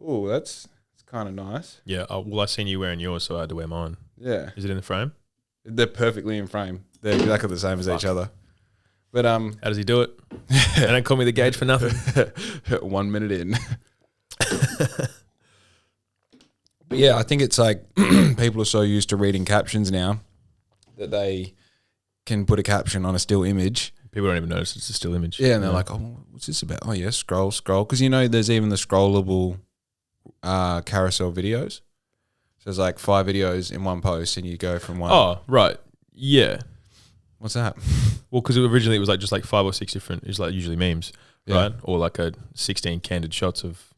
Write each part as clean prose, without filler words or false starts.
Oh, that's kind of nice. Yeah. Well, I seen you wearing yours, so I had to wear mine. Yeah. Is it in the frame? They're perfectly in frame. They're exactly the same as each other. But How does he do it? They don't call me the Gage for nothing. 1 minute in. But yeah, I think it's like people are so used to reading captions now that they can put a caption on a still image. People don't even notice it's a still image. Yeah, and they're like, oh, what's this about? Oh, yeah, scroll. Because, there's even the scrollable carousel videos. So there's like 5 videos in one post and you go from one. Oh, right. Yeah. What's that? Well, because originally it was like just like 5 or 6 different, it's like usually memes, right? Or like 16 candid shots of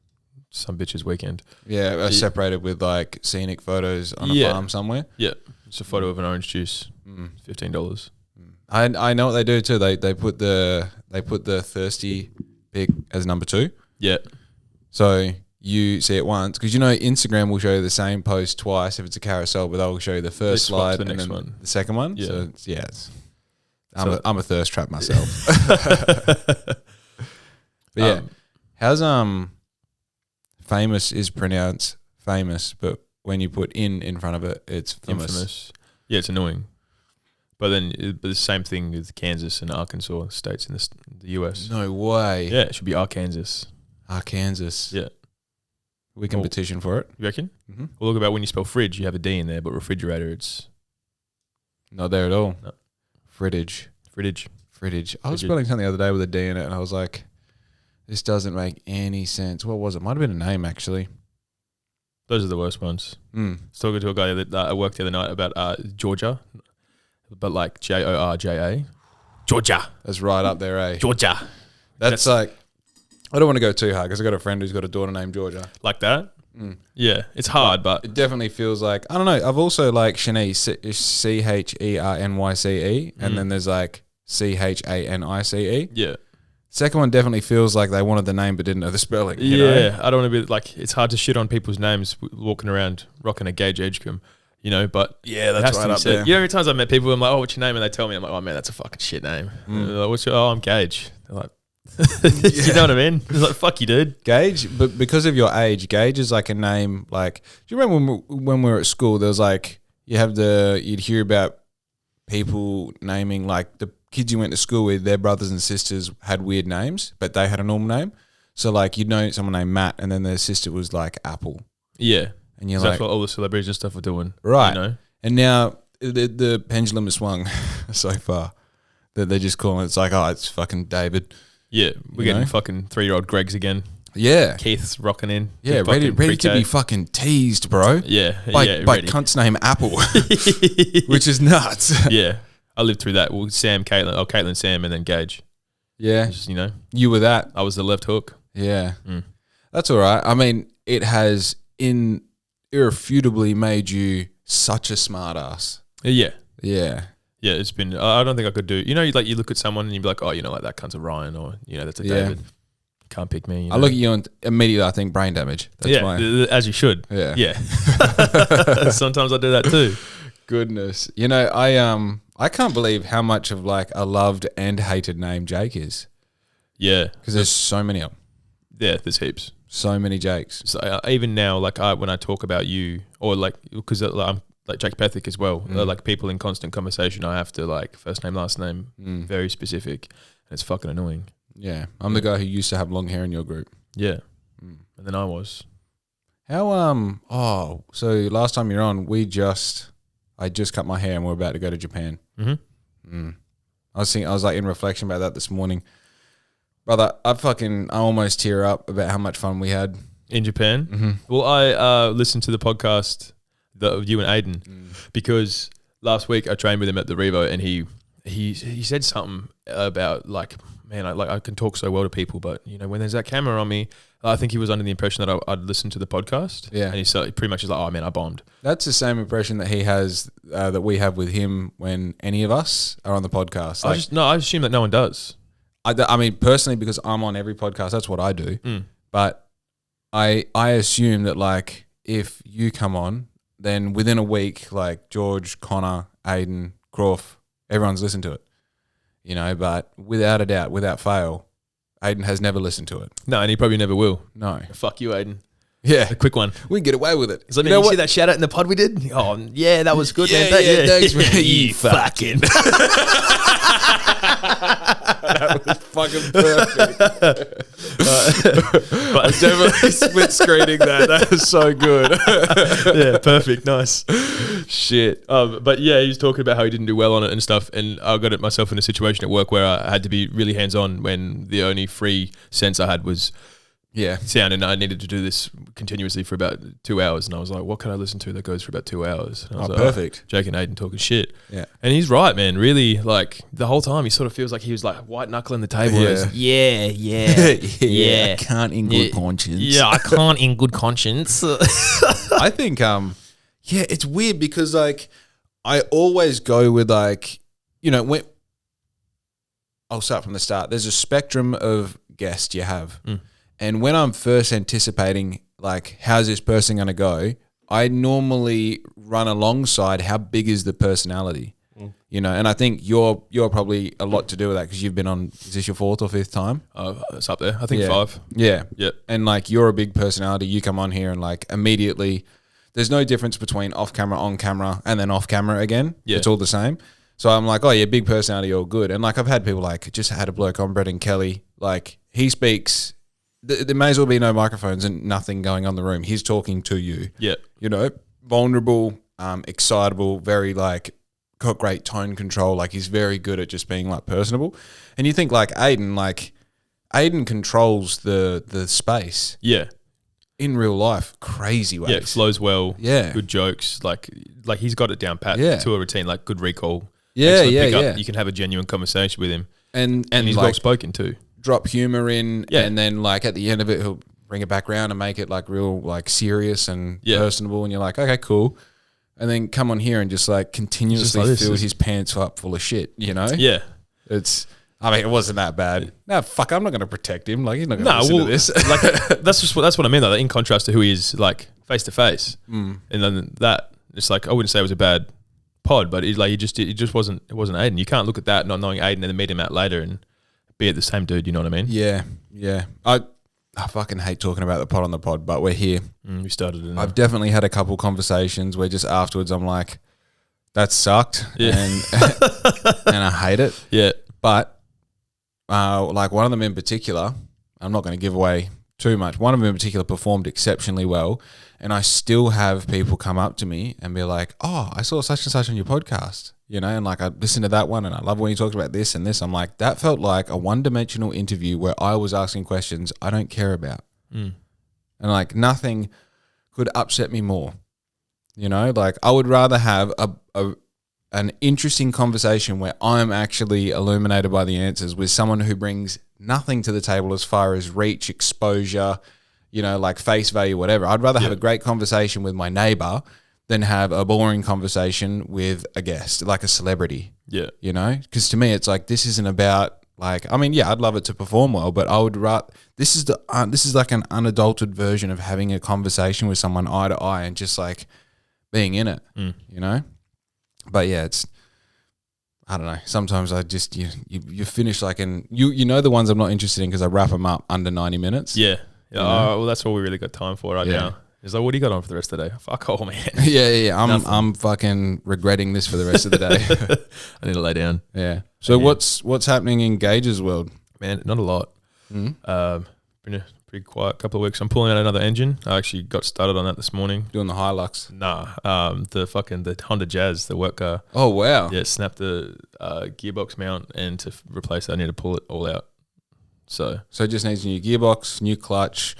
some bitch's weekend. Yeah, separated with like scenic photos on a farm somewhere. Yeah. It's a photo of an orange juice, $15. I know what they do too. They put the thirsty pic as number 2. Yeah. So you see it once because Instagram will show you the same post twice if it's a carousel, but they'll show you the first slide and then the second one. Yeah. So I'm a thirst trap myself. But yeah, how's famous is pronounced famous, but when you put in front of it, it's infamous. Yeah, it's annoying. But then the same thing with Kansas and Arkansas states in the US. No way. Yeah, it should be Arkansas. Arkansas. Yeah. We can petition for it. You reckon? Mm-hmm. Well, look about when you spell fridge, you have a D in there, but refrigerator, it's... Not there at all. No. Frittage. I was spelling something the other day with a D in it, and I was like, this doesn't make any sense. What was it? Might have been a name, actually. Those are the worst ones. I was talking to a guy that I worked the other night about Georgia, but like Georja. Georgia. That's right up there, eh? Georgia. That's like, I don't want to go too hard because I've got a friend who's got a daughter named Georgia. Like that? Yeah, it's hard, but... It definitely feels like, I don't know, I've also like Shanice, Cherynyce, and then there's like Chanice. Yeah. Second one definitely feels like they wanted the name but didn't know the spelling. You know? know? I don't want to be like, it's hard to shit on people's names walking around rocking a Gage Edgecombe, but yeah, that's right up there. You know, every time I've met people, I'm like, oh, what's your name? And they tell me, I'm like, oh man, that's a fucking shit name. Like, what's your? Oh, I'm Gage. They're like, you know what I mean? It's like, fuck you, dude. Gage, but because of your age, Gage is like a name. Like, do you remember when we were at school? There was like you'd hear about people naming like the kids you went to school with. Their brothers and sisters had weird names, but they had a normal name. So like you'd know someone named Matt, and then their sister was like Apple. Yeah, and you're so like, that's what all the celebrities and stuff are doing, right? You know? And now the pendulum has swung so far that they're just calling it. It's like, oh, it's fucking David. Yeah, we're getting fucking 3-year-old Gregs again. Yeah. Keith's rocking in. Yeah, ready to be fucking teased, bro. Yeah. By cunt's name Apple. Which is nuts. Yeah. I lived through that. Well, Caitlin, Sam, and then Gage. Yeah. Just, you were that. I was the left hook. Yeah. That's all right. I mean, it has irrefutably made you such a smart ass. Yeah. Yeah. Yeah, it's been... I don't think I could do... You look at someone and you'd be like, oh, like that cunt's a Ryan, or, that's a David. Can't pick me. I look at you and immediately I think brain damage. That's why. As you should. Yeah. Yeah. Sometimes I do that too. Goodness. I can't believe how much of like a loved and hated name Jake is. Yeah. Because there's so many of them. Yeah, there's heaps. So many Jakes. So even now, like when I talk about you, or like, because I'm like Jake Pethick as well, like people in constant conversation, I have to like first name, last name, very specific, and it's fucking annoying. Yeah, I'm the guy who used to have long hair in your group. Yeah, and then I was. How so last time you're on, I just cut my hair and we're about to go to Japan. I was like in reflection about that this morning, brother. I almost tear up about how much fun we had in Japan. Well, I listened to the podcast of you and Aiden because last week I trained with him at the Revo, and he said something about like, man, I can talk so well to people, but when there's that camera on me, I think he was under the impression that I'd listen to the podcast. Yeah, and he pretty much is like, oh man, I bombed. That's the same impression that he has that we have with him when any of us are on the podcast. I assume that no one does. I mean, personally, because I'm on every podcast, that's what I do. But I assume that like if you come on, then within a week, like George, Connor, Aiden, Croft, everyone's listened to it. But without a doubt, without fail, Aiden has never listened to it. No, and he probably never will. No. Fuck you, Aiden. Yeah. A quick one. We can get away with it. He's like, man, you see that shout out in the pod we did? Oh, yeah, that was good, man. Thanks, man. You fucking. That was fucking perfect. But Definitely split screening that. That was so good. yeah, perfect. Nice. Shit. But yeah, he was talking about how he didn't do well on it and stuff. And I got myself in a situation at work where I had to be really hands on when the only free sense I had was sound, and I needed to do this continuously for about 2 hours. And I was like, what can I listen to that goes for about 2 hours? And I was like, perfect. Jake and Aiden talking shit. Yeah. And he's right, man. Really, like the whole time he sort of feels like he was like white knuckling the table. Yeah. Yeah. I can't in good conscience. Yeah, I can't in good conscience. I think, it's weird because like I always go with like, when I'll start from the start. There's a spectrum of guests you have. And when I'm first anticipating, like, how's this person going to go, I normally run alongside how big is the personality, and I think you're probably a lot to do with that because you've been on, is this your 4th or 5th time? It's up there. I think 5. Yeah. Yep. And like, you're a big personality. You come on here and like immediately, there's no difference between off camera, on camera, and then off camera again. Yeah. It's all the same. So I'm like, oh yeah, big personality, all good. And like, I've had people like, just had a bloke on, Brendan Kelly, like he speaks. There may as well be no microphones and nothing going on in the room. He's talking to you. Yeah. Vulnerable, excitable, very like got great tone control. Like he's very good at just being like personable. And you think like Aiden controls the space. Yeah. In real life, crazy ways. Yeah, it flows well. Yeah. Good jokes. Like he's got it down pat to a routine, like good recall. Yeah, yeah. You can have a genuine conversation with him. And he's like, well spoken too. Drop humor in, and then like at the end of it, he'll bring it back around and make it like real like serious and personable, and you're like, okay, cool. And then come on here and just like continuously fill his pants up full of shit, Yeah. It wasn't that bad. No, fuck, I'm not going to protect him. Like he's not going to listen to this. Like that's what I mean though. In contrast to who he is like face to face, and then that it's like I wouldn't say it was a bad pod, but it wasn't Aiden. You can't look at that not knowing Aiden and then meet him out later and be at the same dude, you know what I mean? Yeah. I fucking hate talking about the pod on the pod, but we're here. We started it. I've definitely had a couple conversations where just afterwards I'm like, that sucked, and I hate it. Yeah. But like one of them in particular, I'm not going to give away too much. One of them in particular performed exceptionally well, and I still have people come up to me and be like, oh, I saw such and such on your podcast. And like I listened to that one and I love when you talked about this and this. I'm like, that felt like a one-dimensional interview where I was asking questions I don't care about. And like nothing could upset me more. Like I would rather have an interesting conversation where I'm actually illuminated by the answers with someone who brings nothing to the table as far as reach, exposure, like face value, whatever. I'd rather have a great conversation with my neighbor than have a boring conversation with a guest, like a celebrity. Yeah. Because to me, it's like, this isn't about like, I'd love it to perform well, but I would rather, this is like an unadulterated version of having a conversation with someone eye to eye and just like being in it, But yeah, it's, I don't know. Sometimes I just, you finish like, the ones I'm not interested in because I wrap them up under 90 minutes. Yeah. Well, that's all we really got time for now. He's like, what do you got on for the rest of the day? Fuck all, man. Yeah. I'm fucking regretting this for the rest of the day. I need to lay down. Yeah. So what's happening in Gage's world? Man, not a lot. Been a pretty quiet couple of weeks. I'm pulling out another engine. I actually got started on that this morning. Doing the Hilux? Nah. The Honda Jazz, the work car. Oh, wow. Yeah, snapped the gearbox mount, and to replace that, I need to pull it all out. So it just needs a new gearbox, new clutch.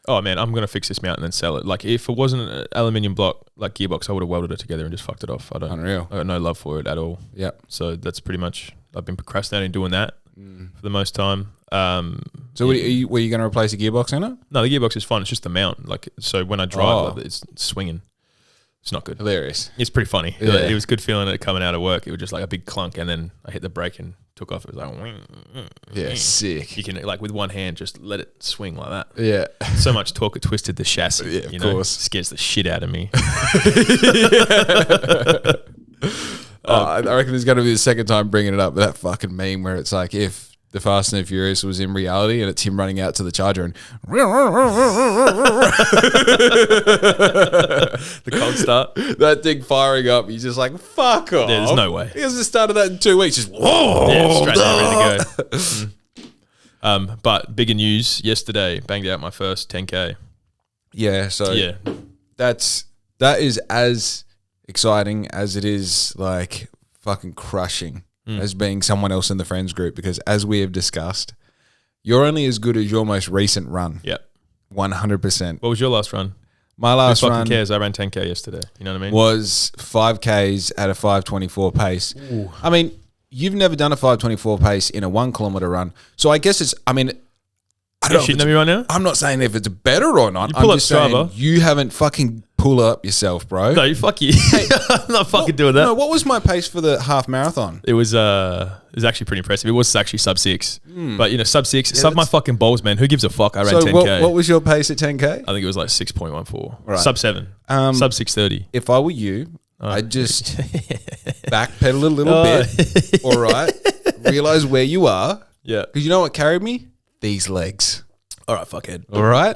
Oh man, I'm gonna fix this mount and then sell it. Like if it wasn't an aluminium block like gearbox, I would have welded it together and just fucked it off. I got no love for it at all. Yeah. So that's pretty much, I've been procrastinating doing that for the most time. So were you going to replace the gearbox in it? No, the gearbox is fine. It's just the mount. Like so when I drive, it's swinging. It's not good. Hilarious. It's pretty funny. Yeah. It was good feeling it coming out of work. It was just like a big clunk, and then I hit the brake and took off. It was like, yeah, sick. You can like with one hand just let it swing like that. Yeah. So much torque it twisted the chassis. Yeah, of course. Scares the shit out of me. I reckon there's going to be the second time bringing it up. That fucking meme where it's like, if the Fast and the Furious was in reality, and it's him running out to the charger and The cold start. that thing firing up. He's just like, fuck off. Yeah, there's no way. He hasn't started that in 2 weeks. Just whoa. Yeah, straight there, ready to go. But bigger news yesterday, banged out my first 10K. Yeah, so Yeah. that is as exciting as it is like fucking crushing as being someone else in the friends group, because as we have discussed, you're only as good as your most recent run. Yeah. 100%. What was your last run? My last Who fucking run cares? I ran 10K yesterday. You know what I mean? was 5Ks at a 5:24 pace. Ooh. I mean, you've never done a 5:24 pace in a 1 kilometer run. So I guess it's, I mean, I You're don't know. shitting at me right now? I'm not saying if it's better or not. You pull I'm up just saying Strava. you haven't fucking pull up yourself, bro. No, fuck you. I'm not fucking doing that. No, what was my pace for the half marathon? It was actually pretty impressive. It was actually sub 6. But, sub 6, Yeah, sub my fucking balls, man. Who gives a fuck? I ran So 10K. what was your pace at 10K? I think it was like 6.14. Right. Sub 7. Sub 6:30. If I were you, I'd just backpedal a little Oh. bit, all right? Realize where you are. Yeah. Because you know what carried me? These legs. All right, fuckhead. All right?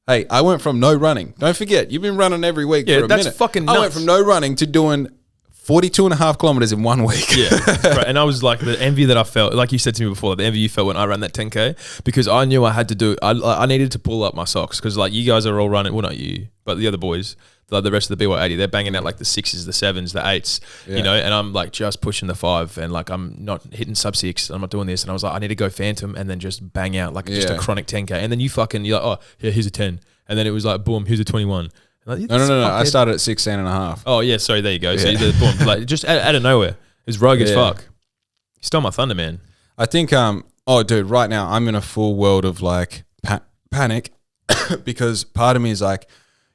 Hey, I went from no running. Don't forget, you've been running every week Yeah, for a that's minute. fucking I went nuts. from no running to doing 42 and a half kilometers in 1 week. Yeah, right. And I was like, the envy that I felt, like you said to me before, the envy you felt when I ran that 10K, because I knew I had to do, I needed to pull up my socks, because like you guys are all running, well not you, but the other boys, like the rest of the BY80, they're banging out like the 6s, the 7s, the 8s, and I'm like just pushing the 5, and like I'm not hitting sub 6, I'm not doing this, and I was like, I need to go phantom and then just bang out like just a chronic 10K, and then you're like, oh yeah, here's a 10, and then it was like, boom, here's a 21. Like, No. I started at 16 and a half. Oh yeah, sorry, there you go. So Yeah. boom, like just out of nowhere, it was rogue as fuck. You stole my thunder, man. I think, oh, dude, right now I'm in a full world of like panic because part of me is like,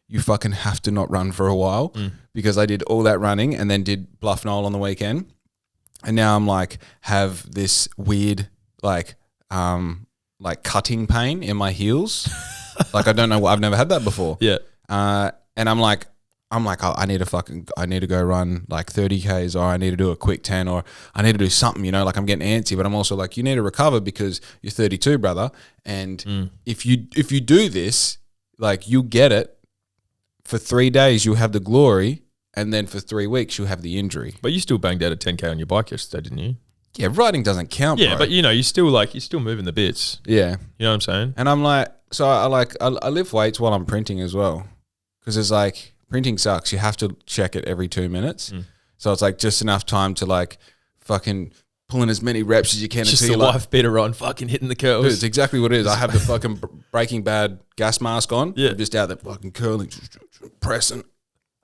you fucking have to not run for a while because I did all that running and then did Bluff Knoll on the weekend. And now I'm like, have this weird, like cutting pain in my heels. Like, I don't know, I've never had that before. Yeah. And I'm like, oh, I need to go run like 30 Ks, or I need to do a quick 10, or I need to do something, like I'm getting antsy, but I'm also like, you need to recover because you're 32, brother. And if you do this, like you'll get it for 3 days, you'll have the glory. And then for 3 weeks, you'll have the injury. But you still banged out a 10K on your bike yesterday, didn't you? Yeah. Riding doesn't count. Yeah. Bro. But you're still moving the bits. Yeah. You know what I'm saying? And I'm like, so I lift weights while I'm printing as well. Cause it's like, printing sucks. You have to check it every 2 minutes. So it's like just enough time to like fucking pull in as many reps as you can. Just until the you're wife beater on, fucking hitting the curls. Dude, it's exactly what it is. I have the fucking Breaking Bad gas mask on. Yeah. I'm just out there fucking curling, pressing.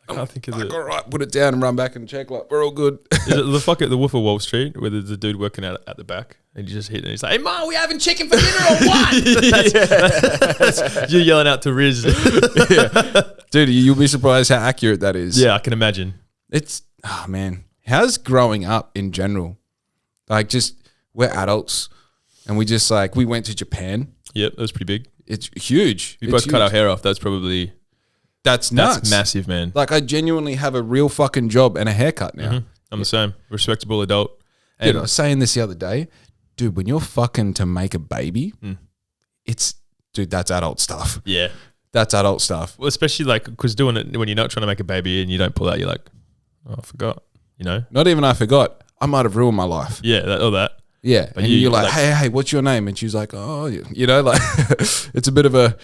I can't think of Like, it. all right, put it down and run back and check. Like, we're all good. Is it the fuck at the Wolf of Wall Street where there's a dude working out at the back and you just hit and he's like, "Hey, Ma, we having chicken for dinner or what?" That's you're yelling out to Riz. Dude, you'll be surprised how accurate that is. Yeah, I can imagine. It's, oh man, how's growing up in general? Like, just, we're adults and we just like, we went to Japan. Yep, that was pretty big. It's huge. We It's both cut our huge. hair off. That's probably That's nuts. That's massive, man. Like, I genuinely have a real fucking job and a haircut now. I'm the same. Respectable adult. Dude, And I was saying this the other day. Dude, when you're fucking to make a baby, that's adult stuff. yeah. That's adult stuff. Well, especially like, because doing it when you're not trying to make a baby and you don't pull out, you're like, oh, I forgot, Not even I forgot. I might have ruined my life. Yeah, all that. Yeah. But and you- you're like, like- hey, what's your name? And she's like, oh, like, it's a bit of a,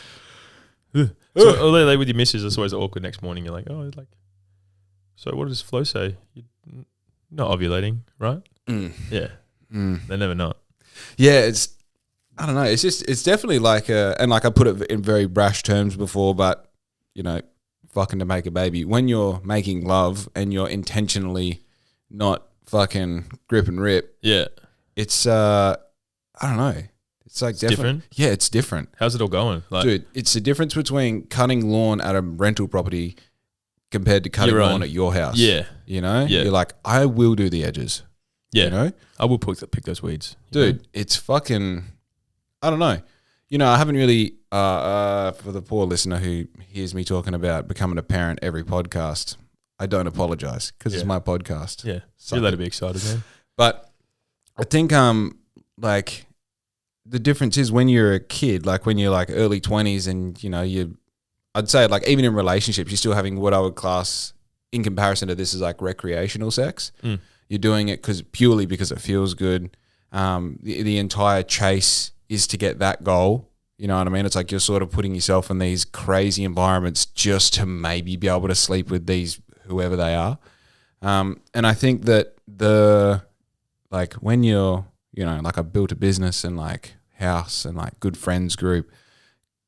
So although with your missus, it's always awkward next morning. You're like, oh, like, so what does Flo say? You're not ovulating, right? Yeah. They're never not. yeah, I don't know. It's definitely like and like I put it in very brash terms before, but fucking to make a baby. When you're making love and you're intentionally not fucking grip and rip, Yeah. it's, I don't know. It's like different? Yeah, it's different. How's it all going? Like, Dude, it's the difference between cutting lawn at a rental property compared to cutting Your own. lawn at your house. Yeah. Yeah. Yeah. You're like, I will do the edges. yeah. I will pick those weeds. Dude, it's fucking, I don't know. I haven't really, for the poor listener who hears me talking about becoming a parent every podcast, I don't apologize because it's Yeah. my podcast. Yeah. So- You're allowed to be excited, man. But I think, like, the difference is when you're a kid, like when you're like early 20s and, I'd say like even in relationships, you're still having what I would class in comparison to this is like recreational sex. You're doing it purely because it feels good. The entire chase is to get that goal. You know what I mean? It's like you're sort of putting yourself in these crazy environments just to maybe be able to sleep with these whoever they are. And I think that when you're, like I built a business and like house and like good friends group,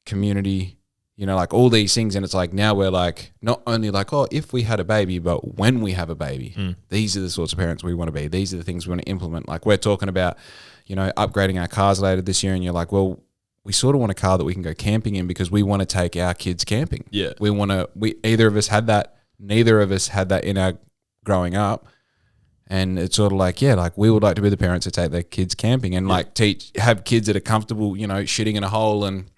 community, like all these things. And it's like now we're like not only like, oh, if we had a baby, but when we have a baby, these are the sorts of parents we want to be. These are the things we want to implement. Like we're talking about, upgrading our cars later this year. And you're like, well, we sort of want a car that we can go camping in because we want to take our kids camping. Yeah. Either of us had that. Neither of us had that in our growing up. And it's sort of like, we would like to be the parents that take their kids camping and have kids that are comfortable, shitting in a hole and,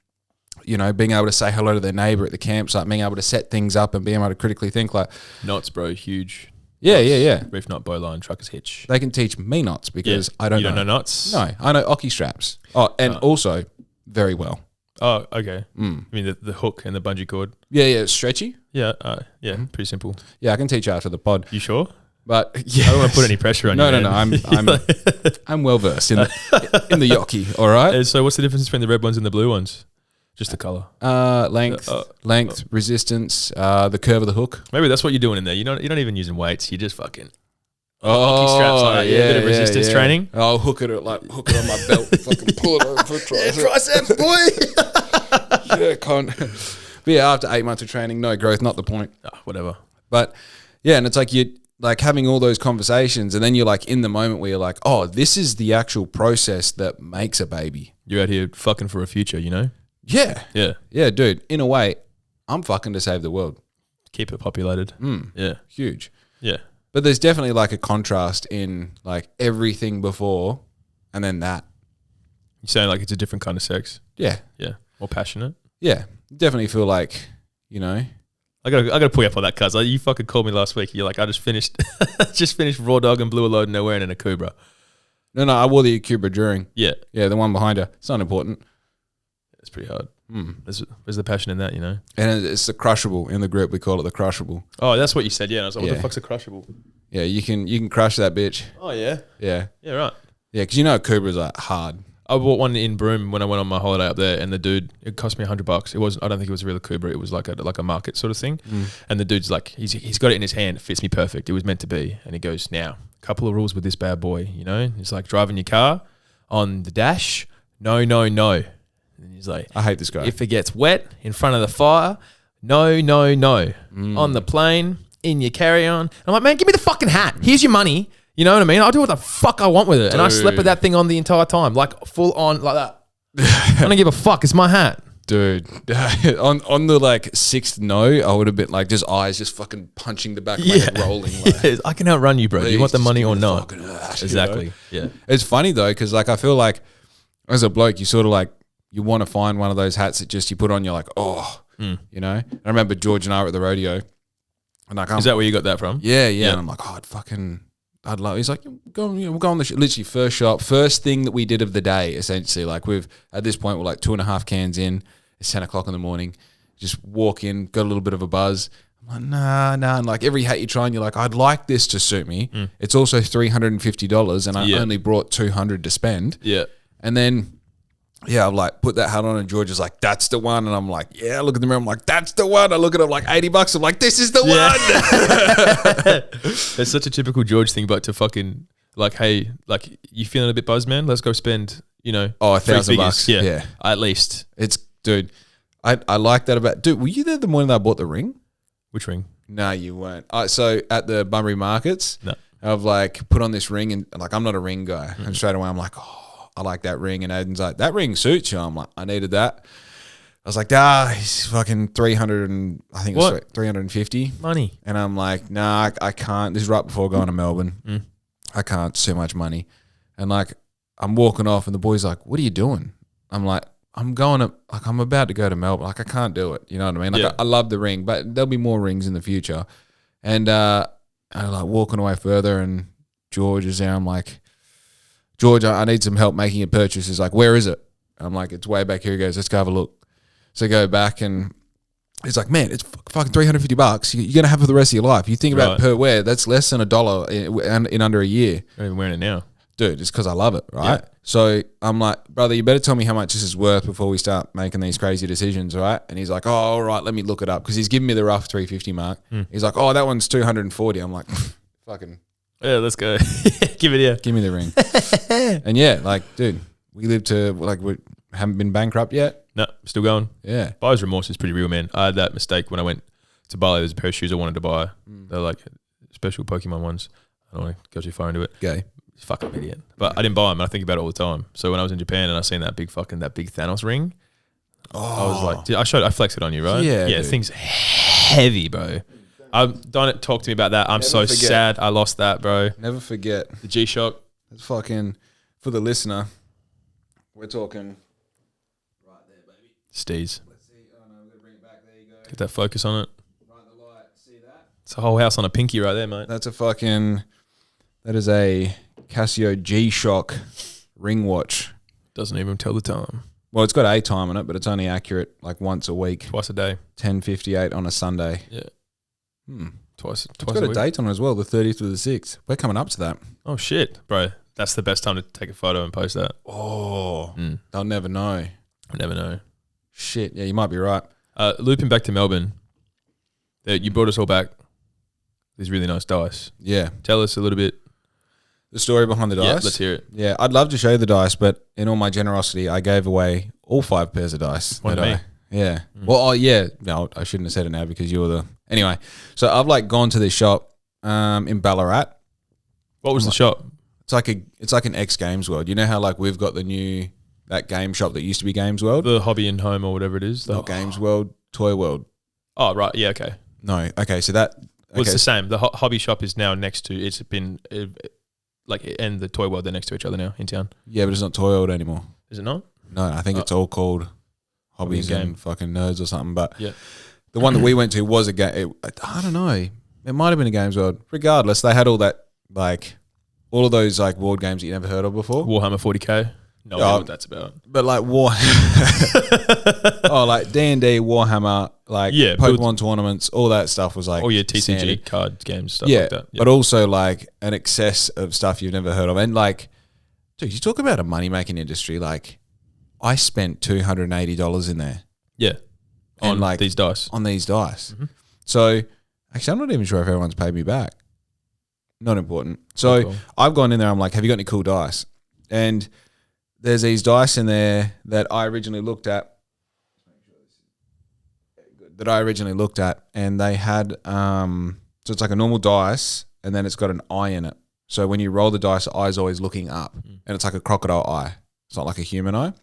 being able to say hello to their neighbor at the campsite, being able to set things up and being able to critically think like. Knots, bro, huge. Yeah. Reef knot, bowline, trucker's hitch. They can teach me knots because I don't know. You don't know knots? No, I know Oki straps. Oh, and also very well. Oh, okay. I mean the hook and the bungee cord. Yeah, it's stretchy. Yeah, pretty simple. Yeah, I can teach you after the pod. You sure? But I don't want to put any pressure on you. No. I'm well versed in the yoki. All right. So what's the difference between the red ones and the blue ones? Just the color. Length, resistance, the curve of the hook. Maybe that's what you're doing in there. You're not even using weights. You're just fucking. Straps on it. A bit of resistance training. I'll hook it on my belt. Fucking pull it over for triceps, boy. Yeah, can't. But yeah, after 8 months of training, no growth, not the point. Whatever. But yeah, and it's like you like having all those conversations, and then you're like in the moment where you're like, oh, this is the actual process that makes a baby. You're out here fucking for a future, Yeah. Yeah. Yeah, dude. In a way, I'm fucking to save the world. Keep it populated. Yeah. Huge. Yeah. But there's definitely like a contrast in like everything before and then that. You're saying like it's a different kind of sex? Yeah. Yeah. More passionate? Yeah. Definitely feel like, I gotta pull you up on that, cuz you fucking called me last week. You're like, I just finished raw dog and blew a load and nowhere in a Cobra. No, I wore the Cobra during. Yeah. Yeah, the one behind her. It's not important. It's pretty hard. There's the passion in that, And it's the crushable. In the group, we call it the crushable. Oh, that's what you said, yeah. And I was like, what the fuck's a crushable? Yeah, you can crush that bitch. Oh, yeah? Yeah. Yeah, right. Yeah, because Cobra's like hard. I bought one in Broome when I went on my holiday up there, and the dude, it cost me $100. It wasn't. I don't think it was a real Cobra. It was like a market sort of thing. And the dude's like, he's got it in his hand. It fits me perfect. It was meant to be. And he goes, now, a couple of rules with this bad boy. It's like driving your car on the dash. No. And he's like, I hate this guy. If it gets wet in front of the fire, no. On the plane, in your carry-on. I'm like, man, give me the fucking hat. Here's your money. You know what I mean? I'll do what the fuck I want with it. Dude. And I slept with that thing on the entire time, like full on, like that. I don't give a fuck. It's my hat. Dude, on the like sixth no, I would have been like just eyes just fucking punching the back of my head, rolling. Like, I can outrun you, bro. Do you want the money or not? Ass, exactly. Yeah. It's funny though, because like I feel like as a bloke, you sort of like you want to find one of those hats that just you put on, you're like, oh, I remember George and I were at the rodeo, and like, is that where you got that from? Yeah. And I'm like, oh, I'd love. He's like, we'll go on the literally first shop, first thing that we did of the day. Essentially, like at this point we're like 2.5 cans in. It's 10 o'clock in the morning. Just walk in, got a little bit of a buzz. I'm like, nah. And like every hat you try, and you're like, I'd like this to suit me. It's also $350, and I only brought $200 to spend. Yeah, and then. Yeah, I'm like, put that hat on, and George is like, that's the one. And I'm like, yeah, look at the mirror. I'm like, that's the one. I look at it, like $80. I'm like, this is the one. It's such a typical George thing, but to fucking like, hey, like, you feeling a bit buzzed, man? Let's go spend, $1,000. Yeah. At least. Dude, I like that about, dude, were you there the morning that I bought the ring? Which ring? No, you weren't. So at the Bunbury markets, no. I've like put on this ring, and like, I'm not a ring guy. And straight away I'm like, oh, I like that ring. And Aiden's like, that ring suits you. I'm like, I needed that. I was like, he's fucking 300 and I think it was 350 money. And I'm like, nah, I can't. This is right before going to Melbourne. I can't. It's too much money. And like, I'm walking off, and the boy's like, what are you doing? I'm like, I'm about to go to Melbourne. Like, I can't do it. You know what I mean? Like, I love the ring, but there'll be more rings in the future. And I'm like walking away further, and George is there. I'm like, George, I need some help making a purchase. He's like, where is it? I'm like, it's way back here. He goes, let's go have a look. So I go back and he's like, man, it's fucking $350. You're going to have it for the rest of your life. You think about per wear, that's less than $1 in under a year. I'm not even wearing it now. Dude, it's because I love it, right? Yeah. So I'm like, brother, you better tell me how much this is worth before we start making these crazy decisions, right? And he's like, oh, all right, let me look it up. Because he's giving me the rough 350 mark. He's like, oh, that one's 240. I'm like, fucking. Yeah, let's go. Give it here. Give me the ring. And yeah, like, dude, we live to, like, we haven't been bankrupt yet. No, still going. Yeah. Buyer's remorse is pretty real, man. I had that mistake when I went to Bali. There was a pair of shoes I wanted to buy. They're like special Pokemon ones. I don't want to go too far into it. Okay. Fucking idiot. But I didn't buy them. And I think about it all the time. So when I was in Japan and I seen that big Thanos ring, I was like, I flexed it on you, right? Yeah. Yeah, dude. thing's heavy, bro. Don't talk to me about that. I'm Never so forget. sad I lost that, bro. Never forget. The G-Shock. It's fucking, for the listener, we're talking. Right there, baby. Steez. Let's see. Oh no, we're going to bring it back. There you go. Get that focus on it. Right in the light. See that? It's a whole house on a pinky right there, mate. That is a Casio G-Shock ring watch. Doesn't even tell the time. Well, it's got a time on it, but it's only accurate like once a week. Twice a day. 10:58 on a Sunday. Yeah. Twice It's got a a week. date on it as well, the 30th to the 6th. We're coming up to that. Oh, shit. Bro, that's the best time to take a photo and post that. Oh, they'll never know. I never know. Shit, yeah, you might be right. Looping back to Melbourne, you brought us all back these really nice dice. Yeah. Tell us a little bit. The story behind the dice? Yeah, let's hear it. Yeah, I'd love to show you the dice, but in all my generosity, I gave away all 5 pairs of dice. One to me. Yeah. Well, yeah. No, I shouldn't have said it now because you were the... Anyway, so I've like gone to this shop in Ballarat. What was the shop? It's like an X Games World. You know how like we've got that game shop that used to be Games World? The Hobby and Home or whatever it is. Not Games World, Toy World. Oh, right. Yeah, okay. No. Okay, so that... Well, it's the same. The hobby shop is now next to... It's been... and the Toy World, they're next to each other now in town. Yeah, but it's not Toy World anymore. Is it not? No, I think it's all called Hobbies Game. and fucking Nerds or something. But yeah. The one that we went to was a game. I don't know. It might have been a Games World. Regardless, they had all that, like, all of those, like, board games that you never heard of before. Warhammer 40K. No idea what that's about. But, like, like D&D, Warhammer, like, Pokemon tournaments, all that stuff was, like, oh, yeah, TCG standard. card games, stuff like that. Yeah, but also, like, an excess of stuff you've never heard of. And, like, dude, you talk about a money-making industry. Like, I spent $280 in there. Yeah. On like these dice. On these dice. So, actually, I'm not even sure if everyone's paid me back. Not important. So, cool. I've gone in there. I'm like, have you got any cool dice? And there's these dice in there that I originally looked at. And they had, so it's like a normal dice, and then it's got an eye in it. So when you roll the dice, the eye's always looking up, and it's like a crocodile eye. It's not like a human eye.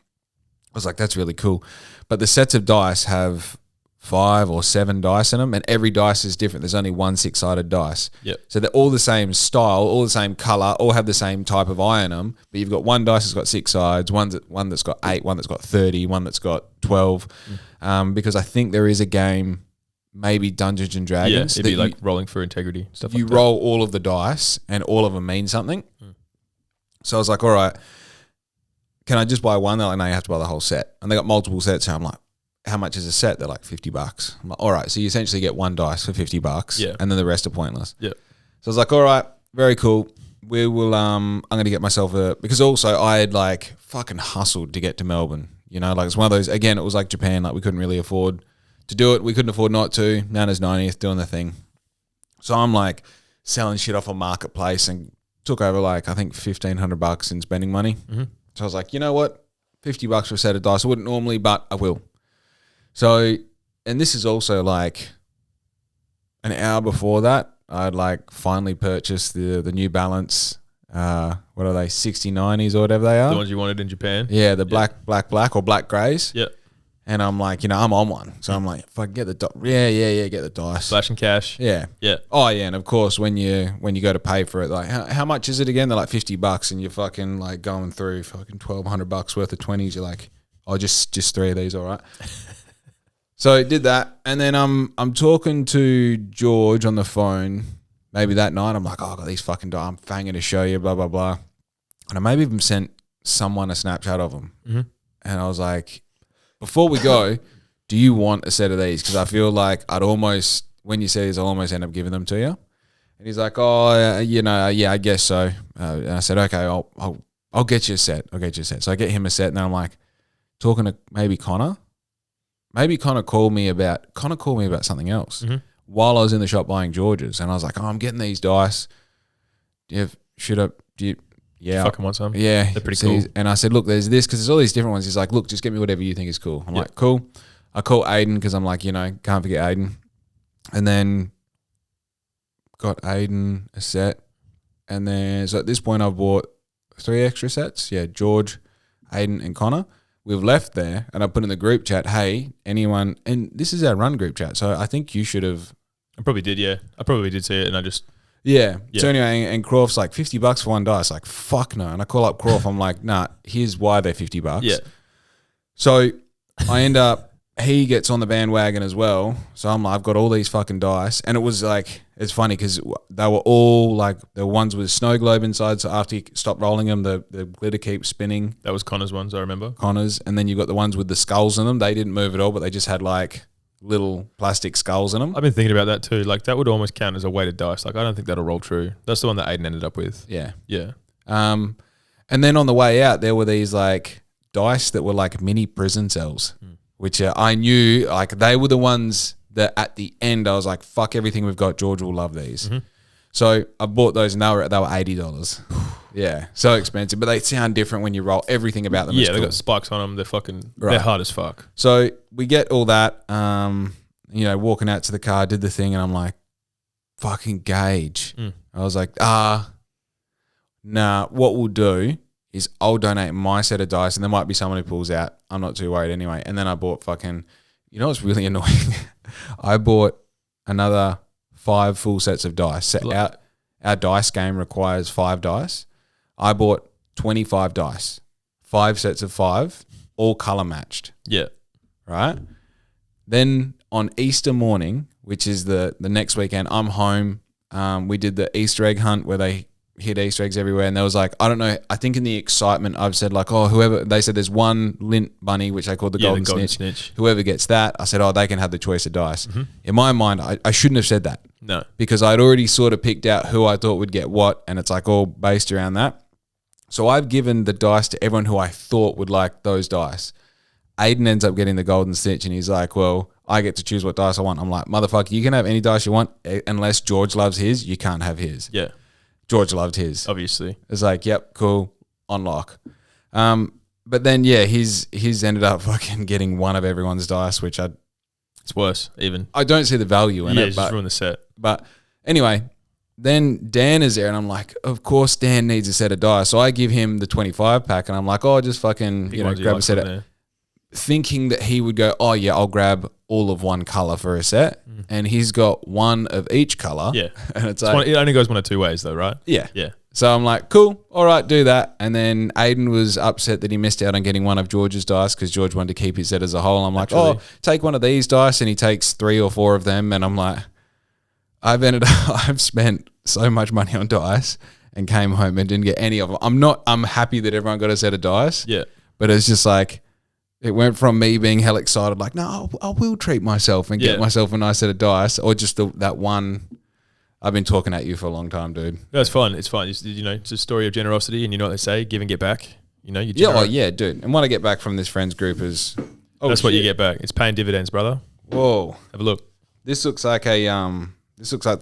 I was like, that's really cool. But the sets of dice have 5 or 7 dice in them, and every dice is different. There's only one 6-sided dice. Yep. So they're all the same style, all the same color, all have the same type of eye in them. But you've got one dice that's got 6 sides, one that's got 8, one that's got 30, one that's got 12. Because I think there is a game, maybe Dungeons and Dragons. Yeah, it'd be like rolling for integrity, stuff like that. You roll all of the dice, and all of them mean something. So I was like, all right, can I just buy one? They're like, no, you have to buy the whole set. And they got multiple sets. So I'm like, how much is a set? They're like $50. I'm like, all right. So you essentially get one dice for $50. Yeah. And then the rest are pointless. Yeah. So I was like, all right, very cool. We will, I'm going to get myself because also I had like fucking hustled to get to Melbourne. You know, like it's one of those, again, it was like Japan. Like we couldn't really afford to do it. We couldn't afford not to. Nana's 90th doing the thing. So I'm like selling shit off a marketplace and took over like, I think $1,500 in spending money. So I was like, you know what? $50 for a set of dice. I wouldn't normally, but I will. So, and this is also like an hour before that, I'd like finally purchased the New Balance, what are they, 6090s or whatever they are? The ones you wanted in Japan? Yeah, the black or black greys. Yeah. And I'm like, you know, I'm on one. So I'm like, if I can get the get the dice. Flash and cash. Yeah. Yeah. Oh yeah, and of course when you go to pay for it, like how much is it again? They're like $50 and you're fucking like going through fucking $1,200 worth of 20s. You're like, oh, just 3 of these, all right. So I did that, and then I'm talking to George on the phone maybe that night. I'm like, oh, I got these fucking dice. I'm fanging to show you, blah, blah, blah. And I maybe even sent someone a Snapchat of them. and I was like, before we go, do you want a set of these? Because I feel like when you say these, I'll almost end up giving them to you. And he's like, oh, yeah, I guess so. And I said, okay, I'll get you a set. So I get him a set, and then I'm like, talking to maybe Connor. Maybe Connor called me about something else while I was in the shop buying George's, and I was like, oh, I'm getting these dice. Yeah, fucking want some? Yeah, they're pretty cool. And I said, look, there's this because there's all these different ones. He's like, look, just get me whatever you think is cool. I'm like, cool. I call Aiden because I'm like, can't forget Aiden, and then got Aiden a set, and then so at this point I've bought 3 extra sets. Yeah, George, Aiden, and Connor. We've left there, and I put in the group chat, hey, anyone, and this is our run group chat, so I think you should have. I probably did, yeah. I probably did see it, and I just. Yeah. So anyway, and Croft's like $50 for one dice. Like, fuck no. And I call up Croft. I'm like, nah, here's why they're $50. Yeah. So I end up, he gets on the bandwagon as well. So I'm like, I've got all these fucking dice. And it was like, it's funny because they were all like the ones with snow globe inside. So after you stop rolling them, the glitter keeps spinning. That was Connor's ones, I remember. Connor's. And then you've got the ones with the skulls in them. They didn't move at all, but they just had like little plastic skulls in them. I've been thinking about that too. Like that would almost count as a weighted dice. Like I don't think that'll roll true. That's the one that Aiden ended up with. Yeah. Yeah. And then on the way out, there were these like dice that were like mini prison cells, which I knew like they were the ones that at the end I was like, fuck everything we've got. George will love these. So I bought those and they were $80. Yeah, so expensive, but they sound different when you roll. Everything about them. Yeah, they got spikes on them. They're fucking. Right. They're hard as fuck. So we get all that. Walking out to the car, did the thing, and I'm like, fucking Gage. I was like, nah. What we'll do is I'll donate my set of dice, and there might be someone who pulls out. I'm not too worried anyway. And then I bought fucking. You know what's really annoying? I bought another 5 full sets of dice. So our dice game requires 5 dice. I bought 25 dice, 5 sets of 5, all color matched. Yeah. Right? Then on Easter morning, which is the next weekend, I'm home. We did the Easter egg hunt where they hid Easter eggs everywhere. And there was like, I don't know, I think in the excitement, I've said like, they said there's one lint bunny, which they called the golden snitch. Whoever gets that, I said, they can have the choice of dice. In my mind, I shouldn't have said that. No. Because I'd already sort of picked out who I thought would get what, and it's like all based around that. So I've given the dice to everyone who I thought would like those dice. Aiden ends up getting the golden snitch, and he's like, well, I get to choose what dice I want. I'm like, motherfucker, you can have any dice you want unless George loves his. You can't have his. Yeah. George loved his. Obviously. It's like, yep, cool, on lock. But then, yeah, his ended up fucking getting one of everyone's dice, which it's worse, even. I don't see the value in it. Yeah, just ruin the set. But anyway, then Dan is there, and I'm like, of course Dan needs a set of dice. So I give him the 25 pack, and I'm like, just fucking grab a set of. Thinking that he would go, I'll grab all of one color for a set, and he's got one of each color. Yeah, and it's like it only goes one of 2 ways, though, right? Yeah, yeah. So I'm like, cool, all right, do that. And then Aiden was upset that he missed out on getting one of George's dice because George wanted to keep his set as a whole. I'm like, take one of these dice, and he takes 3 or 4 of them, and I'm like, I've spent so much money on dice and came home and didn't get any of them. I'm happy that everyone got a set of dice. Yeah, but it's just like. It went from me being hell excited, like, no, I will treat myself and get myself a nice set of dice, or just that one. I've been talking at you for a long time, dude. That's fine. It's fine. It's a story of generosity, and you know what they say, give and get back. You dude. And what I get back from this friends group is... that's what you get back. It's paying dividends, brother. Whoa. Have a look. This looks like the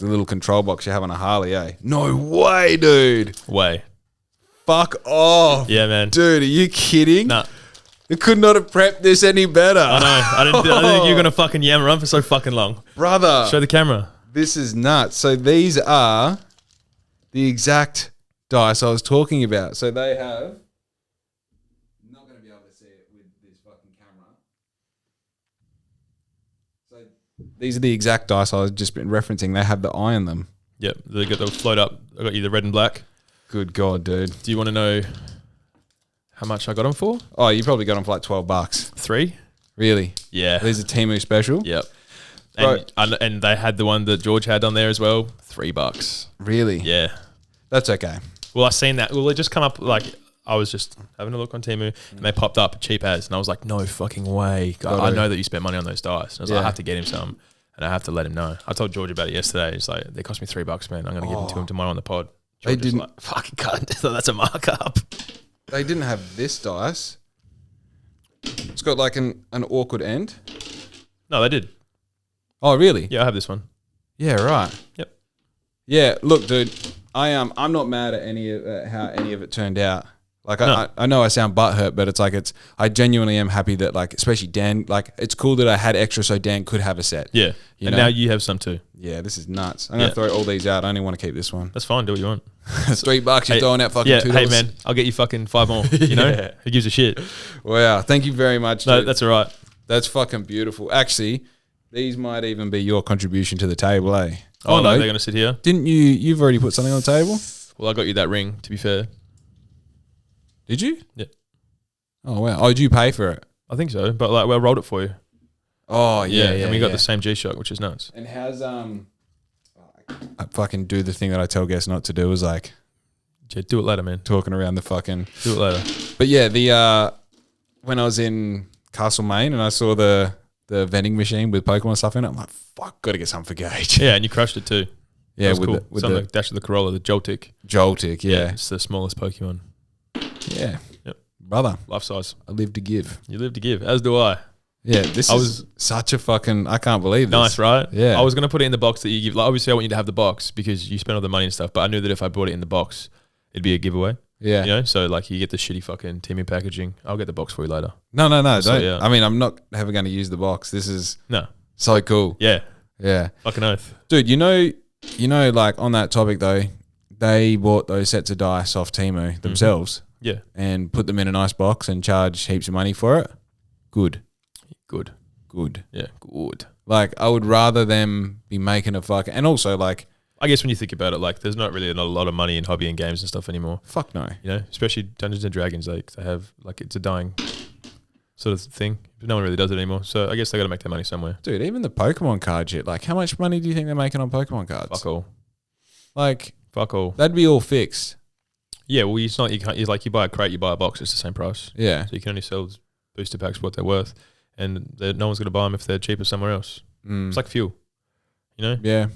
little control box you have on a Harley, eh? No way, dude. Way. Fuck off. Yeah, man. Dude, are you kidding? Nah. It could not have prepped this any better. I know. I didn't think you were going to fucking yammer on for so fucking long. Brother. Show the camera. This is nuts. So these are the exact dice I was talking about. So they have... I'm not going to be able to see it with this fucking camera. So these are the exact dice I was just been referencing. They have the eye in them. Yep. They got the float up. I got you the red and black. Good God, dude. Do you want to know... how much I got them for? Oh, you probably got them for like $12. 3? Really? Yeah. These are Temu special? Yep. And they had the one that George had on there as well. $3. Really? Yeah. That's okay. Well, I seen that. Well, it just come up like I was just having a look on Temu and they popped up cheap as, and I was like, no fucking way. I know that you spent money on those dice. And I was like, I have to get him some, and I have to let him know. I told George about it yesterday. He's like, they cost me $3, man. I'm going to give them to him tomorrow on the pod. George They didn't like, fucking cunt. So that's a markup. They didn't have this dice. It's got like an awkward end. No, they did. Oh, really? Yeah, I have this one. Yeah, right. Yep. Yeah, look, dude, I'm not mad at how any of it turned out. Like I know I sound butthurt, but I genuinely am happy that, like, especially Dan, like, it's cool that I had extra so Dan could have a set. Yeah. And now you have some too. Yeah, this is nuts. I'm gonna throw all these out. I only want to keep this one. That's fine. Do what you want. It's $3. You're throwing out fucking $2. Hey man, I'll get you fucking 5 more. You know, who gives a shit? Wow, thank you very much. No, dude. that's all right. That's fucking beautiful. Actually, these might even be your contribution to the table, eh? Oh no, they're gonna sit here. Didn't you? You've already put something on the table. Well, I got you that ring. To be fair. Did you? Yeah. Oh wow. Oh, did you pay for it? I think so, but like, I rolled it for you. Oh yeah. And we got the same G-Shock, which is nuts. And how's I fucking do the thing that I tell guests not to do, is like, Yeah, do it later, man. talking around the fucking. Do it later. But yeah, the when I was in Castlemaine and I saw the vending machine with Pokemon stuff in it, I'm like, fuck, got to get something for Gage. Yeah, and you crushed it too. Yeah, that was with cool. with Something the like Dash of the Corolla, the Joltik. Joltik. Yeah. It's the smallest Pokemon. Yeah. Yep. Brother, Life size. I live to give. You live to give, as do I. Yeah, this is such a fucking, I can't believe this. Nice, right? Yeah. I was going to put it in the box that you give. Like, obviously, I want you to have the box because you spend all the money and stuff, but I knew that if I brought it in the box, it'd be a giveaway. Yeah. You know? So, like, you get the shitty fucking Timmy packaging. I'll get the box for you later. No, So, don't. yeah. I mean, I'm not ever going to use the box. This is No. so cool. Yeah. Yeah. Fucking oath. Dude, you know, like, on that topic though, they bought those sets of dice off Temu themselves Yeah. and put them in a nice box and charge heaps of money for it. Good. Yeah. Good. Like, I would rather them be making a fucking, and also, like, I guess when you think about it, like, there's not really a lot of money in hobby and games and stuff anymore. fuck no. You know, especially Dungeons and Dragons, like, they have, like, it's a dying sort of thing. No one really does it anymore. So I guess they got to make their money somewhere. Dude, even the Pokemon card shit, like, how much money do you think they're making on Pokemon cards? Fuck all. Like, Fuck all. that'd be all fixed. Yeah, well, it's not, you can't, like, you buy a crate, you buy a box, it's the same price. Yeah. So you can only sell booster packs for what they're worth. And no one's going to buy them if they're cheaper somewhere else. It's like fuel, you know? Yeah.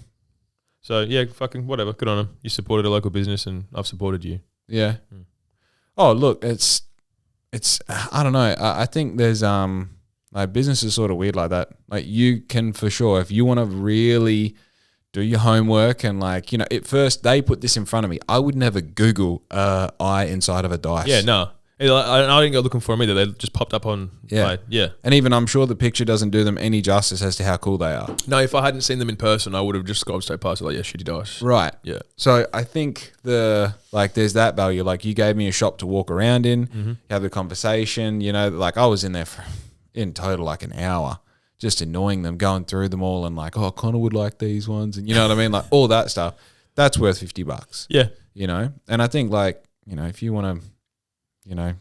So, yeah, fucking whatever. Good on them. You supported a local business and I've supported you. Yeah. Oh, look, it's I don't know. I think there's like, business is sort of weird like that. Like, you can, for sure, if you want to really do your homework and, like, you know, at first they put this in front of me. I would never Google eye inside of a dice. Yeah, no. I didn't go looking for them either. They just popped up on. Yeah. Yeah. And even I'm sure the picture doesn't do them any justice as to how cool they are. No, if I hadn't seen them in person, I would have just scrolled straight past it like, yeah, shitty dice. Right. Yeah. So I think there's that value. Like, you gave me a shop to walk around in, you have the conversation, you know, like, I was in there for, in total, like, an hour, just annoying them, going through them all and, like, oh, Connor would like these ones. And you know what I mean? Like, all that stuff. That's worth $50. Yeah. You know? And I think, like, you know, if you want to, you know,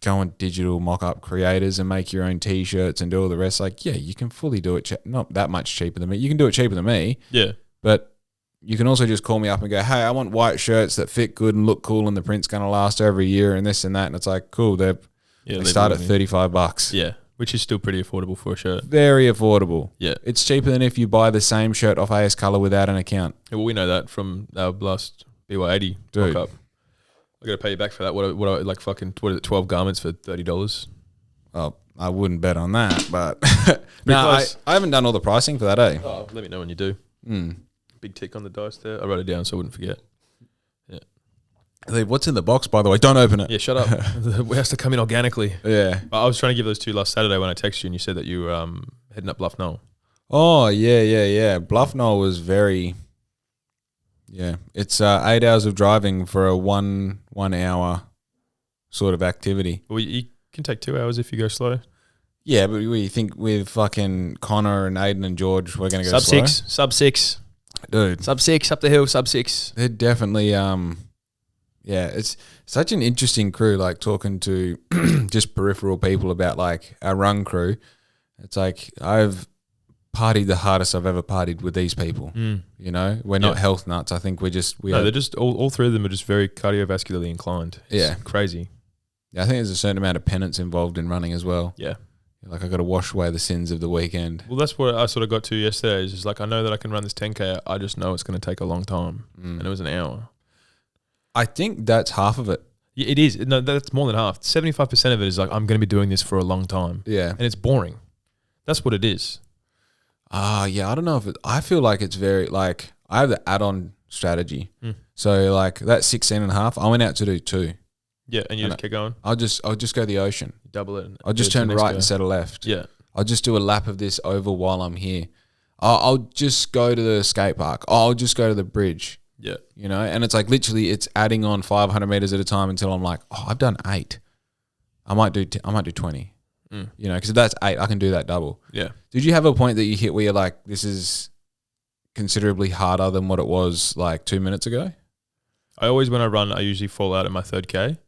go on digital mock-up creators and make your own T-shirts and do all the rest, like, yeah, you can fully do it not that much cheaper than me. You can do it cheaper than me. Yeah. But you can also just call me up and go, hey, I want white shirts that fit good and look cool and the print's going to last over a year and this and that. And it's like, cool, they start at $35. Yeah. Which is still pretty affordable for a shirt. Very affordable. Yeah. It's cheaper than if you buy the same shirt off AS Colour without an account. Yeah, well, we know that from our last BY80 Dude. mock-up. I got to pay you back for that. What like fucking, what is it, 12 garments for $30? Oh, I wouldn't bet on that, but no, I haven't done all the pricing for that, eh? Oh, let me know when you do. Big tick on the dice there. I wrote it down so I wouldn't forget. Yeah. What's in the box, by the way? Don't open it. Yeah, shut up. It has to come in organically. Yeah. I was trying to give those to you last Saturday when I texted you and you said that you were heading up Bluff Knoll. Oh, yeah. Bluff Knoll was very... Yeah, it's 8 hours of driving for a one hour sort of activity. Well, you can take 2 hours if you go slow. Yeah, but we think with fucking Connor and Aiden and George, we're going to go slow? Sub 6. Dude. Sub 6, up the hill, sub 6. They're definitely, yeah, it's such an interesting crew, like talking to just peripheral people about, like, our run crew. It's like, I've partied the hardest I've ever partied with these people. You know, we're not health nuts. I think they're just all 3 of them are just very cardiovascularly inclined. It's crazy. Yeah, I think there's a certain amount of penance involved in running as well. Yeah. Like I got to wash away the sins of the weekend. Well, that's what I sort of got to yesterday. Is just like I know that I can run this 10K. I just know it's going to take a long time, and it was an hour. I think that's half of it. Yeah, it is. No, that's more than half. 75% of it is like I'm going to be doing this for a long time. Yeah, and it's boring. That's what it is. Yeah. I don't know if I feel like it's very like I have the add-on strategy. So like that 16.5, I went out to do 2. Yeah, and you just keep going. I'll just go the ocean. Double it. I'll just turn right instead of left. Yeah. I'll just do a lap of this oval while I'm here. I'll just go to the skate park. I'll just go to the bridge. Yeah. You know, and it's like literally it's adding on 500 meters at a time until I'm like, oh, I've done 8. I might do 20. You know, because if that's 8, I can do that double. Yeah. Did you have a point that you hit where you're like, this is considerably harder than what it was like 2 minutes ago? I always, when I run, I usually fall out at my 3rd K.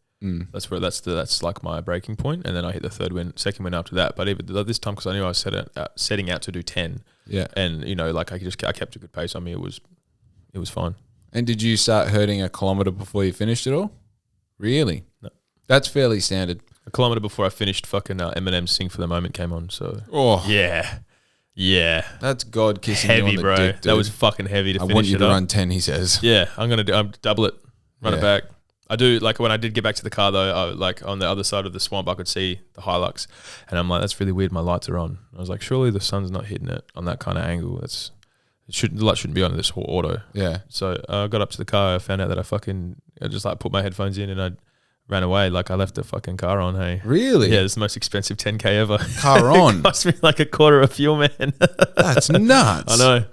That's like my breaking point, and then I hit the second win after that. But even this time, because I knew I was setting out to do 10. Yeah, and you know, like I kept a good pace on me. It was fine. And did you start hurting a kilometer before you finished it all? Really? No, that's fairly standard. A kilometer before I finished, fucking Eminem's "Sing for the Moment" came on. So yeah, that's God kissing heavy, you on the bro. dick, dude. That was fucking heavy to finish. I want you to up. run 10. He says. Yeah, I'm double it, run it back. I do, like when I did get back to the car though, like on the other side of the swamp, I could see the Hilux, and I'm like, that's really weird. My lights are on. I was like, surely the sun's not hitting it on that kind of angle. The light shouldn't be on this whole auto. Yeah. So I got up to the car. I found out that I just like put my headphones in and I ran away. Like I left the fucking car on. Hey, really? Yeah, it's the most expensive 10K ever. Car on? It cost me like a quarter of fuel, man. That's nuts. I know.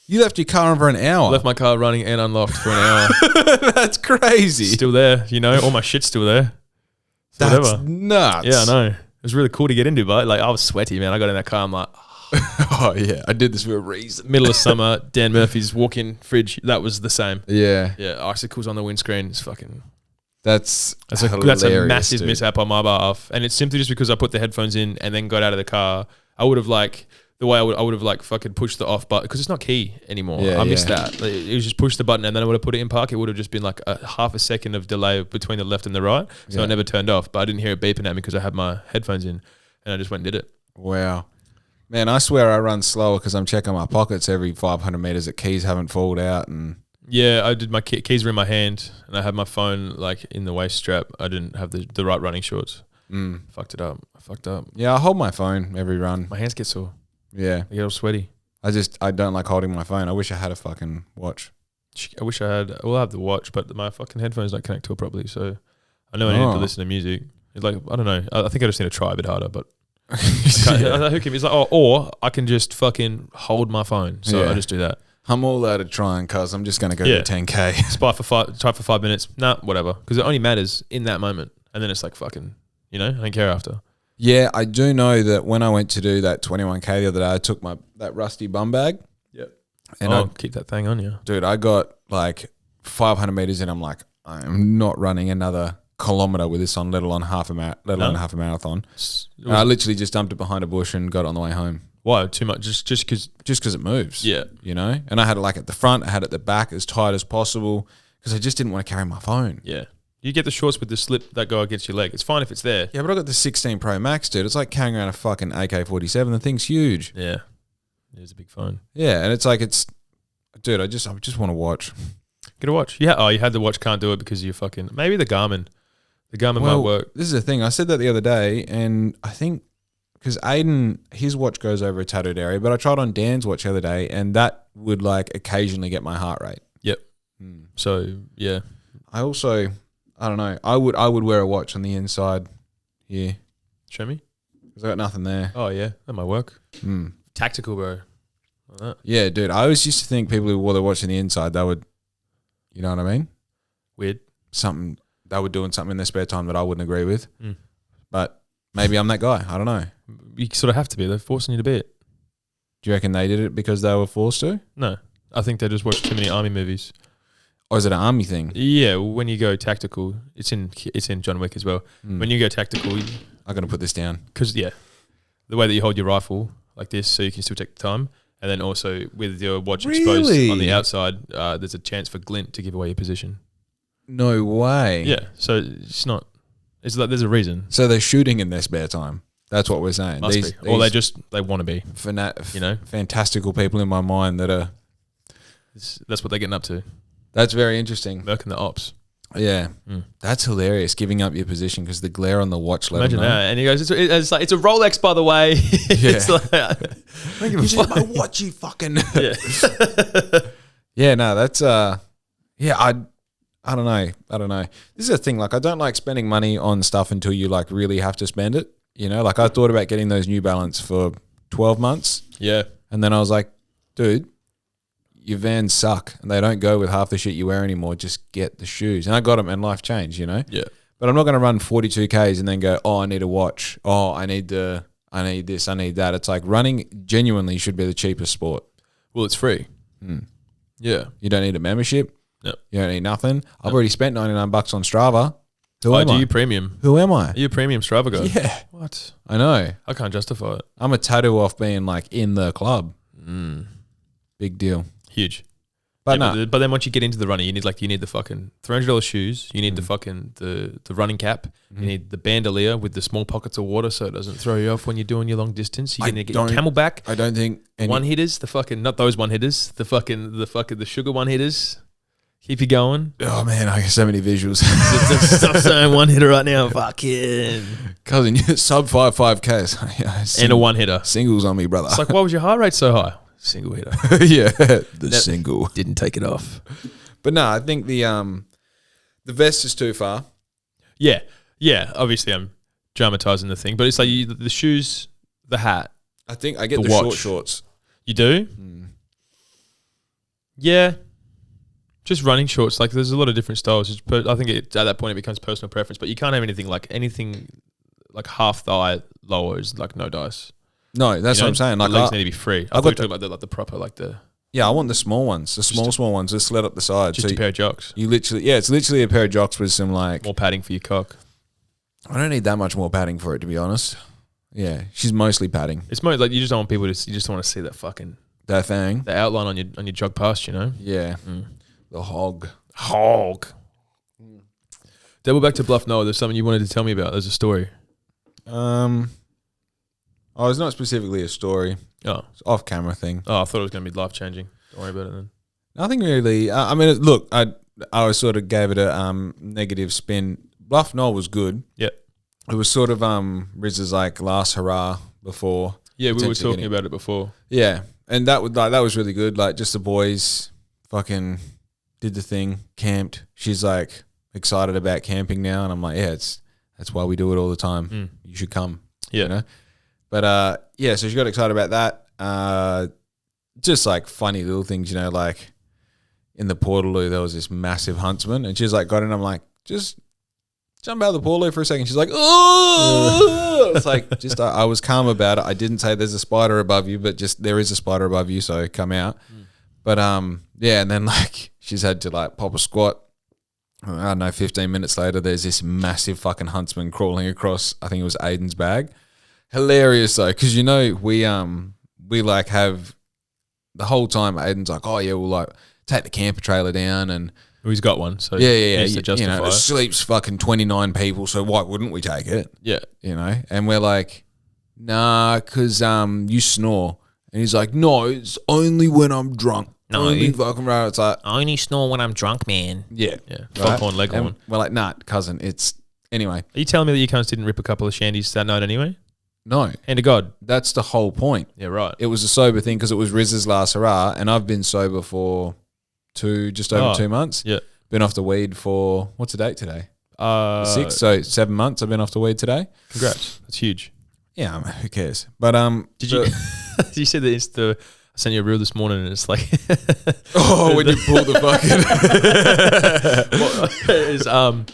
You left your car on for an hour. Left my car running and unlocked for an hour. That's crazy. Still there, you know. All my shit's still there. That's whatever. Nuts. Yeah, I know. It was really cool to get into, but like I was sweaty, man. I got in that car. I'm like, oh yeah, I did this for a reason. Middle of summer, Dan Murphy's walk-in fridge. That was the same. Yeah. Yeah. Icicles on the windscreen. It's fucking. That's a massive mishap on my behalf, and it's simply just because I put the headphones in and then got out of the car. I would have like. The way I would have like fucking pushed the off button because it's not key anymore. Yeah, I missed that. It was just push the button and then I would have put it in park. It would have just been like a half a second of delay between the left and the right. So I never turned off, but I didn't hear it beeping at me because I had my headphones in and I just went and did it. Wow. Man, I swear I run slower because I'm checking my pockets every 500 meters that keys haven't fallen out. And yeah, I did. My keys were in my hand and I had my phone like in the waist strap. I didn't have the right running shorts. Fucked it up. I fucked up. Yeah, I hold my phone every run. My hands get sore. Yeah. I get all sweaty. I don't like holding my phone. I wish I had a fucking watch. I wish I had. Well, I have the watch, but my fucking headphones don't connect to it properly. So I know I need to listen to music. It's like, I don't know. I think I just need to try a bit harder, but it's like, or I can just fucking hold my phone. So I just do that. I'm all out of trying, cuz I'm just going to go to 10K. Try for 5 minutes. Nah, whatever. Because it only matters in that moment. And then it's like fucking, you know, I don't care after. Yeah, I do know that when I went to do that 21K the other day, I took that rusty bum bag. Yep. And I'll keep that thing on you. Dude, I got like 500 meters in. I'm like, I'm not running another kilometer with this on, let alone half a marathon. I literally just dumped it behind a bush and got it on the way home. Why? Too much? Just because it moves. Yeah. You know? And I had it like at the front, I had it at the back as tight as possible because I just didn't want to carry my phone. Yeah. You get the shorts with the slip that go against your leg. It's fine if it's there. Yeah, but I got the 16 Pro Max, dude. It's like carrying around a fucking AK-47. The thing's huge. Yeah. It is a big phone. Yeah, and it's like dude, I just want to watch. Get a watch. Yeah. Oh, you had the watch, can't do it because you fucking, maybe the Garmin. The Garmin might work. This is the thing. I said that the other day, and I think because Aiden, his watch goes over a tattooed area, but I tried on Dan's watch the other day, and that would like occasionally get my heart rate. Yep. So, yeah. I don't know. I would wear a watch on the inside here. Show me. Because I got nothing there. Oh, yeah. That might work. Tactical, bro. Like that. Yeah, dude. I always used to think people who wore their watch on the inside, they would, you know what I mean? Weird. They were doing something in their spare time that I wouldn't agree with. But maybe I'm that guy. I don't know. You sort of have to be. They're forcing you to be it. Do you reckon they did it because they were forced to? No. I think they just watched too many army movies. Or is it an army thing? Yeah, when you go tactical, it's in John Wick as well. When you go tactical, I'm gonna put this down because the way that you hold your rifle like this, so you can still take the time, and then also with your watch exposed on the outside, there's a chance for glint to give away your position. No way. Yeah, so it's not It's like there's a reason. So they're shooting in their spare time. That's what we're saying. Must be. Or they want to be. Fantastical people in my mind that are. That's what they're getting up to. That's very interesting. Working the ops. Yeah, that's hilarious. Giving up your position because the glare on the watch. Imagine that. And he goes, "It's like it's a Rolex, by the way." It's like, I don't give a fuck. My watch, you fucking. Yeah. Yeah. No, that's yeah. I don't know. This is the thing. Like, I don't like spending money on stuff until you like really have to spend it. You know, like I thought about getting those New Balance for 12 months. Yeah. And then I was like, dude, your Vans suck and they don't go with half the shit you wear anymore. Just get the shoes. And I got them and life changed, you know? Yeah. But I'm not going to run 42 Ks and then go, oh, I need a watch. Oh, I need this, I need that. It's like running genuinely should be the cheapest sport. Well, it's free. Yeah. You don't need a membership. No. You don't need nothing. I've already spent $99 on Strava. Who am I? You premium? Who am I? Are you a premium Strava guy? Yeah. What? I know. I can't justify it. I'm a tattoo off being like in the club. Big deal. Huge. But but then once you get into the running, you need the fucking $300 shoes. You need the fucking the running cap. You need the bandolier with the small pockets of water so it doesn't throw you off when you're doing your long distance. You're gonna get your Camelback. I don't think one hitters. The fucking not those one hitters. The sugar one hitters. Keep you going. Oh man, I get so many visuals. Stop saying one hitter right now. Fucking cousin, you're sub 5Ks and a one hitter. Singles on me, brother. It's like, why was your heart rate so high? Single hitter. Yeah, single didn't take it off. But no, I think the vest is too far. Yeah, yeah. Obviously, I'm dramatizing the thing, but it's like the shoes, the hat. I think I get the short shorts. You do? Yeah. Just running shorts. Like, there's a lot of different styles. I think at that point it becomes personal preference, but you can't have anything like half thigh lower is like no dice. No, that's what I'm saying. Like, the legs need to be free. I thought you were talking about the proper, like the... Yeah, I want the small ones. The small ones that sled up the side. Just a pair of jocks. It's literally a pair of jocks with some like... More padding for your cock. I don't need that much more padding for it, to be honest. Yeah, she's mostly padding. It's mostly like you just don't want people to... You just want to see that fucking... That thing. The outline on your jog past, you know? Yeah. The hog. Double back to Bluff Noah. There's something you wanted to tell me about. There's a story. Oh, it's not specifically a story. Oh. It's off-camera thing. Oh, I thought it was going to be life-changing. Don't worry about it then. Nothing really. I mean, look, I sort of gave it a negative spin. Bluff Noah was good. Yeah. It was sort of Riz's like last hurrah before. Yeah, we were talking about it before. Yeah, and that was really good. Like, just the boys fucking did the thing, camped. She's like excited about camping now, and I'm like, yeah, that's why we do it all the time. You should come. Yeah. You know? But yeah, so she got excited about that. Just like funny little things, you know, like in the Portaloo there was this massive huntsman, and she's like got in. I'm like, just jump out of the Portaloo for a second. She's like, oh, it's like just I was calm about it. I didn't say there's a spider above you, but just there is a spider above you, so come out. But yeah, and then like she's had to like pop a squat. I don't know, 15 minutes later, there's this massive fucking huntsman crawling across, I think it was Aiden's bag. Hilarious though, because you know we like have the whole time Aiden's like, oh yeah, we'll like take the camper trailer down, and well, he's got one, so yeah. You know, it sleeps fucking 29 people, so why wouldn't we take it? Yeah, you know, and we're like, nah, because you snore, and he's like, no, it's only when I'm drunk. No, only fucking right. It's like I only snore when I'm drunk, man. Yeah, Foghorn Leghorn. We're like, nah, cousin. It's anyway. Are you telling me that you cunts didn't rip a couple of shandies that night anyway? No. Hand to God. That's the whole point. Yeah, right. It was a sober thing because it was Riz's last hurrah, and I've been sober for just over 2 months. Yeah. Been off the weed for, what's the date today? 6, so 7 months I've been off the weed today. Congrats. That's huge. Yeah, who cares? But did you you said that I sent you a reel this morning and it's like oh, when you pull the fucking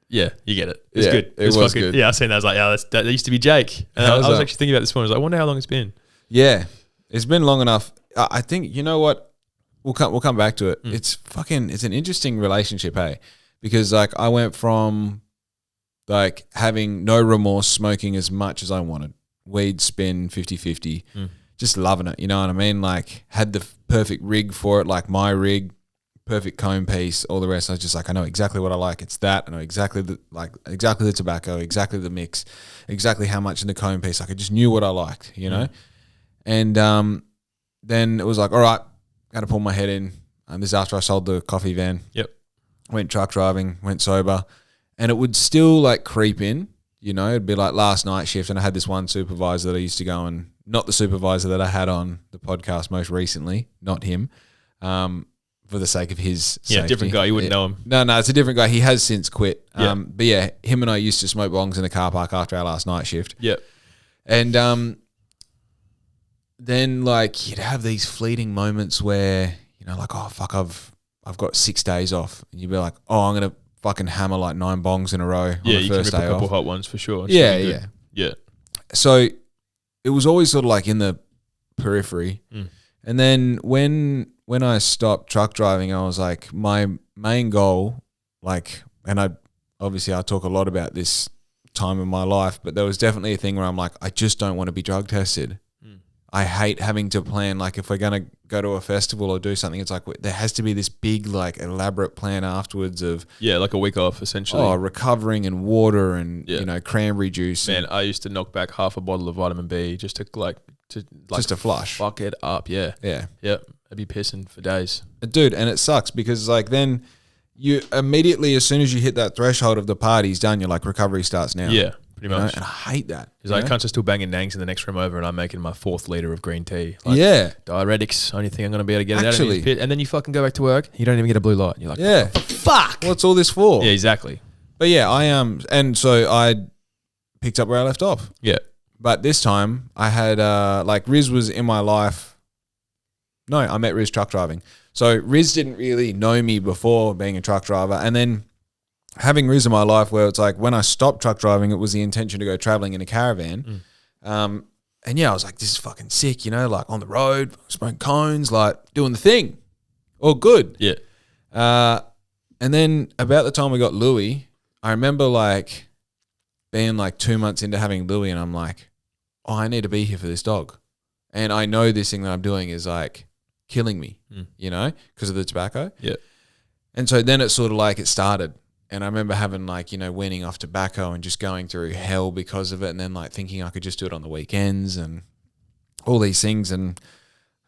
yeah, you get it. It's good. It was fucking good. Yeah, I seen that. I was like, yeah, that used to be Jake. And I was actually thinking about this morning. I was like, I wonder how long it's been. Yeah, it's been long enough. I think, you know what? We'll come back to it. It's an interesting relationship, hey? Because like I went from like having no remorse, smoking as much as I wanted, weed spin 50-50, just loving it. You know what I mean? Like had the perfect rig for it, like my rig, perfect cone piece, all the rest. I was just like, I know exactly what I like. It's that. I know exactly exactly the tobacco, exactly the mix, exactly how much in the cone piece. Like I just knew what I liked, you know? And then it was like, all right, got to pull my head in. This is after I sold the coffee van. Yep. Went truck driving, went sober. And it would still like creep in, you know? It'd be like last night shift, and I had this one supervisor that I used to go and, not the supervisor that I had on the podcast most recently, not him, for the sake of his safety. Different guy. You wouldn't know him. No, it's a different guy. He has since quit. Yeah. But yeah, him and I used to smoke bongs in the car park after our last night shift. Yep. And then like you'd have these fleeting moments where, you know, like, oh fuck, I've got 6 days off. And you'd be like, oh, I'm going to fucking hammer like 9 bongs in a row on the first day off. Yeah, you can rip a couple hot ones for sure. Yeah. So it was always sort of like in the periphery. And then when I stopped truck driving, I was like, my main goal, like, and I talk a lot about this time in my life, but there was definitely a thing where I'm like, I just don't want to be drug tested. I hate having to plan, like if we're going to go to a festival or do something, it's like there has to be this big like elaborate plan afterwards of like a week off essentially. Oh, recovering and water and you know, cranberry juice. Man, I used to knock back half a bottle of vitamin B just to just to flush. Fuck it up, yeah. Yep. I'd be pissing for days. Dude, and it sucks because like then you immediately, as soon as you hit that threshold of the party's done, you're like, recovery starts now. Yeah, pretty much. And I hate that. Because I can't just still banging nangs in the next room over and I'm making my 4th litre of green tea. Like, diuretics, only thing I'm going to be able to get it out of me. And then you fucking go back to work, you don't even get a blue light. You're like, fuck. What's all this for? Yeah, exactly. But yeah, I and so I picked up where I left off. Yeah. But this time I had, like Riz was in my life. No, I met Riz truck driving. So Riz didn't really know me before being a truck driver. And then having Riz in my life where it's like when I stopped truck driving, it was the intention to go traveling in a caravan. And yeah, I was like, this is fucking sick, you know, like on the road, smoking cones, like doing the thing. All good. Yeah. And then about the time we got Louis, I remember like being like 2 months into having Louis and I'm like, oh, I need to be here for this dog. And I know this thing that I'm doing is like killing me, you know, because of the tobacco. Yeah. And so then it's sort of like it started. And I remember having like, you know, weaning off tobacco and just going through hell because of it. And then like thinking I could just do it on the weekends and all these things and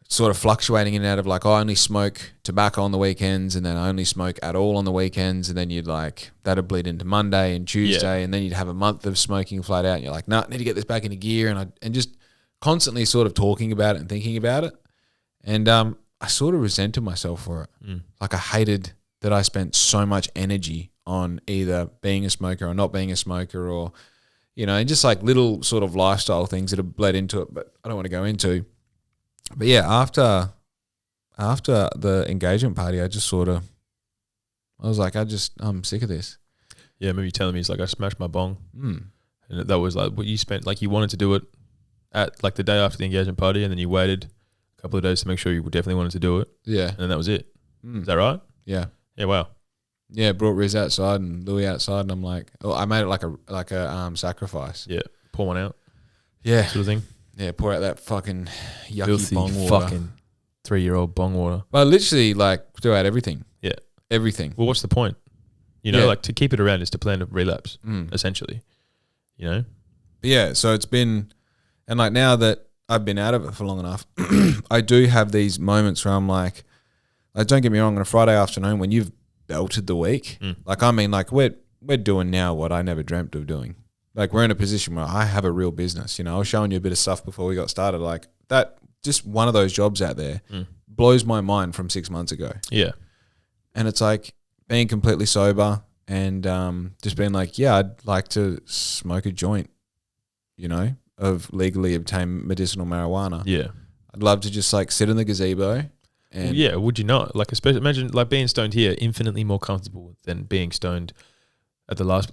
sort of fluctuating in and out of like, oh, I only smoke tobacco on the weekends and then I only smoke at all on the weekends. And then you'd like, that'd bleed into Monday and Tuesday. And then you'd have a month of smoking flat out and you're like, nah, I need to get this back into gear. And just constantly sort of talking about it and thinking about it. And I sort of resented myself for it. Like I hated that I spent so much energy on either being a smoker or not being a smoker or, you know, and just like little sort of lifestyle things that have bled into it, but I don't want to go into. But yeah, after the engagement party, I just sort of, I was like, I'm sick of this. Yeah, maybe telling me it's like I smashed my bong. And that was like what you spent, like you wanted to do it at like the day after the engagement party and then you waited a couple of days to make sure you definitely wanted to do it. Yeah. And then that was it. Is that right? Yeah. Yeah, wow. Yeah, brought Riz outside and Louis outside and I'm like, oh, I made it like a sacrifice. Yeah, pour one out. Yeah. Sort of thing. Yeah, pour out that fucking yucky filthy bong water. Fucking 3-year-old bong water. Well, literally like threw out everything. Yeah. Everything. Well, what's the point? You know, like to keep it around is to plan a relapse, essentially. You know? But yeah, so it's been, and like now that I've been out of it for long enough, I do have these moments where I'm like don't get me wrong, on a Friday afternoon when you've belted the week, like I mean, like we're doing now what I never dreamt of doing. Like we're in a position where I have a real business. You know, I was showing you a bit of stuff before we got started. Like that, just one of those jobs out there blows my mind from 6 months ago. Yeah, and it's like being completely sober and just being like, yeah, I'd like to smoke a joint. You know, of legally obtained medicinal marijuana. Yeah, I'd love to just like sit in the gazebo. And well, yeah, would you not? Like, especially imagine like being stoned here, infinitely more comfortable than being stoned at the last.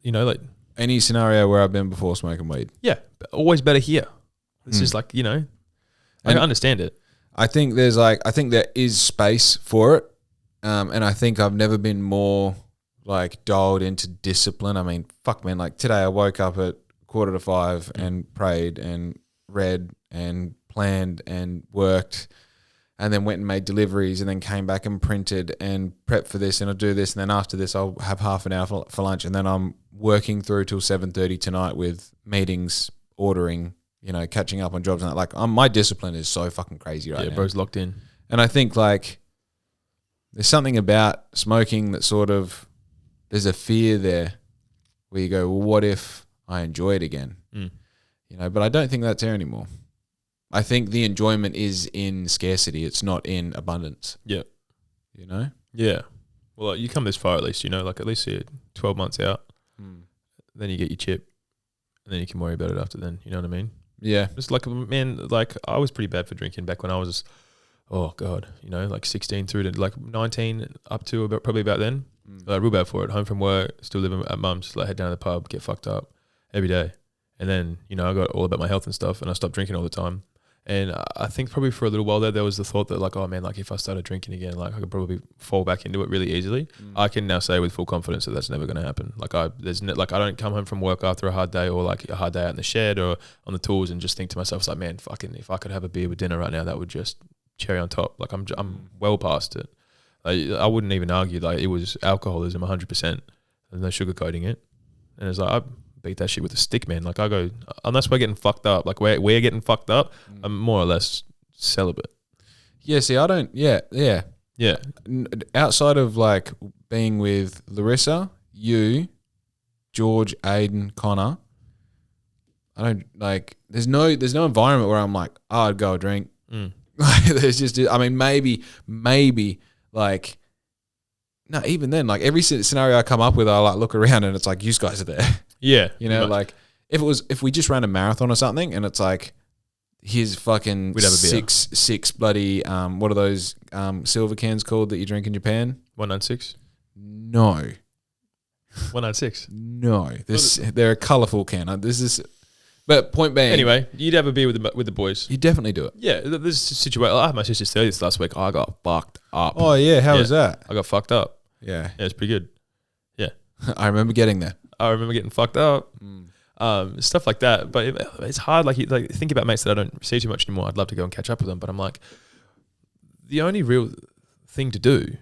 You know, like any scenario where I've been before smoking weed. Yeah, always better here. It's just like, you know, I understand it. I think there is space for it, and I think I've never been more like dialed into discipline. I mean, fuck man, like today I woke up at 4:45 and prayed and read and planned and worked. and then went and made deliveries and then came back and printed and prepped for this and I'll do this and then after this I'll have half an hour for lunch and then I'm working through till 7:30 tonight with meetings, ordering, catching up on jobs and that. Like my discipline is so fucking crazy right now. Yeah, bro's locked in. And I think like there's something about smoking that sort of there's a fear there where you go, well, what if I enjoy it again? But I don't think that's there anymore. I think the enjoyment is in scarcity. It's not in abundance. Yeah. Yeah. Well, you come this far at least, like at least you're 12 months out. Then you get your chip and then you can worry about it after then. You know what I mean? Yeah. It's like, man, like I was pretty bad for drinking back when I was, oh God, like 16 through to like 19 up to probably about then. Real bad for it. Home from work, still living at mum's, like head down to the pub, get fucked up every day. And then, I got all about my health and stuff and I stopped drinking all the time. And I think probably for a little while there was the thought that like, oh man, like if I started drinking again, like I could probably fall back into it really easily. I can now say with full confidence that that's never going to happen. Like I don't come home from work after a hard day or like a hard day out in the shed or on the tools and just think to myself, it's like, man, fucking, if I could have a beer with dinner right now, that would just cherry on top. Like I'm well past it. I wouldn't even argue like it was alcoholism 100%. There's no sugarcoating it. And it's like, I beat that shit with a stick, man. Like I go, unless we're getting fucked up, like we're getting fucked up, I'm more or less celibate. Yeah, see, I don't, yeah. Outside of like being with Larissa, you, George, Aiden, Connor, I don't like, there's no environment where I'm like, oh, I'd go a drink. Like there's just, I mean, maybe like, no, even then, like every scenario I come up with, I like look around and it's like, you guys are there. Yeah. Like if we just ran a marathon or something and it's like, here's fucking we'd have a beer. six bloody, what are those silver cans called that you drink in Japan? 196? No. 196? No. They're a colourful can. But point being. Anyway, you'd have a beer with the boys. You definitely do it. Yeah, this situation. I had my sister's 30th last week. I got fucked up. Oh yeah, how was that? I got fucked up. Yeah. Yeah, it's pretty good. Yeah. I remember getting there. I remember getting fucked up. Stuff like that. But it's hard. Like think about mates that I don't see too much anymore. I'd love to go and catch up with them. But I'm like, the only real thing to do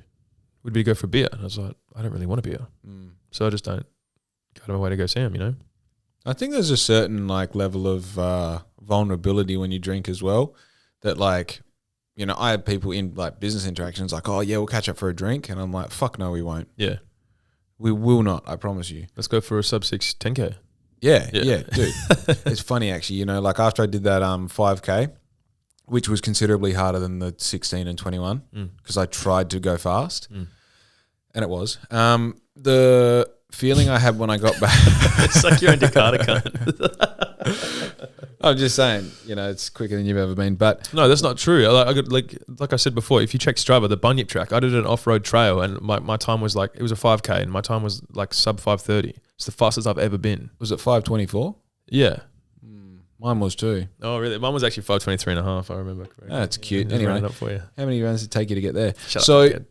would be to go for a beer. And I was like, I don't really want a beer. So I just don't go out of my way to go see them, I think there's a certain like level of vulnerability when you drink as well that like, I have people in like business interactions like, oh yeah, we'll catch up for a drink. And I'm like, fuck no, we won't. Yeah. We will not, I promise you. Let's go for a sub 6 10K. Yeah, dude. It's funny actually, like after I did that 5K, which was considerably harder than the 16 and 21 because I tried to go fast and it was. The feeling I had when I got back. It's like you're in Jakarta, cunt. I'm just saying, it's quicker than you've ever been. But no, that's not true. Like I said before, if you check Strava, the Bunyip track, I did an off-road trail and my time was like, it was a 5K and my time was like sub 5:30. It's the fastest I've ever been. Was it 5:24? Yeah. Mine was too. Oh, really? Mine was actually 5:23 and a half, I remember correctly. That's cute. Just Anyway, round it up for you. how many rounds did it take you to get there? Shut up,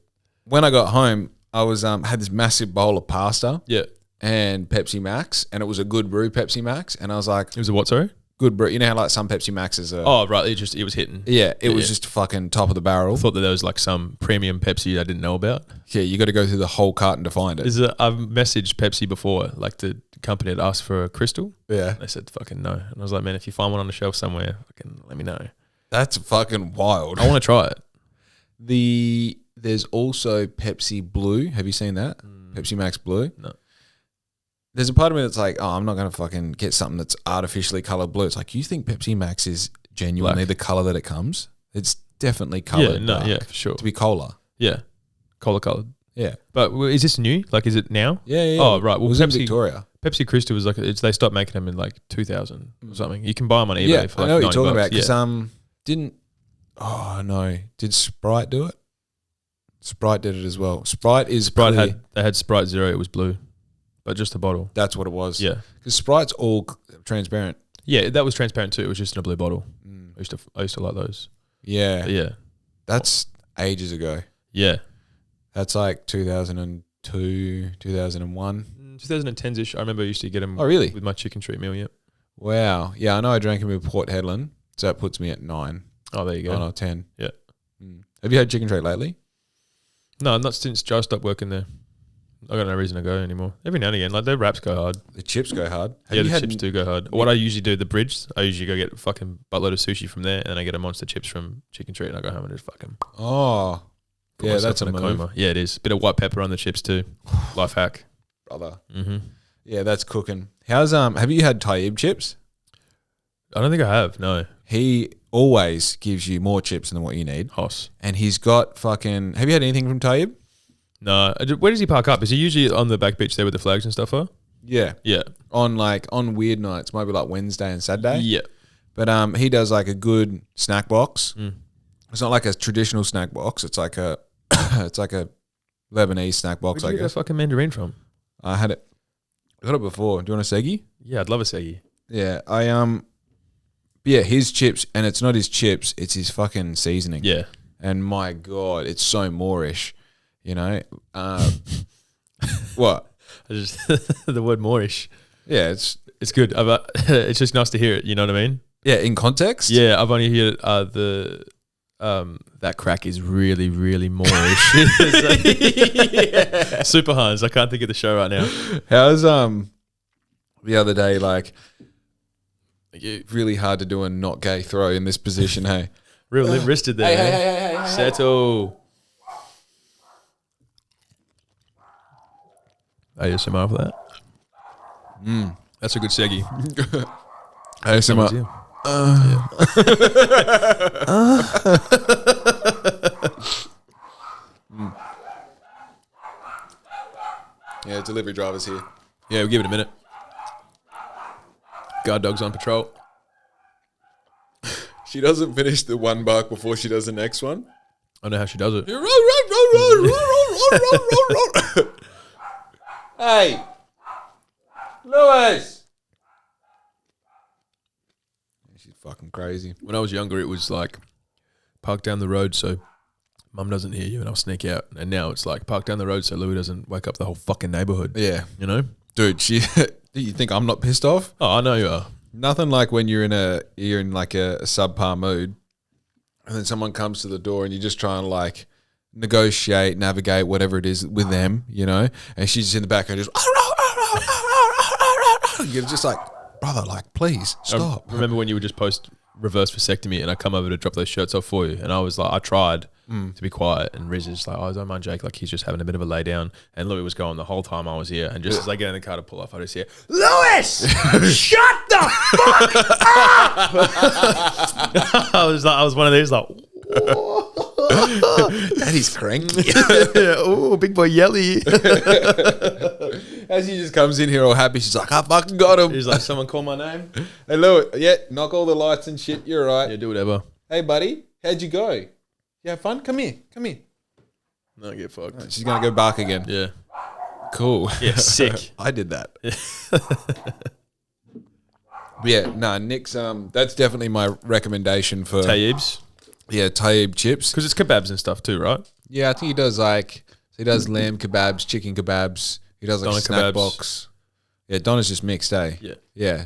when I got home, I was had this massive bowl of pasta. Yeah. And Pepsi Max, and it was a good brew Pepsi Max, and I was like, It was a what, sorry? good brew. You know how like some Pepsi Maxes are. Oh, right. It was hitting. Yeah, it was just fucking top of the barrel. I thought that there was like some premium Pepsi I didn't know about. Yeah, you got to go through the whole carton to find it. I've messaged Pepsi before, like the company had asked for a crystal. Yeah. They said fucking no. And I was like, man, if you find one on the shelf somewhere, fucking let me know. That's fucking wild. I want to try it. There's also Pepsi Blue. Have you seen that? Pepsi Max Blue? No. There's a part of me that's like, oh, I'm not going to fucking get something that's artificially coloured blue. It's like, you think Pepsi Max is genuinely the colour that it comes? It's definitely coloured. Yeah, no, yeah, for sure. To be cola. Yeah. Cola coloured. Yeah. But is this new? Like, is it now? Yeah. Oh, right. Well, it was in Victoria. Pepsi Crystal was like, they stopped making them in like 2000 or something. You can buy them on eBay for like I know what you're talking $90. about. Because, did Sprite do it? Sprite did it as well. They had Sprite Zero. It was blue, but just a bottle. That's what it was. Yeah, because Sprite's all transparent. Yeah, that was transparent too. It was just in a blue bottle. I used to like those. Yeah, but yeah. That's ages ago. Yeah, that's like 2002, 2001, 2010s-ish. I remember I used to get them. Oh, really? With my chicken treat meal. Yep. Wow. Yeah, I know. I drank them with Port Hedland, so that puts me at 9. Oh, there you go. 9 or 10. Yeah. Have you had chicken treat lately? No, not since Joe stopped working there. I got no reason to go anymore. Every now and again, like their wraps go hard. The chips go hard. Yeah, the chips do go hard. What I usually do, the bridge, I usually go get a fucking buttload of sushi from there, and then I get a monster chips from Chicken Treat, and I go home and just fucking. Oh, yeah, that's a move. Coma. Yeah, it is. Bit of white pepper on the chips too. Life hack, brother. Mm-hmm. Yeah, that's cooking. How's Have you had Taib chips? I don't think I have. No. He always gives you more chips than what you need. Hoss. And he's got fucking. Have you had anything from Taib? No. Where does he park up? Is he usually on the back beach there with the flags and stuff? Yeah. Yeah. On weird nights, maybe like Wednesday and Saturday. Yeah. But he does like a good snack box. It's not like a traditional snack box. It's like a Lebanese snack box. Where'd you get a fucking mandarin from? I had it. I got it before. Do you want a segi? Yeah, I'd love a segi. Yeah. Yeah, his chips, and it's not his chips, it's his fucking seasoning. Yeah. And my God, it's so Moorish, you know? What? The word Moorish. Yeah, it's good. It's just nice to hear it, you know what I mean? Yeah, in context? Yeah, I've only heard that crack is really, really Moorish. Yeah. Super Hans, I can't think of the show right now. How's the other day, like, really hard to do a not gay throw in this position, hey? Real limp-wristed there. Hey. Settle. ASMR for that. That's a good segi. ASMR. Yeah, delivery drivers here. Yeah, we'll give it a minute. Guard dog's on patrol. She doesn't finish the one bark before she does the next one. I know how she does it. Hey, Lewis. She's fucking crazy. When I was younger, it was like park down the road so Mum doesn't hear you and I'll sneak out. And now it's like park down the road so Louis doesn't wake up the whole fucking neighborhood. Yeah, you know, dude. Do you think I'm not pissed off? Oh, I know you are. Nothing like when you're in like a subpar mood, and then someone comes to the door and you're just trying to like negotiate, navigate, whatever it is with them, you know, and she's just in the background just you're just like, brother, like, please stop. I remember when you would just post reverse vasectomy and I come over to drop those shirts off for you, and I was like, I tried to be quiet, and Riz is like, oh, don't mind Jake, like he's just having a bit of a lay down, and Louis was going the whole time I was here, and just as I get in the car to pull off, I just hear, Louis, shut the fuck up. I was one of these like, Daddy's cranky. Oh, big boy Yelly. As he just comes in here all happy, she's like, I fucking got him. He's like, someone call my name. Hey, Louis, yeah, knock all the lights and shit. You're right. Yeah, do whatever. Hey, buddy, how'd you go? You have fun? Come here. No, get fucked. She's going to go bark again. Yeah. Cool. Yeah, sick. I did that. Yeah, no, Nick's, that's definitely my recommendation for Taib's. Yeah, Taib chips. Because it's kebabs and stuff too, right? Yeah, I think he does lamb kebabs, chicken kebabs. He does like Doner a snack kebabs. box. Yeah, Donna's just mixed, eh? Yeah. Yeah.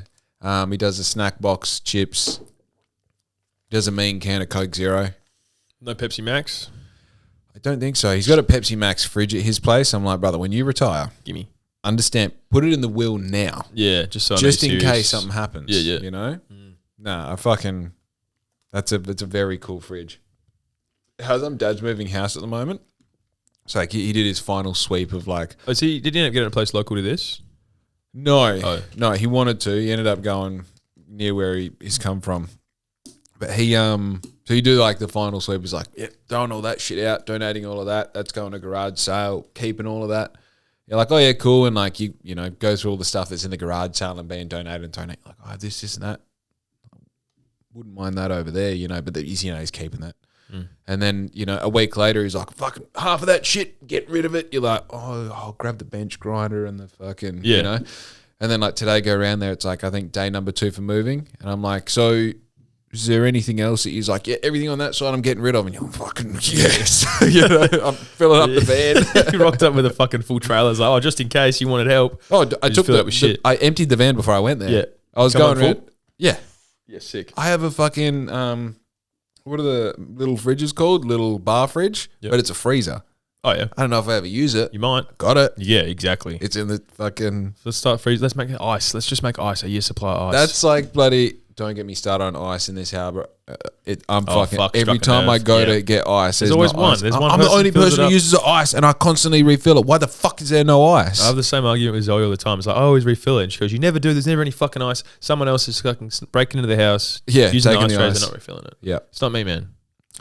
He does a snack box, chips. He does a mean can of Coke Zero. No Pepsi Max? I don't think so. He's got a Pepsi Max fridge at his place. I'm like, brother, when you retire, Gimme. understand, put it in the will now. Yeah, just in case something happens. Yeah. You know? Nah, that's a very cool fridge. How's Dad's moving house at the moment? It's like he did his final sweep of like. Oh, did he end up getting a place local to this? No, he wanted to. He ended up going near where he's come from. But so you do like the final sweep is like, yeah, throwing all that shit out, donating all of that. That's going to garage sale, keeping all of that. You're like, oh yeah, cool. And like you know, go through all the stuff that's in the garage sale and being donated and donate. Like, oh, this and that. Wouldn't mind that over there, you know, but he's keeping that. And then, you know, a week later, he's like, fucking half of that shit, get rid of it. You're like, oh, I'll grab the bench grinder and the fucking, you know. And then like today, go around there, it's like, I think day number 2 for moving. And I'm like, so is there anything else that he's like, yeah, everything on that side I'm getting rid of? And you're fucking, yes. You know, I'm filling up the van. He rocked up with a fucking full trailer. Like, oh, just in case you wanted help. Oh, I took that with shit. I emptied the van before I went there. Yeah. I was going around. Yeah. Yeah, sick. I have a fucking, what what are the little fridges called? Little bar fridge, but it's a freezer. Oh yeah. I don't know if I ever use it. You might. Got it. Yeah, exactly. It's in the fucking. Let's start freeze. Let's make ice. Let's just make ice. A year supply of ice. That's like bloody. Don't get me started on ice in this harbour. I'm fucking every struck a time I nerve. go to get ice. There's always not one. ice. There's one I'm the person only fills person it who up. uses ice, and I constantly refill it. Why the fuck is there no ice? I have the same argument with Zoe all the time. It's like I always refill it. And she goes, "You never do. There's never any fucking ice. Someone else is fucking breaking into the house, using the taking ice the trays. ice. They're not refilling it. Yeah. It's not me, man.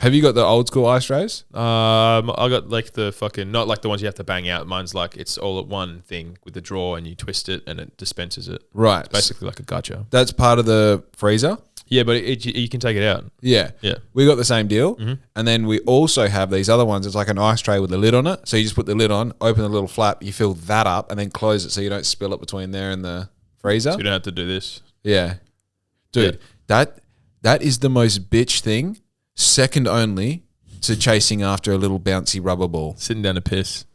Have you got the old school ice trays? I got like the fucking not like the ones you have to bang out. Mine's like it's all at one thing with the drawer, and you twist it, and it dispenses it. Right. It's basically like a gacha. That's part of the freezer. Yeah, but you can take it out. Yeah. Yeah. We got the same deal. And then we also have these other ones. It's like an ice tray with a lid on it. So you just put the lid on, open the little flap, you fill that up, and then close it so you don't spill it between there and the freezer. So you don't have to do this. Yeah. Dude, that is the most bitch thing, second only to chasing after a little bouncy rubber ball. Sitting down to piss.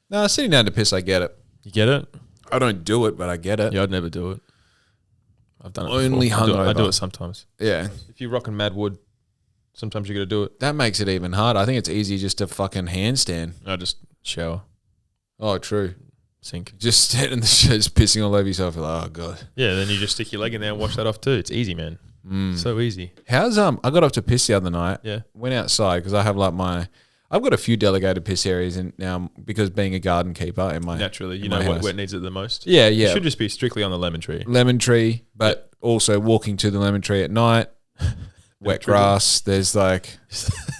No, sitting down to piss, I get it. You get it? I don't do it, but I get it. Yeah, I'd never do it. I've done it Only before. I do hungover. it sometimes. Yeah. If you're rocking mad wood, sometimes you got to do it. That makes it even harder. I think it's easy just to fucking handstand. I just shower, Oh, true. sink. Just stand in the shit, just pissing all over yourself. You're like, oh, God. Yeah, then you just stick your leg in there and wash that off too. It's easy, man. So easy. How's I got off to piss the other night. Yeah. Went outside because I have like I've got a few delegated piss areas in now because being a garden keeper in my Naturally, you in know my what house. where it needs it the most. Yeah, It yeah. should just be strictly on the lemon tree. Lemon tree, but also walking to the lemon tree at night, wet trigger. grass. There's like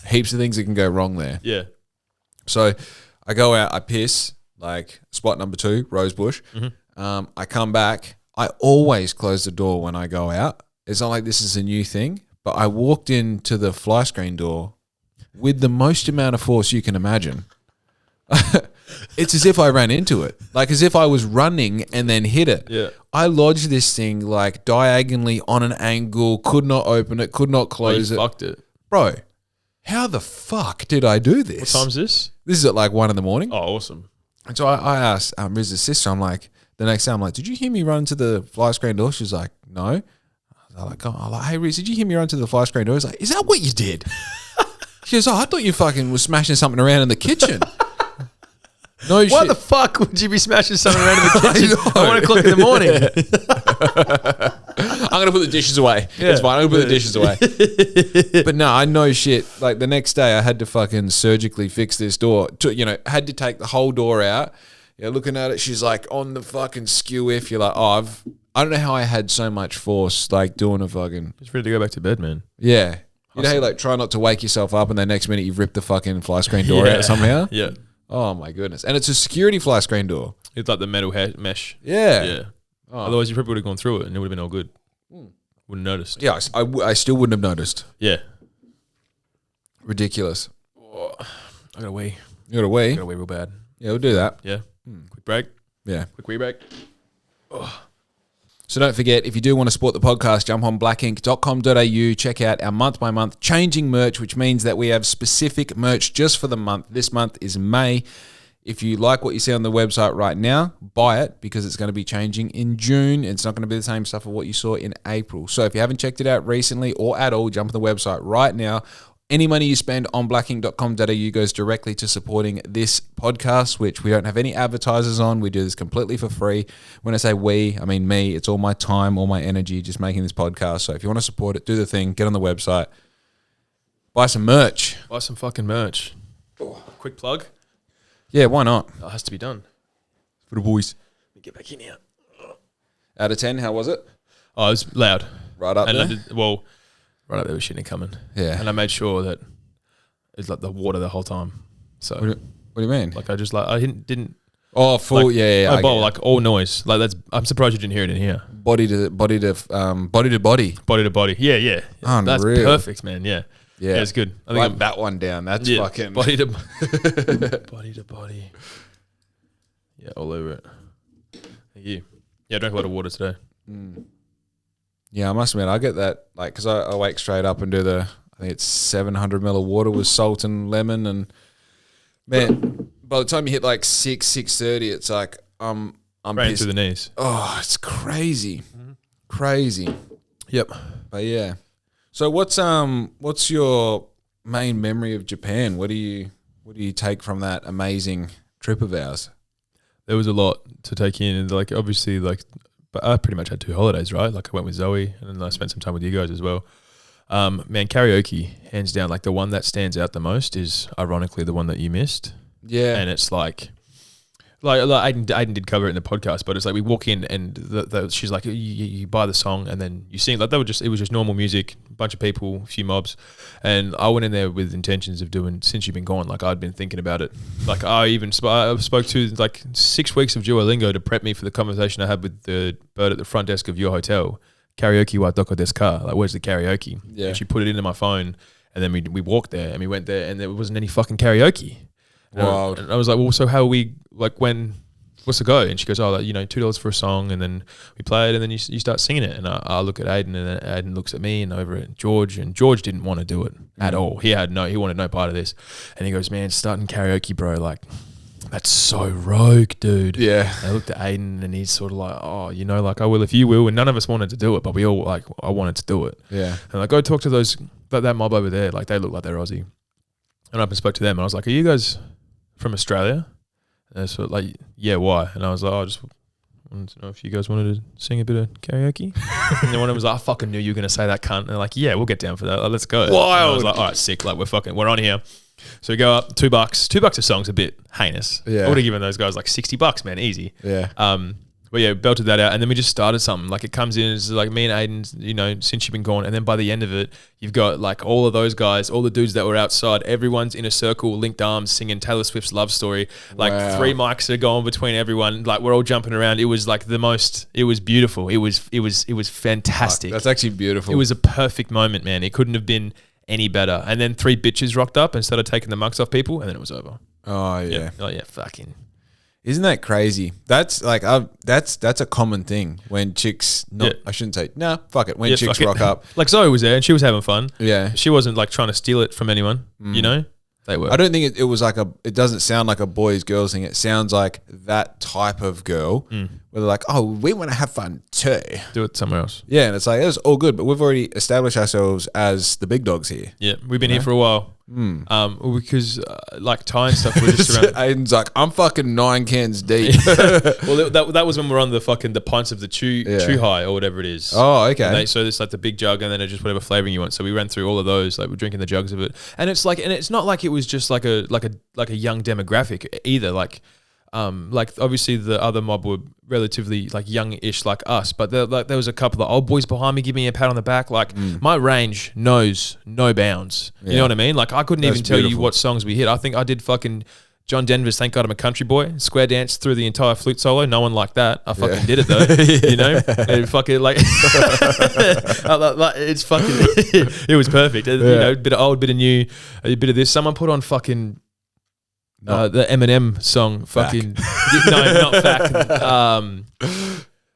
heaps of things that can go wrong there. Yeah. So I go out, I piss, like spot number 2, rose bush. I come back. I always close the door when I go out. It's not like this is a new thing, but I walked into the fly screen door with the most amount of force you can imagine. It's as if I ran into it, like as if I was running and then hit it. Yeah. I lodged this thing like diagonally on an angle, could not open it, could not close it. Fucked it. Bro, how the fuck did I do this? What time's this? This is at like 1 a.m. Oh, awesome. And so I asked Riz's sister, I'm like, the next day, I'm like, did you hear me run to the fly screen door? She's like, no. I'm like, hey, Riz, did you hear me run to the fly screen door? I was like, is that what you did? She goes, oh, I thought you fucking was smashing something around in the kitchen. No shit. Why the fuck would you be smashing something around in the kitchen at 1 o'clock in the morning? I'm going to put the dishes away. Yeah. It's fine. I'm going to put the dishes away. But no, I know shit. Like the next day I had to fucking surgically fix this door. Had to take the whole door out. Yeah, looking at it, she's like on the fucking skew if you're like, oh, I don't know how I had so much force like doing a fucking. Just ready to go back to bed, man. Yeah. You know how you like try not to wake yourself up and then next minute you've ripped the fucking fly screen door out somehow? Yeah. Oh my goodness. And it's a security fly screen door. It's like the metal mesh. Yeah. Yeah. Oh. Otherwise, you probably would have gone through it and it would have been all good. Wouldn't noticed. Yeah, I still wouldn't have noticed. Yeah. Ridiculous. Oh, I got to wee. You got a wee? I got to wee real bad. Yeah, we'll do that. Yeah. Quick break. Yeah. Quick wee break. So don't forget, if you do want to support the podcast, jump on blackink.com.au, check out our month-by-month changing merch, which means that we have specific merch just for the month. This month is May. If you like what you see on the website right now, buy it because it's going to be changing in June. It's not going to be the same stuff of what you saw in April. So if you haven't checked it out recently or at all, jump on the website right now. Any money you spend on blackink.com.au goes directly to supporting this podcast, which we don't have any advertisers on. We do this completely for free. When I say we, I mean me. It's all my time, all my energy just making this podcast. So if you want to support it, do the thing. Get on the website. Buy some merch. Buy some fucking merch. Quick plug. Yeah, why not? It has to be done. For the boys. Let me get back in here. Out of 10, how was it? Oh, it was loud. Right up And there? I did, right up there was shit coming. Yeah. And I made sure that it's like the water the whole time. So What do you mean? like I didn't Oh, full, like, yeah. I I bowl, get it. like all noise. Like I'm surprised you didn't hear it in here. Body to body. Body to body. Yeah. Unreal. That's perfect, man. Yeah. Yeah. It's good. I think Write that one down. That's fucking... body to body to body. Yeah, all over it. Thank you. Yeah, I drank a lot of water today. Yeah, I must admit, I get that, like, because I wake straight up and do I think it's 700 ml of water with salt and lemon, and man, by the time you hit like 6:30, it's like, I'm Right pissed. through the knees. Oh, it's crazy. Crazy. Yep. But yeah. So what's your main memory of Japan? What do you take from that amazing trip of ours? There was a lot to take in, and like obviously like, but I pretty much had 2 holidays, right? Like I went with Zoe, and then I spent some time with you guys as well. Man, karaoke, hands down, like the one that stands out the most is ironically the one that you missed. Yeah, And it's like Aiden did cover it in the podcast, but it's like we walk in and she's like, you buy the song and then you sing. Like it was just normal music, a bunch of people, a few mobs, and I went in there with intentions of doing Since You've Been Gone. Like I'd been thinking about it. Like I spoke to like 6 weeks of Duolingo to prep me for the conversation I had with the bird at the front desk of your hotel. Karaoke wa doko desu ka? Like where's the karaoke? Yeah. And she put it into my phone, and then we walked there and we went there and there wasn't any fucking karaoke. Wild. And I was like, well, so how are we, like, what's the go? And she goes, oh, like, $2 for a song. And then we play it, and then you start singing it. And I look at Aiden, and then Aiden looks at me and over at George, and George didn't want to do it at all. He wanted no part of this. And he goes, man, starting karaoke, bro, like, that's so rogue, dude. Yeah. And I looked at Aiden, and he's sort of like, oh, like, I will if you will. And none of us wanted to do it, but we all, like, I wanted to do it. Yeah. And I go talk to that mob over there. Like, they look like they're Aussie. And I up and spoke to them, and I was like, are you guys from Australia? And so like, yeah, why? And I was like, I just wanted to know if you guys wanted to sing a bit of karaoke. And then one of them was like, I fucking knew you were going to say that, cunt. And they're like, yeah, we'll get down for that. Like, let's go. Wild. And I was like, all right, sick. Like we're on here. So we go up, $2. $2 a song's a bit heinous. Yeah. I would have given those guys like $60, man, easy. Yeah. But yeah, belted that out, and then we just started something. Like it comes in as like me and Aiden, Since You've Been Gone, and then by the end of it, you've got like all of those guys, all the dudes that were outside. Everyone's in a circle, linked arms, singing Taylor Swift's Love Story. Like Wow. 3 mics are going between everyone. Like we're all jumping around. It was like it was beautiful. It was fantastic. Fuck, that's actually beautiful. It was a perfect moment, man. It couldn't have been any better. And then 3 bitches rocked up and started taking the mugs off people, and then it was over. Oh yeah. Oh yeah, fucking. Isn't that crazy? That's like that's a common thing when chicks. I shouldn't say. Nah, fuck it. When chicks rock up, like Zoe was there and she was having fun. Yeah, she wasn't like trying to steal it from anyone. They were. I don't think it was like it doesn't sound like a boys girls thing. It sounds like that type of girl where they're like, oh, we want to have fun too. Do it somewhere else. Yeah, and it's like it's all good, but we've already established ourselves as the big dogs here. Yeah, we've been here for a while. Because like Ty and stuff were just around. Aiden's like, I'm fucking 9 cans deep. Well, that was when we're on the pints of the chew high or whatever it is. Oh, okay. So it's like the big jug, and then it's just whatever flavoring you want. So we ran through all of those. Like we're drinking the jugs of it, and it's like, and it's not like it was just like a young demographic either. Like obviously the other mob were relatively like young-ish like us, but there was a couple of old boys behind me giving me a pat on the back. Like my range knows no bounds. You know what I mean? Like I couldn't even tell you what songs we hit. I think I did fucking John Denver's Thank God I'm a Country Boy, square dance through the entire flute solo. No one liked that. I fucking did it though. And fucking like it's fucking it was perfect. Bit of old, bit of new, a bit of this. Someone put on fucking the Eminem song, fucking no, not fact.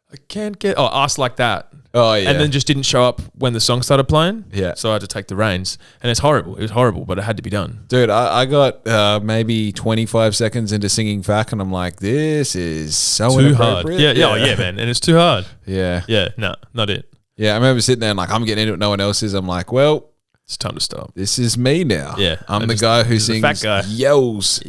I can't get Ask Like That. Oh yeah, and then just didn't show up when the song started playing. Yeah, so I had to take the reins, and it's horrible. It was horrible, but it had to be done. Dude, I got maybe 25 seconds into singing Fack, and I'm like, this is so too hard. inappropriate. Yeah, man, and it's too hard. Yeah, no, not it. Yeah, I remember sitting there and like I'm getting into it, no one else is. I'm like, well, it's time to stop. This is me now. Yeah, I'm the guy who sings, fat guy. Yells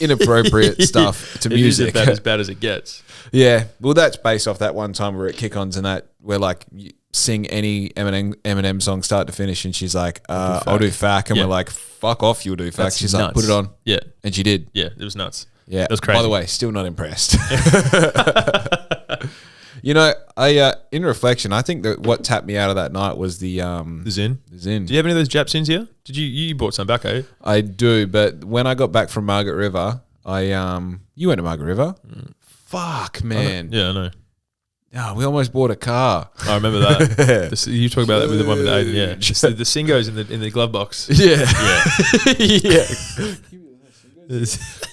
inappropriate stuff to music. It is as bad as it gets. Yeah, well, that's based off that one time we were at Kick-Ons and that where like you sing any Eminem song start to finish, and she's like, I'll do Fack, and we're like, fuck off, you'll do Fack. That's she's nuts. like, put it on. Yeah, and she did. Yeah, it was nuts. Yeah, it was crazy. By the way, still not impressed. I in reflection, I think that what tapped me out of that night was the Zin. The Zin. Do you have any of those Jap Zins here? Did you bought some back, eh? I do, but when I got back from Margaret River, you went to Margaret River. Fuck, man. I know. Oh, we almost bought a car. I remember that. You talk about that with the one with the Aiden, yeah. Just the Singos in the glove box. Yeah.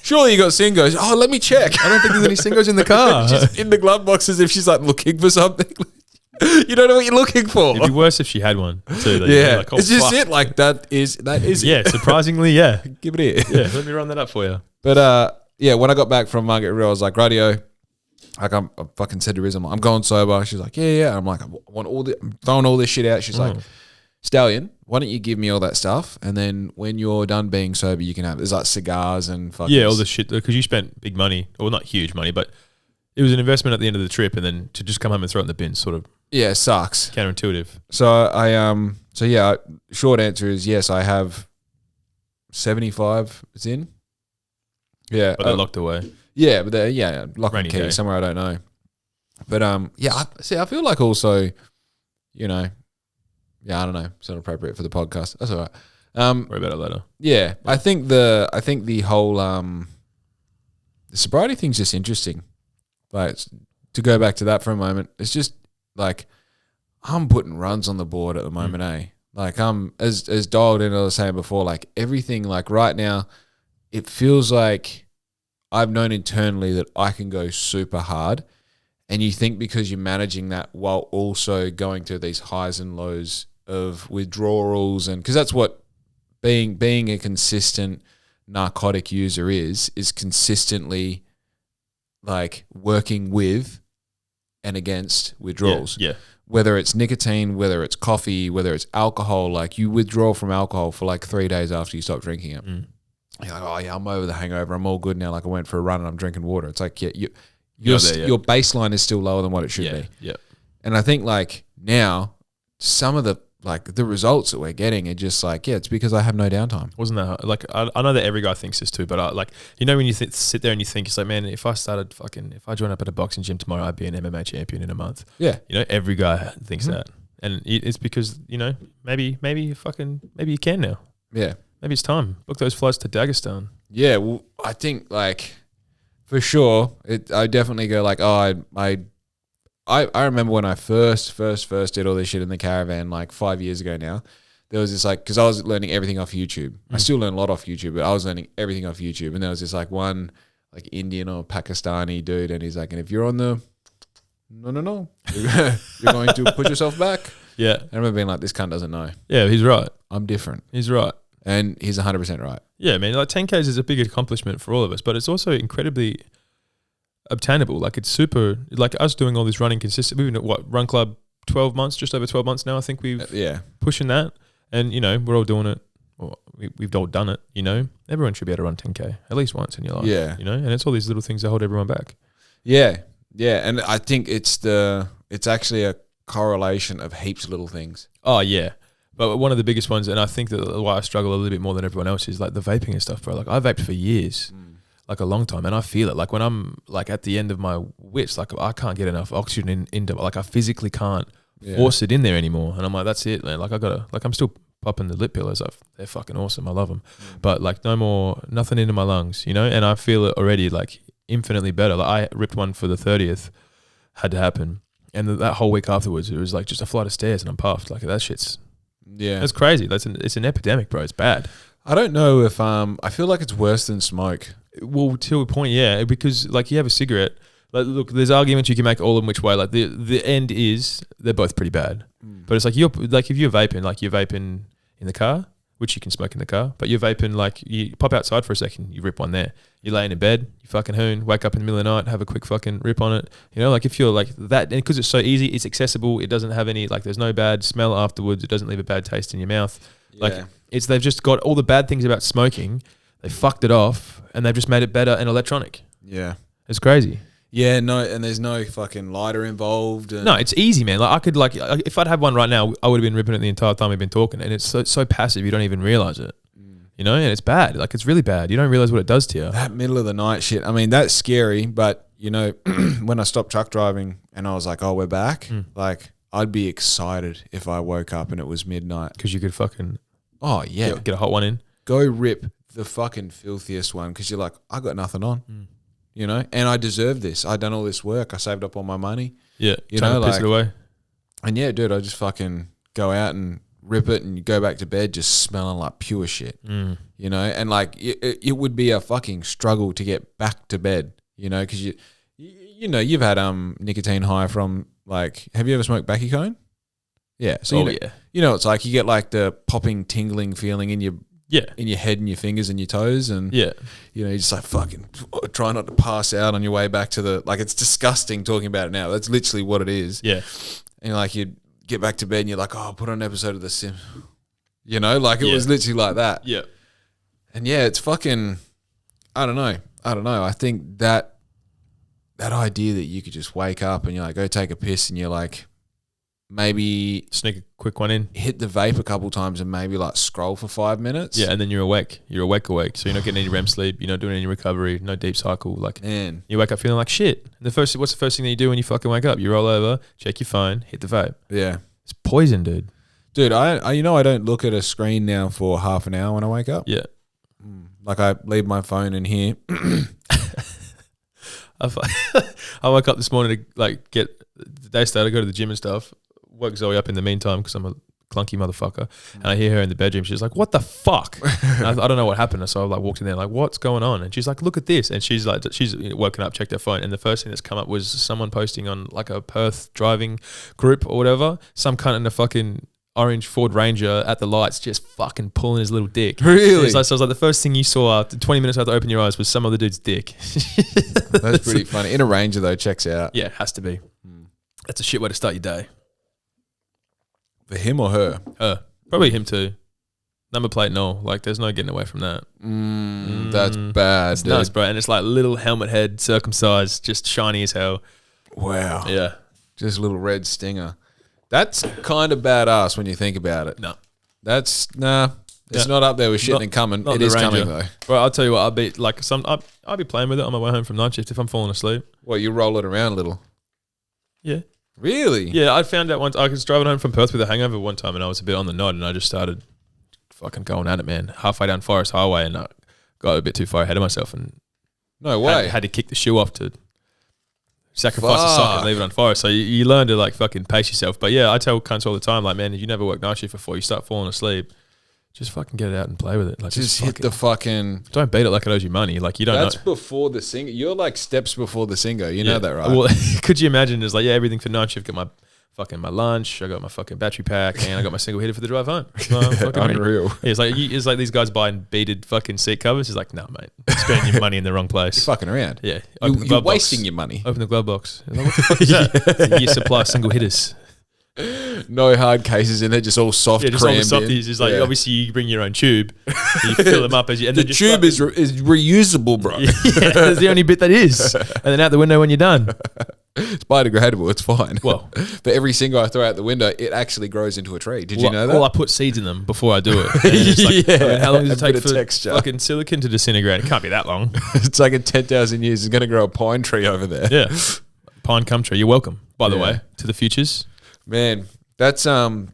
Surely you got Singos. Oh, let me check. I don't think there's any Singos in the car. She's in the glove box as if she's like looking for something. You don't know what you're looking for. It'd be worse if she had one too. Yeah, like, it's just it. Like that is yeah, surprisingly, yeah. Give it here. Yeah, let me run that up for you. But yeah, when I got back from Margaret River, I was like, radio. Like I fucking said to Riz, I'm going sober. She's like, yeah. I'm like, I'm throwing all this shit out. She's like, Stallion, why don't you give me all that stuff, and then when you're done being sober, you can have there's like cigars and fucking all the shit because you spent big money, or not huge money, but it was an investment at the end of the trip, and then to just come home and throw it in the bin, sort of yeah, it sucks. counterintuitive. So short answer is yes, I have 75. It's in. Yeah, But they're locked away. Yeah, but they're lock and Rainy key day. somewhere I don't know. But I feel like also, you know, I don't know, it's not appropriate for the podcast. That's all right. Worry about it later. Yeah, I think the whole the sobriety thing's just interesting. Like to go back to that for a moment, it's just like I'm putting runs on the board at the moment, Like I'm as dialed in as I was saying before, like everything like right now, it feels like I've known internally that I can go super hard. And you think because you're managing that while also going through these highs and lows of withdrawals, and because that's what being a consistent narcotic user is consistently like working with and against withdrawals. Yeah. Whether it's nicotine, whether it's coffee, whether it's alcohol, like you withdraw from alcohol for like 3 days after you stop drinking it. You're like, oh yeah, I'm over the hangover. I'm all good now. Like I went for a run and I'm drinking water. It's like, your baseline is still lower than what it should be. Yeah. And I think like now some of the results that we're getting are just like, it's because I have no downtime. Wasn't that hard? Like I know that every guy thinks this too, but like when you sit there and you think it's like, man, if I joined up at a boxing gym tomorrow, I'd be an MMA champion in a month. Yeah, every guy thinks that, and it's because maybe you can now. Yeah, maybe it's time. Book those flights to Dagestan. Yeah, well, I think like for sure, I definitely go like, I remember when I first did all this shit in the caravan like 5 years ago now. There was this like, because I was learning everything off YouTube. I still learn a lot off YouTube, but I was learning everything off YouTube. And there was this like one like Indian or Pakistani dude, and he's like, and if you're on the, no, you're going to put yourself back. Yeah. I remember being like, this cunt doesn't know. Yeah, he's right. I'm different. He's right. And he's 100% right. Yeah, man, like 10Ks is a big accomplishment for all of us, but it's also incredibly obtainable. Like it's super, like us doing all this running consistent. We've been at Run Club 12 months, just over 12 months now. I think we've pushing that, and we're all doing it. Well, we've all done it. Everyone should be able to run 10K at least once in your life. Yeah, and it's all these little things that hold everyone back. Yeah, and I think it's actually a correlation of heaps of little things. Oh yeah. But one of the biggest ones, and I think that why I struggle a little bit more than everyone else, is like the vaping and stuff, bro. Like I vaped for years, like a long time, and I feel it. Like when I'm like at the end of my wits, like I can't get enough oxygen into, like I physically can't force it in there anymore. And I'm like, that's it, man. Like I gotta, like I'm still popping the lip pillows up. They're fucking awesome. I love them. But like nothing into my lungs, and I feel it already like infinitely better. Like I ripped one for the 30th, had to happen. And that whole week afterwards, it was like just a flight of stairs and I'm puffed. Like that shit's, that's crazy. It's an epidemic, bro. It's bad. I don't know if I feel like it's worse than smoke. Well, to a point, yeah, because like you have a cigarette. Like, look, there's arguments you can make all of them which way. Like the end is they're both pretty bad. But it's like if you're vaping, like you're vaping in the car, which you can smoke in the car, but you're vaping like you pop outside for a second, you rip one there. You're laying in bed, you fucking hoon, wake up in the middle of the night, have a quick fucking rip on it. Like if you're like that, and because it's so easy, it's accessible. It doesn't have any, like there's no bad smell afterwards. It doesn't leave a bad taste in your mouth. Yeah. Like they've just got all the bad things about smoking. They fucked it off and they've just made it better and electronic. Yeah. It's crazy. Yeah, no, and there's no fucking lighter involved. No, it's easy, man. Like I could if I'd had one right now, I would have been ripping it the entire time we've been talking, and it's so passive you don't even realize it. And it's bad. Like it's really bad. You don't realize what it does to you. That middle of the night shit. I mean, that's scary. But when I stopped truck driving and I was like, oh, we're back. Like I'd be excited if I woke up and it was midnight because you could fucking get a hot one in. Go rip the fucking filthiest one because you're like, I got nothing on. And I deserve this. I done all this work. I saved up all my money. Yeah, piss it away. And yeah, dude, I just fucking go out and rip it and go back to bed just smelling like pure shit. And like it would be a fucking struggle to get back to bed. Because you've had nicotine high from like, have you ever smoked backy cone? Yeah. So it's like you get like the popping, tingling feeling in your in your head and your fingers and your toes, and you just like fucking try not to pass out on your way back to the, like it's disgusting talking about it now. That's literally what it is. Yeah. And like you get back to bed and you're like, oh, I'll put on an episode of The Sims. You know, like it was literally like that. Yeah. And yeah, it's fucking, I don't know. I think that idea that you could just wake up and you're like, go take a piss and you're like, maybe sneak a quick one in, hit the vape a couple times and maybe like scroll for 5 minutes. Yeah, and then you're awake. So you're not getting any REM sleep. You're not doing any recovery. No deep cycle. Like, man, you wake up feeling like shit. And what's the first thing that you do when you fucking wake up? You roll over, check your phone, hit the vape. Yeah, it's poison, dude. Dude, I don't look at a screen now for half an hour when I wake up. Yeah, like I leave my phone in here. I woke up this morning to like get the day started, go to the gym and stuff. Woke Zoe up in the meantime because I'm a clunky motherfucker, and I hear her in the bedroom. She's like, "What the fuck?" I don't know what happened. So I like walked in there, like, "What's going on?" And she's like, "Look at this." And she's woken up, checked her phone, and the first thing that's come up was someone posting on like a Perth driving group or whatever. Some cunt in a fucking orange Ford Ranger at the lights, just fucking pulling his little dick. Really? So I was like, the first thing you saw after 20 minutes after opening your eyes was some other dude's dick. That's pretty funny. In a Ranger though, checks out. Yeah, it has to be. That's a shit way to start your day. For him or her? Her. Probably him too. Number plate, no. Like, there's no getting away from that. That's bad. It's nuts, bro. And it's like little helmet head, circumcised, just shiny as hell. Wow. Yeah. Just a little red stinger. That's kind of badass when you think about it. No. It's not up there with shit and coming. It is coming though. Well, I'll tell you what, I'll be playing with it on my way home from night shift if I'm falling asleep. Well, you roll it around a little. Yeah. Really? Yeah, I found out once. I was driving home from Perth with a hangover one time and I was a bit on the nod and I just started fucking going at it, man. Halfway down Forest Highway and I got a bit too far ahead of myself and no way. Had to kick the shoe off to sacrifice a sock and leave it on Forest. So you learn to like fucking pace yourself. But yeah, I tell cunts all the time, like, man, if you never work night shift before, you start falling asleep, just fucking get it out and play with it. Like, just hit the fucking... Don't beat it like it owes you money. Like, you don't That's know. before the singer. You're like steps before the singer. You know that, right? Well, could you imagine? It's like, yeah, everything for night shift. Got my lunch. I got my fucking battery pack, and I got my single hitter for the drive home. Unreal. Yeah, it's like these guys buying beaded fucking seat covers. It's like, no, mate, you're spending your money in the wrong place. You're fucking around. Yeah, you're wasting your money. Open the glove box. Like, what the fuck is that? Year supply single hitters. No hard cases in it, just all soft. Yeah, just all the softies. It's like, obviously you bring your own tube, you fill them up as you. And the tube is reusable, bro. Yeah, that's the only bit that is. And then out the window when you're done. It's biodegradable. It's fine. Well, but every single I throw out the window, it actually grows into a tree. Did you know that? Well, I put seeds in them before I do it. It's like, I mean, how long does it take for texture. fucking silicon to disintegrate? It can't be that long. It's like in 10,000 years, it's going to grow a pine tree over there. Yeah, pine cum tree. You're welcome. By the way, to the futures. Man, that's oh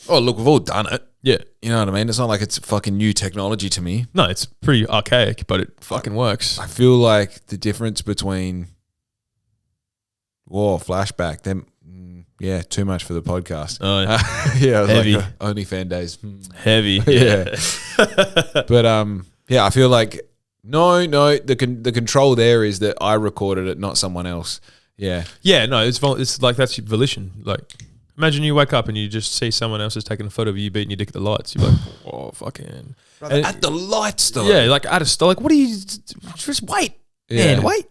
look, we've all done it. Yeah. You know what I mean? It's not like it's fucking new technology to me. No, it's pretty archaic, but it fucking works. I feel like the difference between flashback, them too much for the podcast. Oh, yeah, heavy. Like OnlyFans days. Heavy. Yeah. But I feel like the control there is that I recorded it, not someone else. Yeah. Yeah, no, it's like that's your volition. Like, imagine you wake up and you just see someone else is taking a photo of you beating your dick at the lights. You're like, oh, fucking. Brother, at the lights, though. Yeah, like at a store. Like, what do you. Just wait. Yeah. Man, wait.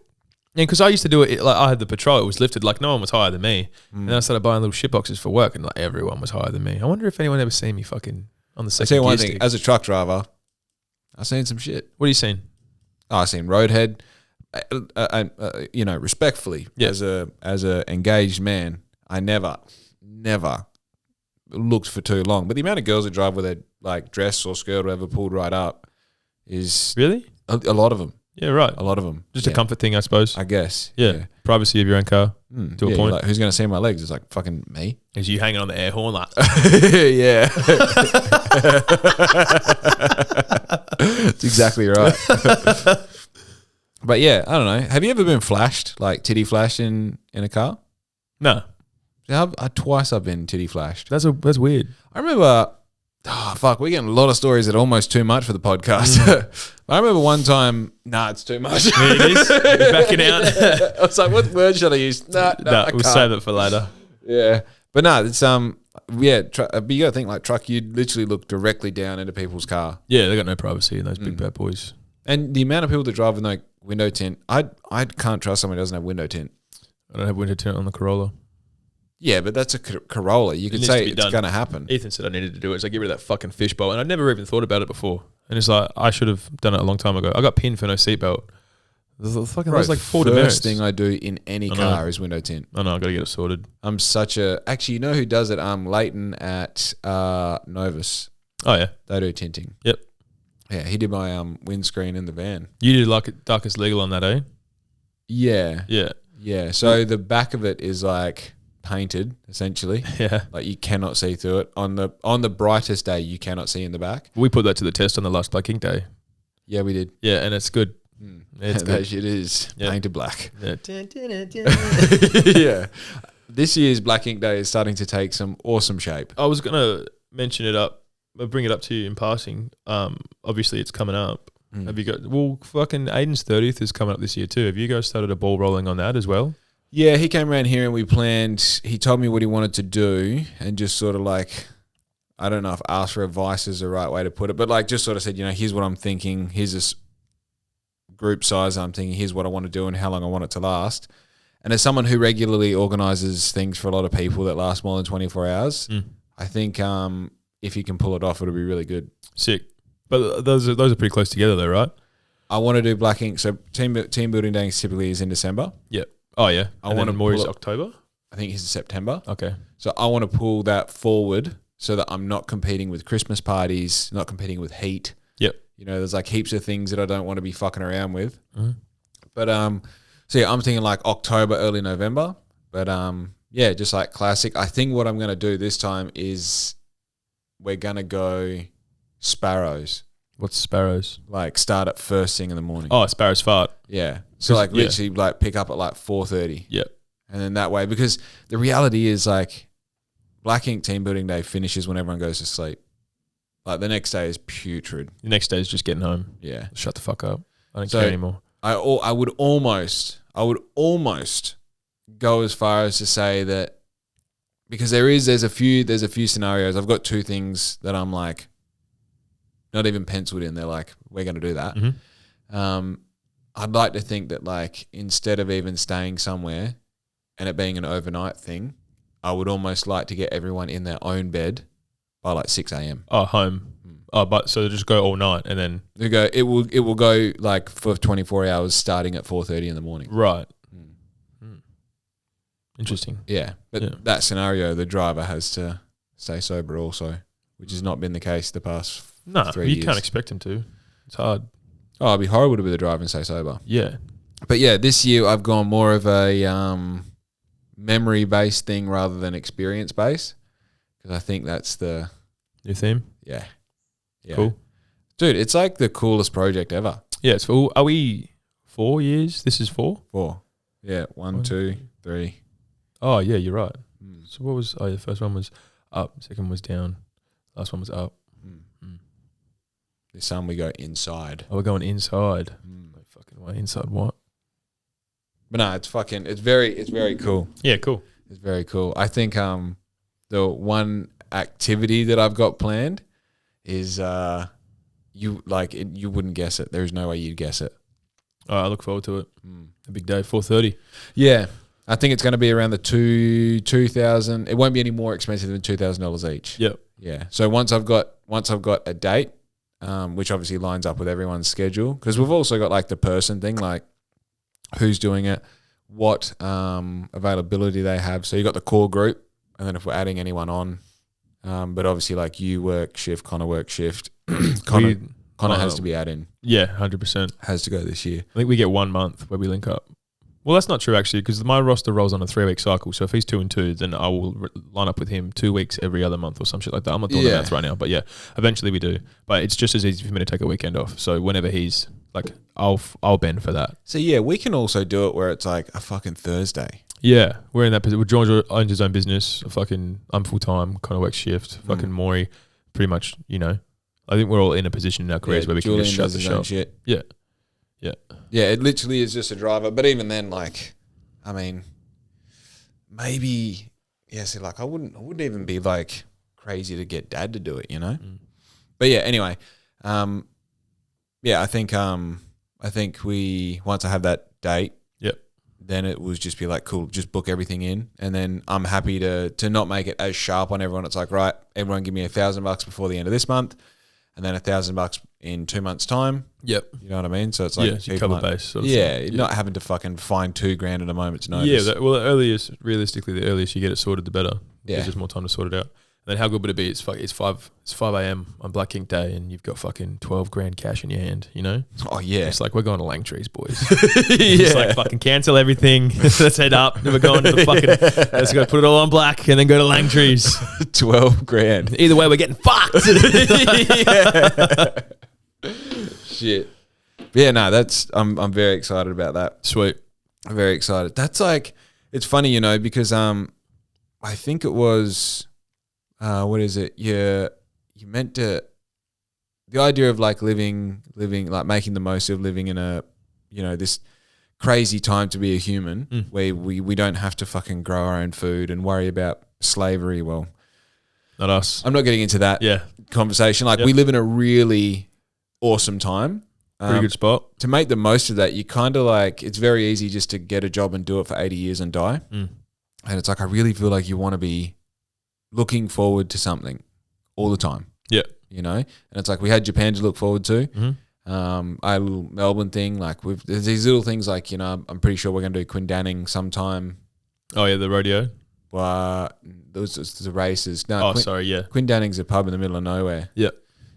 Yeah, because I used to do it, like I had the patrol, it was lifted, like no one was higher than me. And then I started buying little shit boxes for work and like everyone was higher than me. I wonder if anyone ever seen me fucking on the second I'll tell you one gear thing, stick. as a truck driver, I've seen some shit. What have you seen? I've seen roadhead, respectfully, as a engaged man, I never looked for too long. But the amount of girls that drive with their like dress or skirt or whatever pulled right up is really a lot of them. Yeah, right. A lot of them. Just a comfort thing, I suppose. I guess. Yeah. Privacy of your own car to a point. Like, who's going to see my legs? It's like fucking me. Is you hanging on the air horn like? Yeah. That's exactly right. But yeah, I don't know. Have you ever been flashed, like titty flashed in a car? No. Twice I've been titty flashed. That's weird. I remember... Oh, fuck, we're getting a lot of stories that are almost too much for the podcast. I remember one time, it's too much. Yeah, it is. You're backing out. I was like, what word should I use? No, we'll save it for later. Yeah. But no, it's, but you got to think like truck, you literally look directly down into people's car. Yeah, they got no privacy in those big bad boys. And the amount of people that drive with no window tint, I can't trust someone who doesn't have window tint. I don't have window tint on the Corolla. Yeah, but that's a Corolla. You could needs say to be it's done. going to happen. Ethan said I needed to do it. So I get rid of that fucking fishbowl. And I'd never even thought about it before. And it's like, I should have done it a long time ago. I got pinned for no seatbelt. There's like 4 demerits. First thing I do in any car is window tint. I know, I've got to get it sorted. I'm such a... Actually, you know who does it? Leighton at Novus. Oh, yeah. They do tinting. Yep. Yeah, he did my windscreen in the van. You did like darkest legal on that, eh? Yeah. Yeah. Yeah. So the back of it is like painted, essentially. Yeah. Like you cannot see through it. On the brightest day, you cannot see in the back. We put that to the test on the last Black Ink Day. Yeah, we did. Yeah, and it's good. It's that shit is painted black. Yeah. Yeah. This year's Black Ink Day is starting to take some awesome shape. I was going to mention it up, bring it up to you in passing. Obviously, it's coming up. Have you got... Well, fucking Aiden's 30th is coming up this year too. Have you guys started a ball rolling on that as well? Yeah, he came around here and we planned... He told me what he wanted to do and just sort of like... I don't know if ask for advice is the right way to put it, but like just sort of said, here's what I'm thinking. Here's this group size I'm thinking. Here's what I want to do and how long I want it to last. And as someone who regularly organises things for a lot of people that last more than 24 hours, I think if you can pull it off, it'll be really good. Sick. But those are pretty close together though, right? I want to do Black Ink. So team building days typically is in December. Yep. Oh yeah. I want to more is October. I think it's September. Okay. So I want to pull that forward so that I'm not competing with Christmas parties, not competing with heat. Yep. There's like heaps of things that I don't want to be fucking around with. But so yeah, I'm thinking like October, early November. But yeah, just like classic. I think what I'm going to do this time is we're going to go sparrows. What's sparrows? Like start at first thing in the morning. Oh, sparrows fart. Yeah. So like literally like pick up at like 4:30. Yep. And then that way, because the reality is like Black Ink team building day finishes when everyone goes to sleep. Like the next day is putrid. The next day is just getting home. Yeah. Shut the fuck up. I don't care anymore. I would almost go as far as to say that because there's a few scenarios. I've got 2 things that I'm like not even penciled in. They're like, we're going to do that. I'd like to think that like instead of even staying somewhere and it being an overnight thing, I would almost like to get everyone in their own bed by like 6 a.m. Oh, home. Oh, but so just go all night and then it will go like for 24 hours starting at 4:30 in the morning. Right. Interesting. Yeah, but that scenario, the driver has to stay sober also, which has not been the case the past 3 years. You can't expect him to. It's hard. Oh, it'd be horrible to be the driver and stay sober. Yeah. But yeah, this year I've gone more of a memory-based thing rather than experience-based because I think that's the... New theme? Yeah. Cool. Dude, it's like the coolest project ever. Yeah, it's full. Are we 4 years? This is 4? 4. Yeah, 1, 2, 3. Oh, yeah, you're right. So what was... Oh, the first one was up. Second was down. Last one was up. This time we go inside. Oh, we're going inside. No fucking way. Inside what? But no, it's very cool. Yeah, cool. It's very cool. I think the one activity that I've got planned is you wouldn't guess it. There's no way you'd guess it. Oh, I look forward to it. A big day, 4:30. Yeah. I think it's going to be around the 2,000. It won't be any more expensive than $2,000 each. Yep. Yeah. So once I've got a date, which obviously lines up with everyone's schedule, because we've also got like the person thing, like who's doing it, what availability they have. So you got the core group, and then if we're adding anyone on, but obviously like you work shift, Connor work shift, Connor has to be added. Yeah, 100%. Has to go this year. I think we get 1 month where we link up. Well, that's not true actually, because my roster rolls on a 3-week cycle. So if he's 2 and 2, then I will line up with him 2 weeks every other month or some shit like that. I'm not doing the math right now, but yeah, eventually we do. But it's just as easy for me to take a weekend off. So whenever he's like, I'll bend for that. So yeah, we can also do it where it's like a fucking Thursday. Yeah, we're in that position. George owns his own business. I'm full time, kind of work shift. Fucking Maury, pretty much. I think we're all in a position in our careers where we can just shut the shop. Shit. Yeah. Yeah, it literally is just a driver. But even then, like, I mean, maybe, see, like, I wouldn't even be like crazy to get dad to do it, But yeah, anyway, I think we once I have that date, then it was just be like, cool, just book everything in. And then I'm happy to not make it as sharp on everyone. It's like, right, everyone give me $1,000 before the end of this month, and then $1,000 in 2 months' time. Yep. You know what I mean? So it's like, you cover base. Sort of thing. Not having to fucking find $2,000 at a moment's notice. Yeah, the earliest you get it sorted, the better. There's just more time to sort it out. And then how good would it be? It's 5 a.m. on Black Ink Day, and you've got fucking $12,000 cash in your hand. You know? Oh yeah. It's like, we're going to Langtrees, boys. It's like, fucking cancel everything. Let's head up. We're going to the fucking. Let's go put it all on black and then go to Langtrees. $12,000. Either way, we're getting fucked. Shit. But yeah, no, I'm very excited about that. Sweet. I'm very excited. That's like, it's funny, you know, because I think it was. What is it? You meant to, the idea of like living, like making the most of living in a, you know, this crazy time to be a human where we don't have to fucking grow our own food and worry about slavery. Well, not us. I'm not getting into that conversation. Like we live in a really awesome time. Pretty good spot. To make the most of that, you kind of like, it's very easy just to get a job and do it for 80 years and die. And it's like, I really feel like you want to be looking forward to something all the time. Yeah. You know? And it's like we had Japan to look forward to. I had a little Melbourne thing. Like there's these little things like, you know, I'm pretty sure we're going to do Quindanning sometime. Oh, yeah, the rodeo? Those the races. No, Quindanning's a pub in the middle of nowhere. Yeah.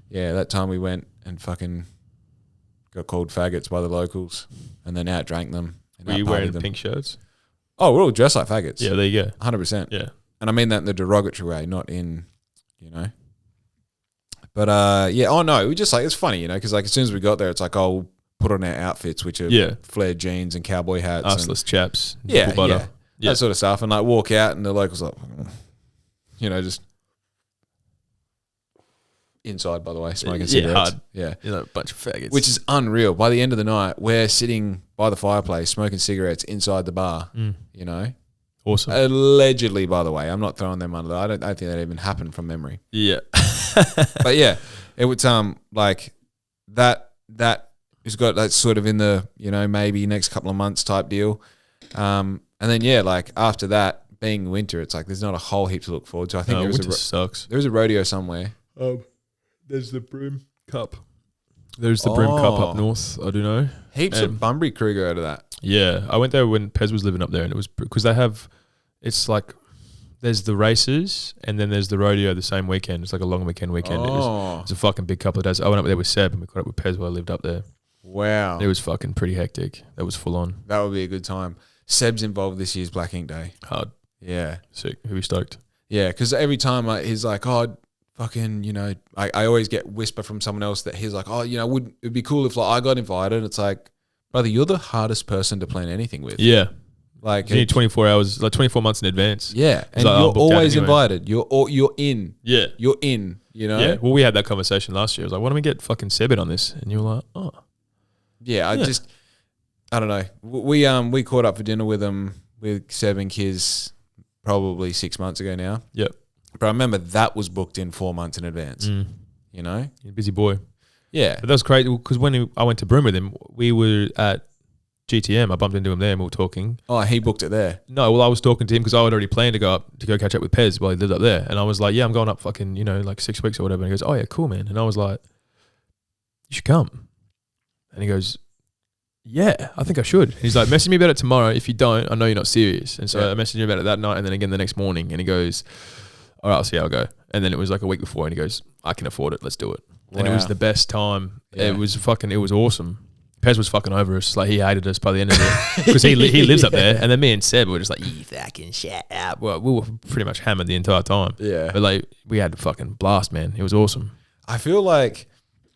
Yeah, that time we went and fucking got called faggots by the locals and then outdrank them. Were you wearing pink shirts? Oh, we're all dressed like faggots. Yeah, there you go. 100%. Yeah. And I mean that in the derogatory way, not in, you know. But yeah, oh no, we just like, it's funny, you know, because like as soon as we got there, it's like, oh, we'll put on our outfits, which are flared jeans and cowboy hats. Arseless chaps. Yeah, that sort of stuff. And like walk out and the locals like, you know, just inside, by the way, smoking cigarettes. Hard. Yeah. You know, a bunch of faggots. Which is unreal. By the end of the night, we're sitting by the fireplace smoking cigarettes inside the bar, you know. Awesome. Allegedly, by the way, I'm not throwing them under. I don't think that even happened from memory. Yeah, but yeah, it would like that has got that sort of in the, you know, maybe next couple of months type deal. And then yeah, like after that being winter, it's like there's not a whole heap to look forward to. I think winter sucks. There's a rodeo somewhere. There's the Broom Cup. There's the Broom Cup up north. I do know. Heaps of Bunbury crew go to that. Yeah, I went there when Pez was living up there, and it was because they have, it's like, there's the races and then there's the rodeo the same weekend. It's like a long weekend. It was a fucking big couple of days. I went up there with Seb and we caught up with Pez while I lived up there. Wow. It was fucking pretty hectic. That was full on. That would be a good time. Seb's involved this year's Black Ink Day. Hard. Yeah. Sick. Who be stoked? Yeah, because every time he's like, oh, fucking, you know, I always get whisper from someone else that he's like, oh, you know, it'd be cool if like I got invited. And it's like, brother, you're the hardest person to plan anything with. Yeah. Like you need 24 hours, like 24 months in advance. Yeah. And like, you're always invited. You're in. Yeah. You're in, you know? Yeah. Well, we had that conversation last year. I was like, why don't we get fucking Seb in on this? And you were like, oh. Yeah, I don't know. We caught up for dinner with Seb and Kiz probably 6 months ago now. Yep. But I remember that was booked in 4 months in advance. You know? You're a busy boy. Yeah. But that was crazy because when I went to Broome with him, we were at GTM. I bumped into him there and we were talking. Oh, he booked it there? No, well, I was talking to him because I had already planned to go catch up with Pez while he lived up there. And I was like, yeah, I'm going up fucking, you know, like 6 weeks or whatever. And he goes, oh yeah, cool, man. And I was like, you should come. And he goes, yeah, I think I should. And he's like, message me about it tomorrow. If you don't, I know you're not serious. And so I messaged him about it that night and then again the next morning. And he goes, all right, I'll see how I go. And then it was like a week before and he goes, I can afford it. Let's do it. Wow. And it was the best time. Yeah. It was awesome. Pez was fucking over us. Like he hated us by the end of it because he lives up there. And then me and Seb were just like, you fucking shut up. Well, we were pretty much hammered the entire time. Yeah. But like we had a fucking blast, man. It was awesome. I feel like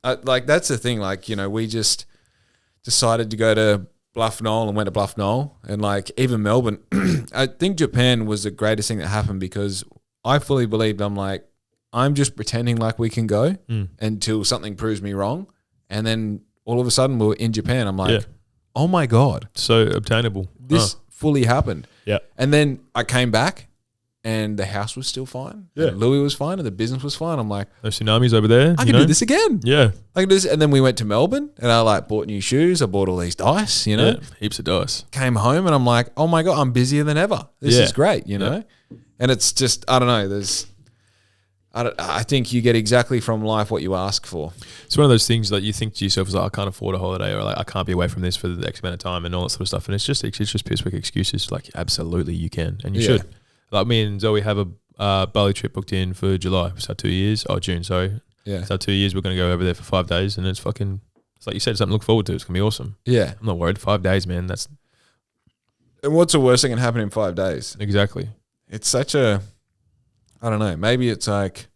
that's the thing. Like, you know, we just decided to go to Bluff Knoll and went to Bluff Knoll. And like even Melbourne, I think Japan was the greatest thing that happened because I fully believed I'm just pretending like we can go until something proves me wrong. And then all of a sudden we're in Japan. I'm like, oh my God. So obtainable. This fully happened. Yeah. And then I came back and the house was still fine. Yeah. And Louis was fine and the business was fine. I'm like, No tsunamis over there. I can do this again. Yeah. I can do this. And then we went to Melbourne and I like bought new shoes. I bought all these dice, you know. Yeah. Heaps of dice. Came home and I'm like, oh my God, I'm busier than ever. This is great, you know. And it's just, I don't know, I think you get exactly from life what you ask for. It's one of those things that you think to yourself, like, I can't afford a holiday, or like, I can't be away from this for the X amount of time and all that sort of stuff. And it's just piss-weak excuses. Like, absolutely you can, and you should. Like, me and Zoe have a Bali trip booked in for July. So 2 years. Oh, June, sorry. Yeah. So 2 years, we're going to go over there for 5 days, and it's like you said, something to look forward to. It's going to be awesome. Yeah. I'm not worried. 5 days, man. And what's the worst that can happen in 5 days? Exactly. It's such a, I don't know, maybe it's like,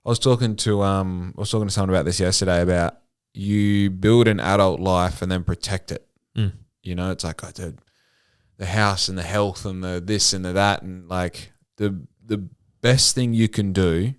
I was talking to someone about this yesterday, about you build an adult life and then protect it. You know, it's like the house and the health and the this and the that, and like the best thing you can do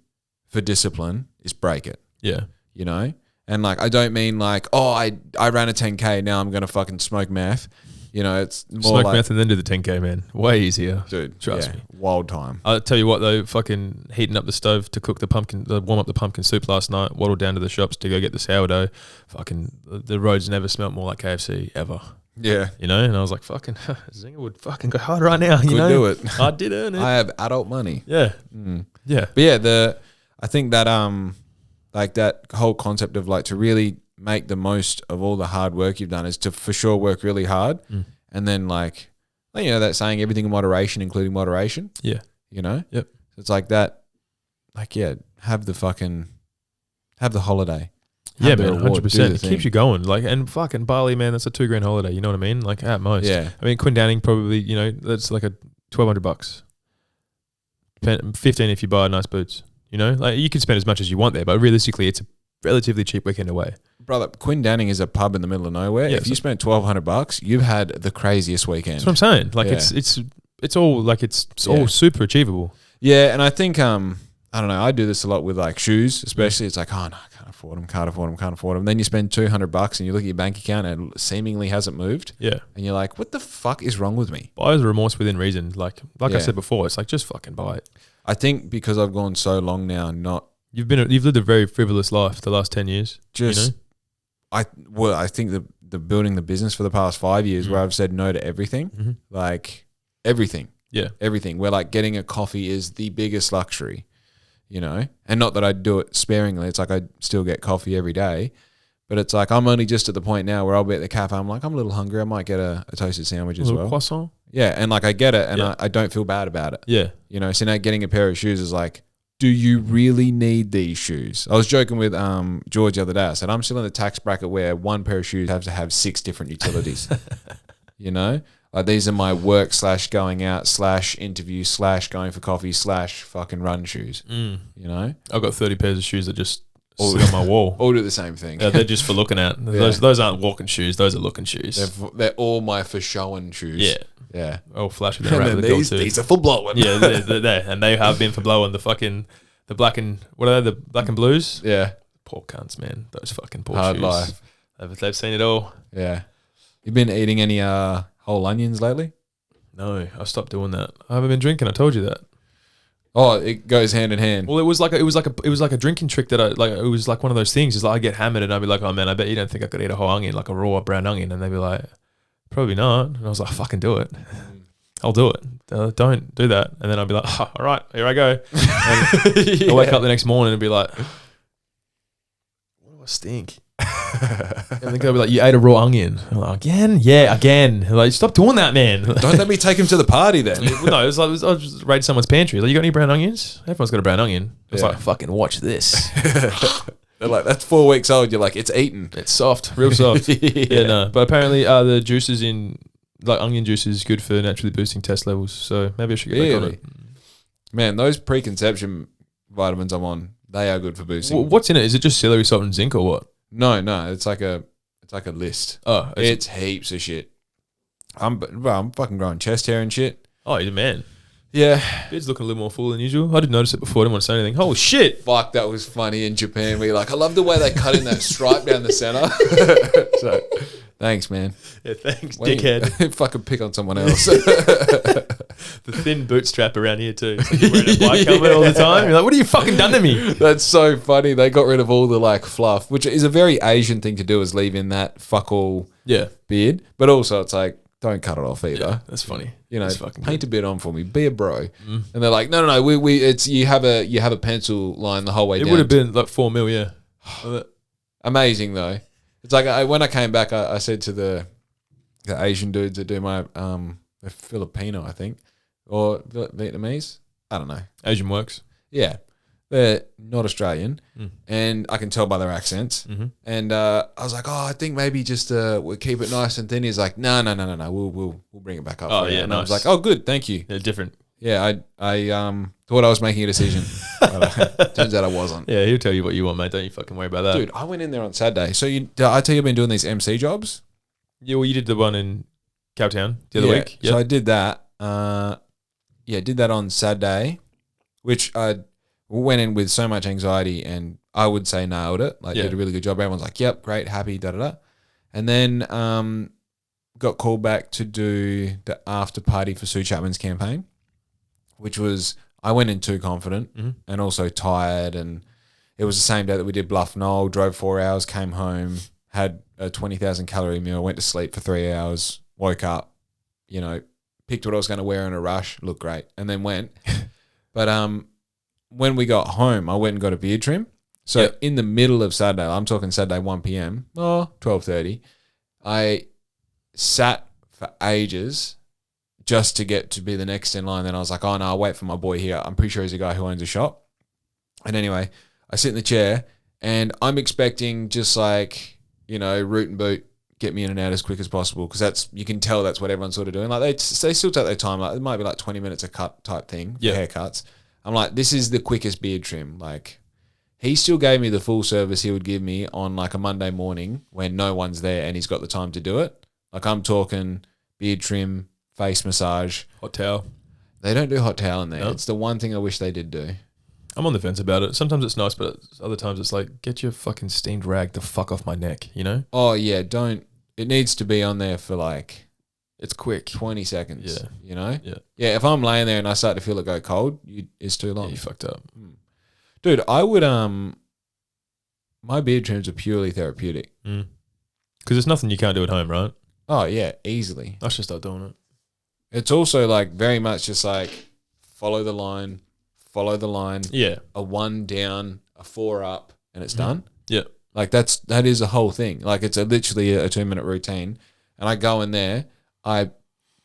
for discipline is break it. Yeah. You know? And like, I don't mean like, oh, I ran a 10K, now I'm going to fucking smoke meth. You know, it's more smoke like, meth and then do the 10K, man. Way easier. Dude, trust me. Wild time. I'll tell you what though, fucking heating up the stove to cook warm up the pumpkin soup last night, waddled down to the shops to go get the sourdough. Fucking, the roads never smelt more like KFC ever. Yeah. You know, and I was like, fucking, Zinger would fucking go hard right now. You know? Do it. I did earn it. I have adult money. Yeah. Yeah. But yeah, I think that, like that whole concept of like to really make the most of all the hard work you've done is to for sure work really hard. And then like, you know, that saying, everything in moderation, including moderation. Yeah. You know? Yep. It's like that, like, yeah, have the holiday. Yeah, man, 100%. It keeps you going. Like, and fucking Bali, man, that's a $2,000 holiday. You know what I mean? Like, at most. Yeah. I mean, Quindowning probably, you know, that's like a $1,200. 15 if you buy nice boots. You know, like you can spend as much as you want there, but realistically, it's a relatively cheap weekend away. Brother, Quindowning is a pub in the middle of nowhere. Yeah, if you spent $1,200, you've had the craziest weekend. That's what I'm saying. Like it's all like it's all super achievable. Yeah, and I think I don't know. I do this a lot with like shoes, especially. It's like, oh no, I can't afford them. Then you spend $200 and you look at your bank account and it seemingly hasn't moved. Yeah, and you're like, what the fuck is wrong with me? Buyer's remorse within reason. Like I said before, it's like just fucking buy it. I think because I've gone so long now, you've lived a very frivolous life the last 10 years. Just, you know? I think the building the business for the past 5 years where I've said no to everything, like everything. Yeah. Everything. Where like getting a coffee is the biggest luxury, you know? And not that I do it sparingly. It's like I still get coffee every day. But it's like I'm only just at the point now where I'll be at the cafe. I'm like, I'm a little hungry. I might get a toasted sandwich as well. Croissant? Yeah. And like I get it and I don't feel bad about it. Yeah. You know, so now getting a pair of shoes is like, do you really need these shoes? I was joking with George the other day. I said, I'm still in the tax bracket where one pair of shoes has to have 6 different utilities. You know? Like these are my work / going out / interview / going for coffee / fucking run shoes. You know? I've got 30 pairs of shoes that just sit on my wall. All do the same thing. They're just for looking at. Those aren't walking shoes. Those are looking shoes. They're all my for showing shoes. Yeah. Yeah. Oh, flashing around the these are for blowing. Yeah, they're and they have been for blowing. The black and what are they? The black and blues. Yeah. Poor cunts, man. Those fucking poor hard shoes. Life. They've seen it all. Yeah. You been eating any whole onions lately? No, I stopped doing that. I haven't been drinking. I told you that. Oh, it goes hand in hand. Well, it was like a drinking trick that it was like one of those things. It's like I get hammered and I'd be like, oh man, I bet you don't think I could eat a whole onion, like a raw brown onion, and they'd be like, probably not. And I was like, fucking do it. I'll do it. Don't do that. And then I'd be like, oh, all right, here I go. I wake up the next morning and be like, what do I stink? And then they'll be like, you ate a raw onion. I'm like, again? Yeah, again. I'm like, stop doing that, man. Don't let me take him to the party then. No, it was like, I was just raiding someone's pantry. Like, you got any brown onions? Everyone's got a brown onion. It's like, fucking watch this. They're like, that's 4 weeks old. You're like, it's eaten. It's soft, real soft. Yeah, no. But apparently the juices in, like onion juice is good for naturally boosting test levels. So maybe I should get back on it. Man, those preconception vitamins I'm on, they are good for boosting. Well, what's in it? Is it just celery, salt, and zinc, or what? No, it's like a list. Oh, it's heaps of shit. I'm fucking growing chest hair and shit. Oh, you're the man. Yeah. Beard's looking a little more full than usual. I didn't notice it before. I didn't want to say anything. Oh, shit. Fuck, that was funny in Japan. I love the way they cut in that stripe down the center. So, thanks, man. Yeah, thanks, Why don't dickhead. you fucking pick on someone else. The thin bootstrap around here too. It's like you're wearing a bike helmet all the time. You're like, what have you fucking done to me? That's so funny. They got rid of all the like fluff, which is a very Asian thing to do, is leave in that fuck all beard. But also it's like, don't cut it off either. Yeah, that's funny. You know, fucking paint good. a bit on for me. Be a bro. And they're like, no. We it's you have a pencil line the whole way down. It would have been like $4 million, yeah. Amazing though. It's like when I came back, I said to the Asian dudes that do my they're Filipino, I think, or Vietnamese. I don't know. Asian works. Yeah, they're not Australian, and I can tell by their accents. And I was like, I think maybe just we'll keep it nice and thin. He's like, no. We'll bring it back up. Oh for you. yeah, and nice. I was like, oh good, thank you. Yeah, different. Yeah, I thought I was making a decision. But, turns out I wasn't. Yeah, he'll tell you what you want, mate. Don't you fucking worry about that. Dude, I went in there on Saturday. So did I tell you I've been doing these MC jobs? Yeah, well, you did the one in Cowtown the other week. So I did that. Did that on Saturday, which I went in with so much anxiety and I would say nailed it. Like, did a really good job. Everyone's like, yep, great, happy, da-da-da. And then got called back to do the after party for Sue Chapman's campaign, which was, I went in too confident and also tired. And it was the same day that we did Bluff Knoll, drove 4 hours, came home, had a 20,000 calorie meal, went to sleep for 3 hours, woke up, picked what I was going to wear in a rush, looked great, and then went. But when we got home, I went and got a beard trim. So in the middle of Saturday, I'm talking Saturday 1 p.m. or 12:30, I sat for ages just to get to be the next in line. Then I was like, oh no, I'll wait for my boy here. I'm pretty sure he's a guy who owns a shop. And anyway, I sit in the chair and I'm expecting just like, root and boot, get me in and out as quick as possible, because you can tell that's what everyone's sort of doing. Like they still take their time. Like it might be like 20 minutes a cut type thing for haircuts. I'm like, this is the quickest beard trim. Like he still gave me the full service he would give me on like a Monday morning when no one's there and he's got the time to do it. Like I'm talking beard trim, face massage. Hot towel. They don't do hot towel in there. No? It's the one thing I wish they did do. I'm on the fence about it. Sometimes it's nice, but other times it's like, get your fucking steamed rag the fuck off my neck, Oh, yeah, don't. It needs to be on there for like... It's quick. 20 seconds, Yeah. Yeah, if I'm laying there and I start to feel it go cold, it's too long. Yeah, you fucked up. Dude, I would... My beard trims are purely therapeutic. Because there's nothing you can't do at home, right? Oh, yeah, easily. I should start doing it. It's also like very much just like follow the line, Yeah. a 1 down, a 4 up, and it's done. Yeah. Like that is a whole thing. Like it's literally a 2-minute routine. And I go in there, I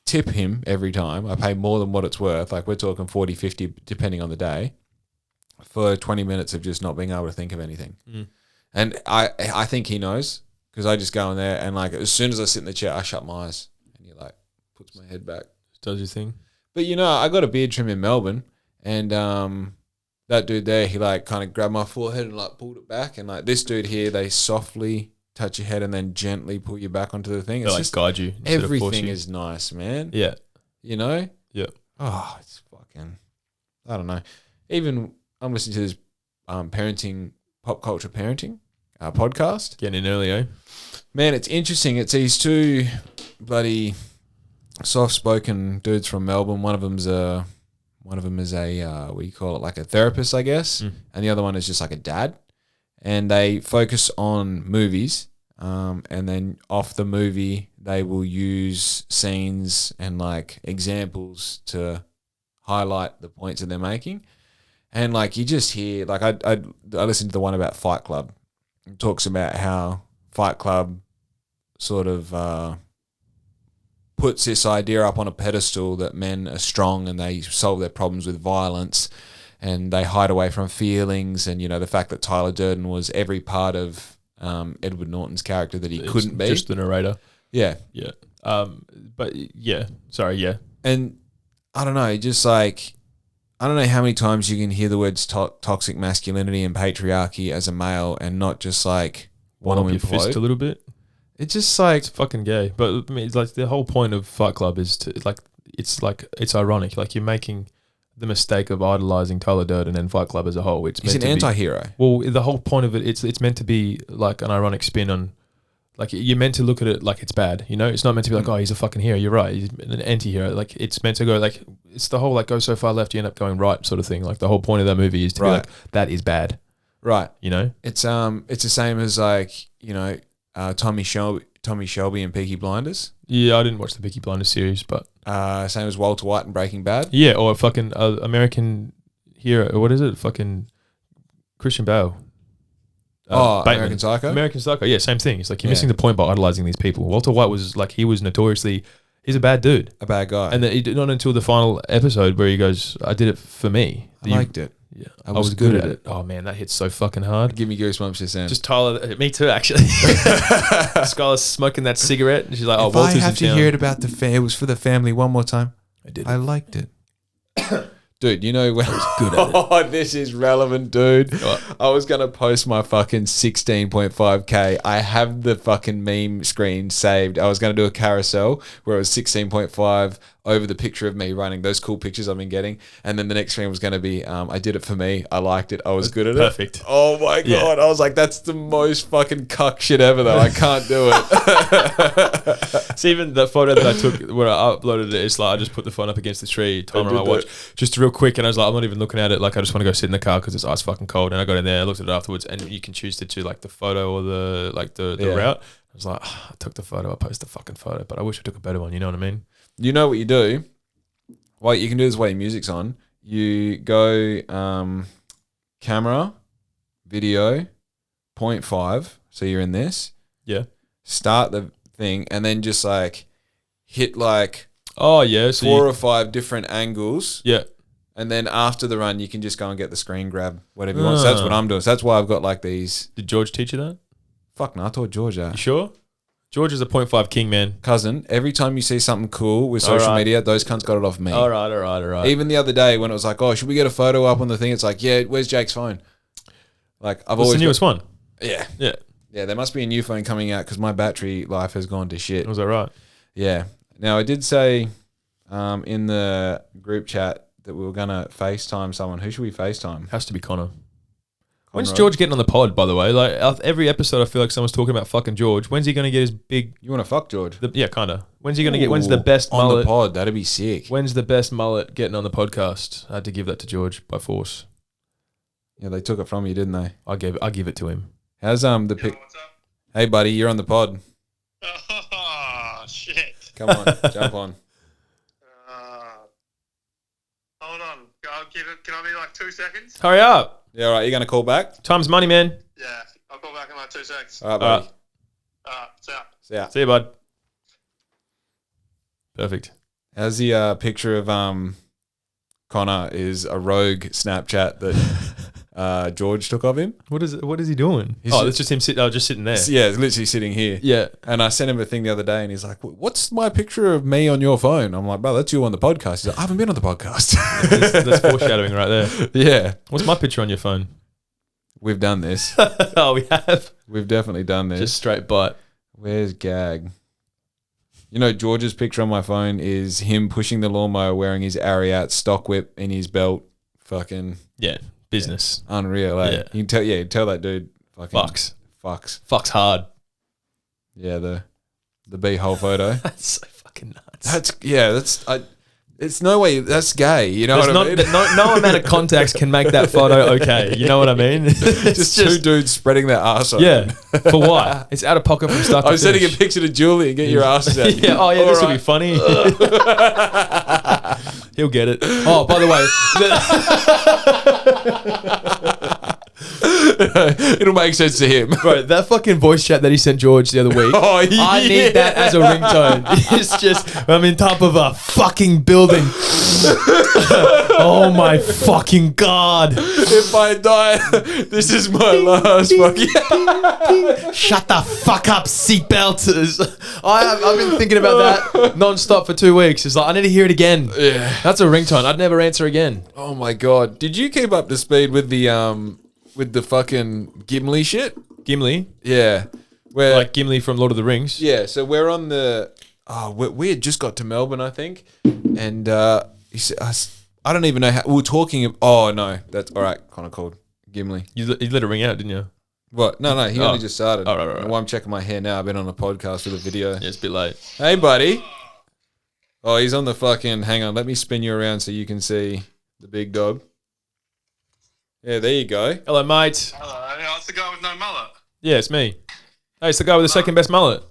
tip him every time. I pay more than what it's worth. Like we're talking 40, 50, depending on the day, for 20 minutes of just not being able to think of anything. And I think he knows, because I just go in there and like as soon as I sit in the chair, I shut my eyes and he like puts my head back. Does your thing. But I got a beard trim in Melbourne, and that dude there, he like kind of grabbed my forehead and like pulled it back, and like this dude here, they softly touch your head and then gently pull you back onto the thing. They It's like just guide you. instead of force everything you. is nice, man. Yeah. Yeah. Yeah. It's fucking, I don't know. Even I'm listening to this parenting, pop culture parenting podcast. Getting in early, eh? Man, it's interesting. It's these two bloody soft-spoken dudes from Melbourne. One of them is a what do you call it, like a therapist, I guess, and the other one is just like a dad. And they focus on movies, and then off the movie they will use scenes and like examples to highlight the points that they're making. And like you just hear, like I listened to the one about Fight Club. It talks about how Fight Club sort of puts this idea up on a pedestal that men are strong and they solve their problems with violence and they hide away from feelings, and the fact that Tyler Durden was every part of Edward Norton's character that he couldn't be. Just the narrator. Yeah. Yeah. But yeah. Sorry, yeah. And I don't know, just like, I don't know how many times you can hear the words toxic masculinity and patriarchy as a male and not just like want to Your fist a implode. little bit. It's just like, It's fucking gay. But I mean, it's like the whole point of Fight Club is to like it's like it's ironic. Like you're making the mistake of idolizing Tyler Durden and Fight Club as a whole. He's an anti-hero. Well, the whole point of it, it's meant to be like an ironic spin on. Like you're meant to look at it like it's bad, you know. It's not meant to be like, oh, he's a fucking hero. You're right. He's an anti-hero. Like it's meant to go like it's the whole like go so far left you end up going right sort of thing. Like the whole point of that movie is to be like that is bad, right? You know. It's the same as like Tommy Shelby and Peaky Blinders. Yeah, I didn't watch the Peaky Blinders series, but same as Walter White and Breaking Bad. Yeah, or fucking American Hero. What is it? Fucking Christian Bale. American Psycho? American Psycho, yeah, same thing. It's like you're missing the point by idolizing these people. Walter White was like, he was notoriously, he's a bad dude. A bad guy. And then not until the final episode where he goes, I did it for me. I liked it. Yeah, I was good at it. Oh man, that hits so fucking hard. Give me goosebumps just then. Just Tyler, me too actually. Skylar's smoking that cigarette and she's like, if Walter's I have to hear it about it was for the family one more time. I did. I liked it. Dude, you know when I was good at it. Oh, this is relevant, dude. What? I was going to post my fucking 16.5K. I have the fucking meme screen saved. I was going to do a carousel where it was 16.5 over the picture of me running, those cool pictures I've been getting. And then the next screen was going to be, I did it for me. I liked it. I was good at Perfect. it. Oh my God. I was like, that's the most fucking cuck shit ever though. I can't do it. See, even the photo that I took when I uploaded it, it's like I just put the phone up against the tree, timer on my watch, just real quick, and I was like, I'm not even looking at it. Like, I just want to go sit in the car because it's ice fucking cold. And I got in there, I looked at it afterwards, and you can choose to do like the photo or the route. I was like, I took the photo, I posted the fucking photo, but I wish I took a better one. You know what I mean? You know what you do? What you can do is while your music's on, you go camera, video, 0.5. So you're in this. Yeah. Start the thing and then just like hit like so 4 or 5 different angles. Yeah. And then after the run, you can just go and get the screen grab, whatever you want. So that's what I'm doing. So that's why I've got like these. Did George teach you that? Fuck no, I taught George that. You sure? George is a 0.5 king, man. Cousin, every time you see something cool with social media, those cunts got it off me. All right. Even the other day when it was like, oh, should we get a photo up on the thing? It's like, yeah, where's Jake's phone? Like, I've always the newest one? Yeah. Yeah. Yeah, there must be a new phone coming out because my battery life has gone to shit. Was that right? Yeah. Now, I did say in the group chat that we were going to FaceTime someone. Who should we FaceTime? Has to be Connor. When's George getting on the pod, by the way? Like every episode, I feel like someone's talking about fucking George. When's he going to get his big... You want to fuck George? Yeah, kind of. When's he going to get... When's the best on mullet... On the pod, that'd be sick. When's the best mullet getting on the podcast? I had to give that to George by force. Yeah, they took it from you, didn't they? I give it to him. How's the pic... What's up? Hey, buddy, you're on the pod. Oh, shit. Come on, jump on. Hold on. Can I be like 2 seconds? Hurry up. Yeah, all right. You going to call back? Time's money, man. Yeah, I'll call back in like 2 seconds. All right, buddy. See ya. See ya. See you, bud. Perfect. How's the picture of Connor is a rogue Snapchat that George took of him? What is he doing? It's just him just sitting there. Yeah, it's literally sitting here. Yeah. And I sent him a thing the other day and he's like, what's my picture of me on your phone? I'm like, bro, that's you on the podcast. He's like, I haven't been on the podcast. That's foreshadowing right there. Yeah. What's my picture on your phone? We've done this. Oh, we have? We've definitely done this. Just straight butt. Where's Gag? You know, George's picture on my phone is him pushing the lawnmower wearing his Ariat stock whip in his belt. Fucking... Yeah. Business. Yeah. Unreal, eh? Yeah. You can tell that dude fucking... Fucks hard. Yeah, the beehole photo. That's so fucking nuts. It's no way that's gay. You know what I mean? No amount of contacts can make that photo okay. You know what I mean? just two dudes spreading their ass open. Yeah. For what? It's out of pocket from start to finish. I'm sending a picture to Julie and get your asses out. Yeah. Oh yeah, this will be funny. He'll get it. Oh, by the way. It'll make sense to him. Bro, that fucking voice chat that he sent George the other week. Oh, yeah. I need that as a ringtone. It's just, I'm in top of a fucking building. Oh my fucking God. If I die, this is my last fucking... Shut the fuck up, seatbelters. I've been thinking about that non-stop for 2 weeks. It's like, I need to hear it again. Yeah. That's a ringtone. I'd never answer again. Oh my God. Did you keep up to speed with the fucking Gimli shit? Gimli? Yeah. Where, like Gimli from Lord of the Rings? Yeah, so we're on the we had just got to Melbourne, I think, and he said, I don't even know how we were talking. Oh no, that's all right. Connor called Gimli. You let it ring out, didn't you? What? No, he only just started. Oh, right. Well, I'm checking my hair now. I've been on a podcast with a video. Yeah, it's a bit late. Hey, buddy. Oh, he's on the fucking. Hang on, let me spin you around so you can see the big dog. Yeah, there you go. Hello, mate. Hello, it's the guy with no mullet. Yeah, it's me. Hey, it's the guy with the second best mullet.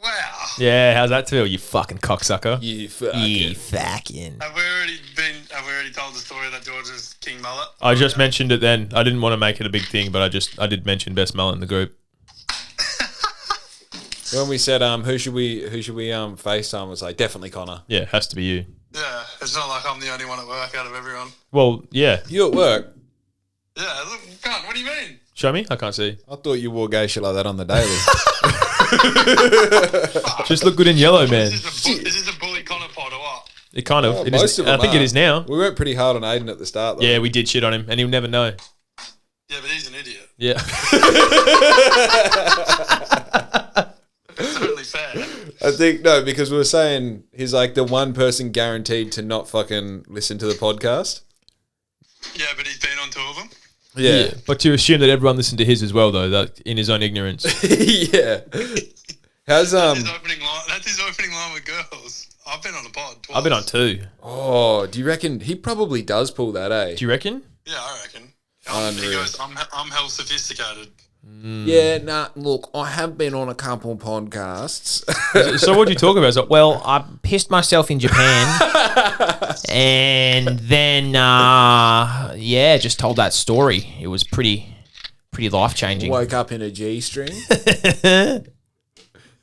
Wow. Yeah, how's that feel, you fucking cocksucker? You fucking. Have we already told the story that George is King Mullet? I just mentioned it then. I didn't want to make it a big thing, but I did mention best mullet in the group. When we said who should we FaceTime, it was like definitely Connor. Yeah, it has to be you. Yeah, it's not like I'm the only one at work out of everyone. Well, yeah. You at work? Yeah, look, cunt, what do you mean? Show me. I can't see. I thought you wore gay shit like that on the daily. Just look good in yellow, man. Is this a bully Connor pod or what? It kind of. Oh, It most is. of them I think are. it is now. We went pretty hard on Aiden at the start, though. Yeah, we did shit on him, and he'll never know. Yeah, but he's an idiot. Yeah. It's only fair. I think no, because we were saying he's like the one person guaranteed to not fucking listen to the podcast. Yeah, but he's been on two of them. Yeah, But to assume that everyone listened to his as well, though, that in his own ignorance. yeah. How's That's his opening line with girls. I've been on a pod twice. I've been on 2. Oh, do you reckon he probably does pull that? Do you reckon? Yeah, I reckon. He Unreal. goes, I'm hell sophisticated. Yeah, nah. Look, I have been on a couple podcasts. So what do you talk about? It's like, well, I pissed myself in Japan, and then just told that story. It was pretty life changing. Woke up in a G string.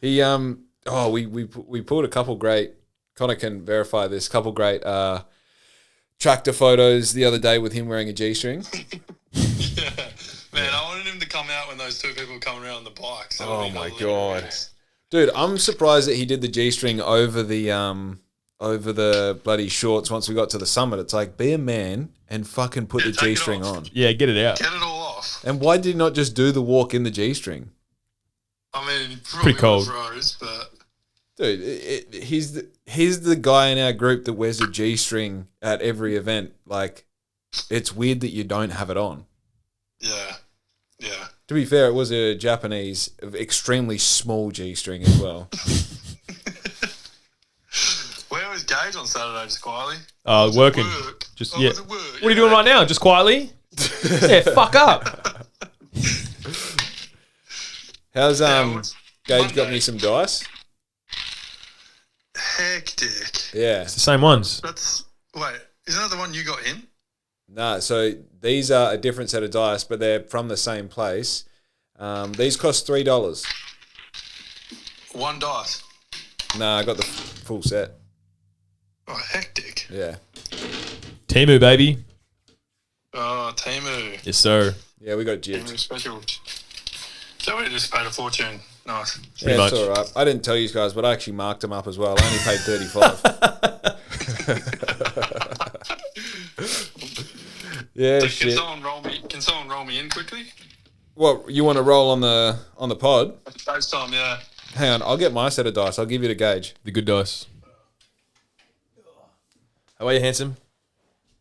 He we pulled a couple great. Connor can verify this. Couple great tractor photos the other day with him wearing a G string. Yeah. Man, I wanted him to come out when those two people were coming around on the bikes. Oh my god, dude! I'm surprised that he did the G string over the bloody shorts. Once we got to the summit, it's like be a man and fucking put the take it G string off. on. Yeah, get it out. Get it all off. And why did he not just do the walk in the G string? I mean, Pretty cold. Rose, but Dude, he's the guy in our group that wears a G string at every event. Like, it's weird that you don't have it on. yeah. To be fair, it was a Japanese, extremely small G string as well. Where was Gage on Saturday, just quietly? Working. Work. Just Oh, yeah. was it work? What are you doing right now? Just quietly? Yeah, fuck up. How's what's Gage got Monday? me some dice? Hectic. Yeah. It's the same ones. Wait, isn't that the one you got him? Nah, so these are a different set of dice, but they're from the same place. These cost $3. One dice. Nah, I got the full set. Oh, hectic. Yeah. Timu, baby. Oh, Timu. Yes, sir. Yeah, we got gypped. Timu special. So we just paid a fortune. Nice. Pretty Yeah, it's much. all right. I didn't tell you guys, but I actually marked them up as well. I only paid 35. Yeah, So shit. Can someone roll me in quickly? What, you want to roll on the pod? FaceTime, yeah. Hang on, I'll get my set of dice. I'll give you the Gage. The good dice. How are you, handsome?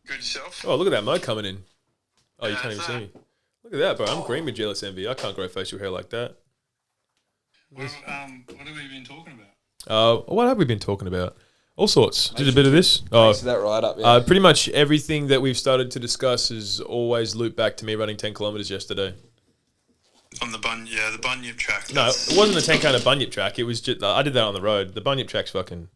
Good yourself. Oh, look at that mo coming in. Oh, you Yeah, can't even it's see that. me. Look at that, bro. I'm green with jealous envy. I can't grow facial hair like that. What have we been talking about? What have we been talking about? All sorts. Did a bit of this. Oh, Is that right up? Yeah. pretty much everything that we've started to discuss is always looped back to me running 10 kilometers yesterday. On the the bunyip track. No, it wasn't a 10 bunyip track. It was just I did that on the road. The bunyip track's fucking.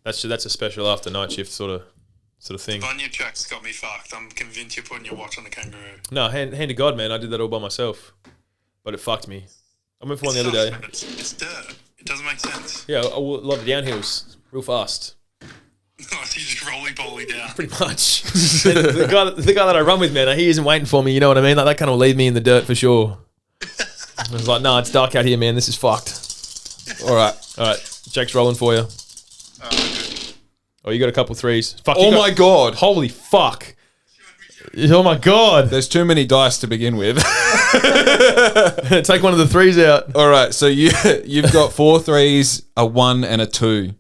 That's a special after night shift sort of thing. Bunyip track's got me fucked. I'm convinced you're putting your watch on the kangaroo. No, hand to God, man. I did that all by myself, but it fucked me. I went for one the other day. It's dirt. It doesn't make sense. Yeah, a lot of downhills, real fast. You just roly-poly down. Pretty much. the guy that I run with, man, he isn't waiting for me. You know what I mean? Like that kind of leave me in the dirt for sure. I was like, it's dark out here, man. This is fucked. All right. Jake's rolling for you. Good. Oh, you got a couple threes. Fuck. Oh my god! Holy fuck! Oh my god! There's too many dice to begin with. Take one of the threes out. All right, so you've got 4 3s, a 1 and a 2.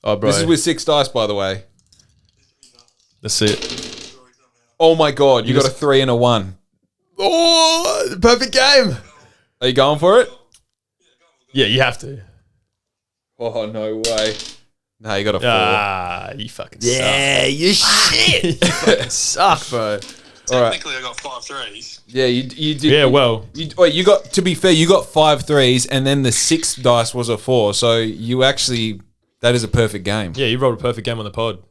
Oh, bro. This is with 6 dice, by the way. Let's see it. Oh my god, you got a 3 and a 1. Oh, perfect game. Are you going for it? Yeah, you have to. Oh, no way. No, you got a 4. Ah, you fucking suck. Yeah, you shit. You fucking suck, bro. Technically, I got 5 3s. Yeah, you did. Yeah, well. You got, to be fair, you got 5 3s and then the 6th dice was a 4. So you actually, that is a perfect game. Yeah, you rolled a perfect game on the pod.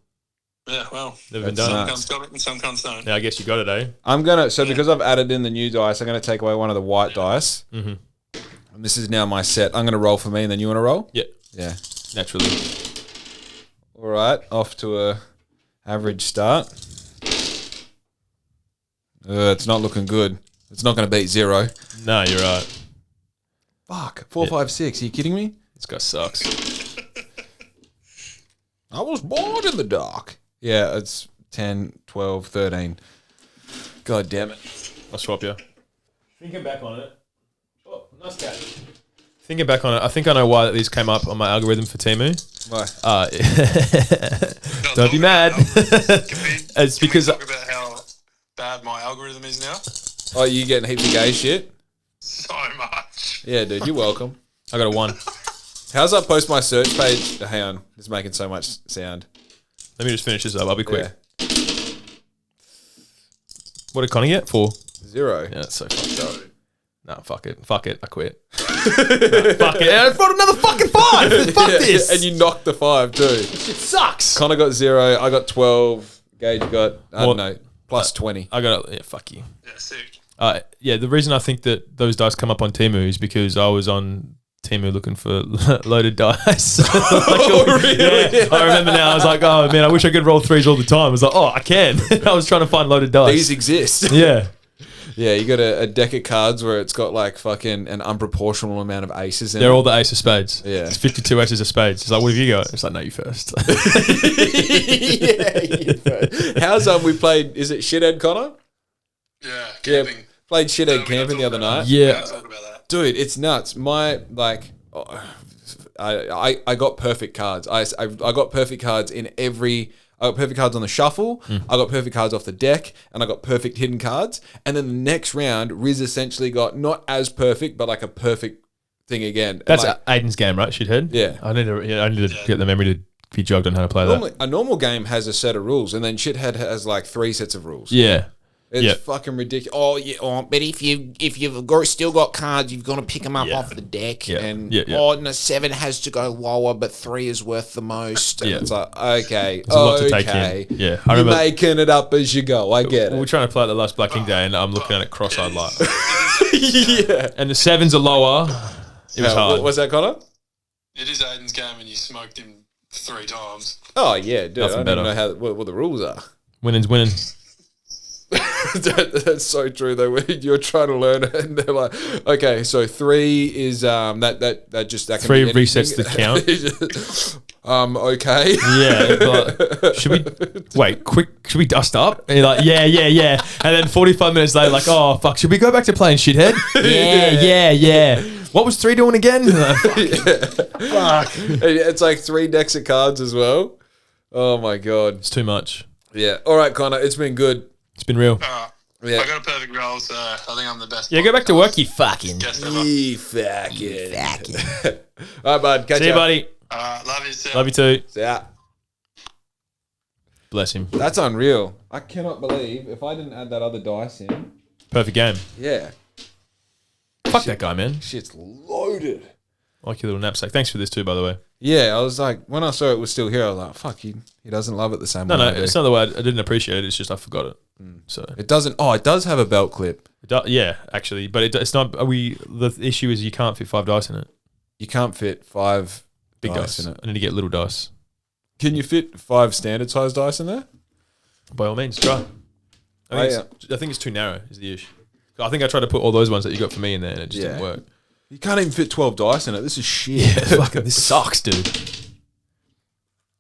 Yeah, well. Never been That's done. Some can't stop it and some can't stone. Yeah, I guess you got it, eh? I'm going to, because I've added in the new dice, I'm going to take away one of the white dice. Mm-hmm. And this is now my set. I'm going to roll for me and then you want to roll? Yeah, Yeah. naturally. All right, off to a average start. It's not looking good. It's not going to beat 0. No, you're right. Fuck. 4, 5, 6. Are you kidding me? This guy sucks. I was born in the dark. Yeah, it's 10, 12, 13. God damn it. I'll swap you. Thinking back on it. Oh, nice catch. Thinking back on it, I think I know why these came up on my algorithm for Temu. Why? Don't be mad. It's because Can we talk about how bad my algorithm is now? Oh, you getting heaps of gay shit? So much. Yeah, dude, you're welcome. I got a 1. How's that post my search page? Hang on, it's making so much sound. Let me just finish this up. I'll be quick. Yeah. What did Connor get? 4. 0. Yeah, that's so fucked up. Nah, fuck it. Fuck it. I quit. Nah, fuck it. I brought another fucking 5. Fuck Yeah, this. and you knocked the 5 too. It sucks. Connor got 0. I got 12. Gage got, I don't know, plus 20. I got a, yeah, fuck you. Yeah, sick. Yeah, the reason I think that those dice come up on Temu is because I was on Temu looking for loaded dice. Really? Yeah, I remember now. I was like, oh man, I wish I could roll 3s all the time. I was like, oh, I can. I was trying to find loaded dice. These exist. Yeah. Yeah, you got a deck of cards where it's got like fucking an unproportional amount of aces in They're it. all the ace of spades. Yeah. It's 52 aces of spades. It's like, what have you got? It's like, no, you first. How's we played, is it Shithead Connor? Yeah, camping. Yeah, played Shithead We camping the gotta other talk night. about that. We Yeah. gotta talk about that. Dude, it's nuts. My, like, I got perfect cards. I got perfect cards in every... I got perfect cards on the shuffle, I got perfect cards off the deck, and I got perfect hidden cards. And then the next round, Riz essentially got not as perfect, but like a perfect thing again. That's like, Aiden's game, right? Shithead? Yeah. I need to get the memory to be jogged on how to play that. a normal game has a set of rules, and then Shithead has like 3 sets of rules. Yeah. It's fucking ridiculous. Oh yeah, but if you've still got cards, you've got to pick them up off the deck. Yeah. And Yeah. no, 7 has to go lower, but 3 is worth the most. And Yeah. it's like, okay, There's a lot to take in. Yeah. I You're remember making it up as you go. I get we were it. trying to play it the last Black King Day, and I'm looking at it cross-eyed like. Yeah. And the 7s are lower. It was hard. What was that, Connor? It is Aiden's game and you smoked him 3 times. Oh yeah, dude. Nothing I don't better. even know what the rules are. Winning's winning. That's so true though. When you're trying to learn it, and they're like, okay, so 3 is that can 3 be resets anything. the count. Okay. Yeah, but should we wait? Quick, should we dust up? And you're like, yeah. And then 45 minutes later, like, oh fuck, should we go back to playing Shithead? Yeah. What was 3 doing again? Fuck. It's like 3 decks of cards as well. Oh my god. It's too much. Yeah. All right, Connor. It's been good. It's been real. Yeah. I got a perfect roll, so I think I'm the best. Yeah, go back to work, you fucking. Guest ever. Fucking. All right, bud. Catch See you, up. buddy. Love you, Sam. Love you too. See ya. Bless him. That's unreal. I cannot believe if I didn't add that other dice in. Perfect game. Yeah. Fuck that guy, man. Shit's loaded. I like your little knapsack. Thanks for this too, by the way. Yeah, I was like, when I saw it was still here, I was like, fuck, he doesn't love it the same No, way I do. it's not the way I didn't appreciate it. It's just I forgot it. So It doesn't. Oh, it does have a belt clip. yeah, actually, but it's not. The issue is you can't fit 5 dice in it. You can't fit 5 Big dice in it. I need to get little dice. Can you fit 5 standard size dice in there? By all means, try. I think it's too narrow. Is the issue. I think I tried to put all those ones that you got for me in there, and it just didn't work. You can't even fit 12 dice in it. This is shit. Yeah, fucking, this sucks, dude.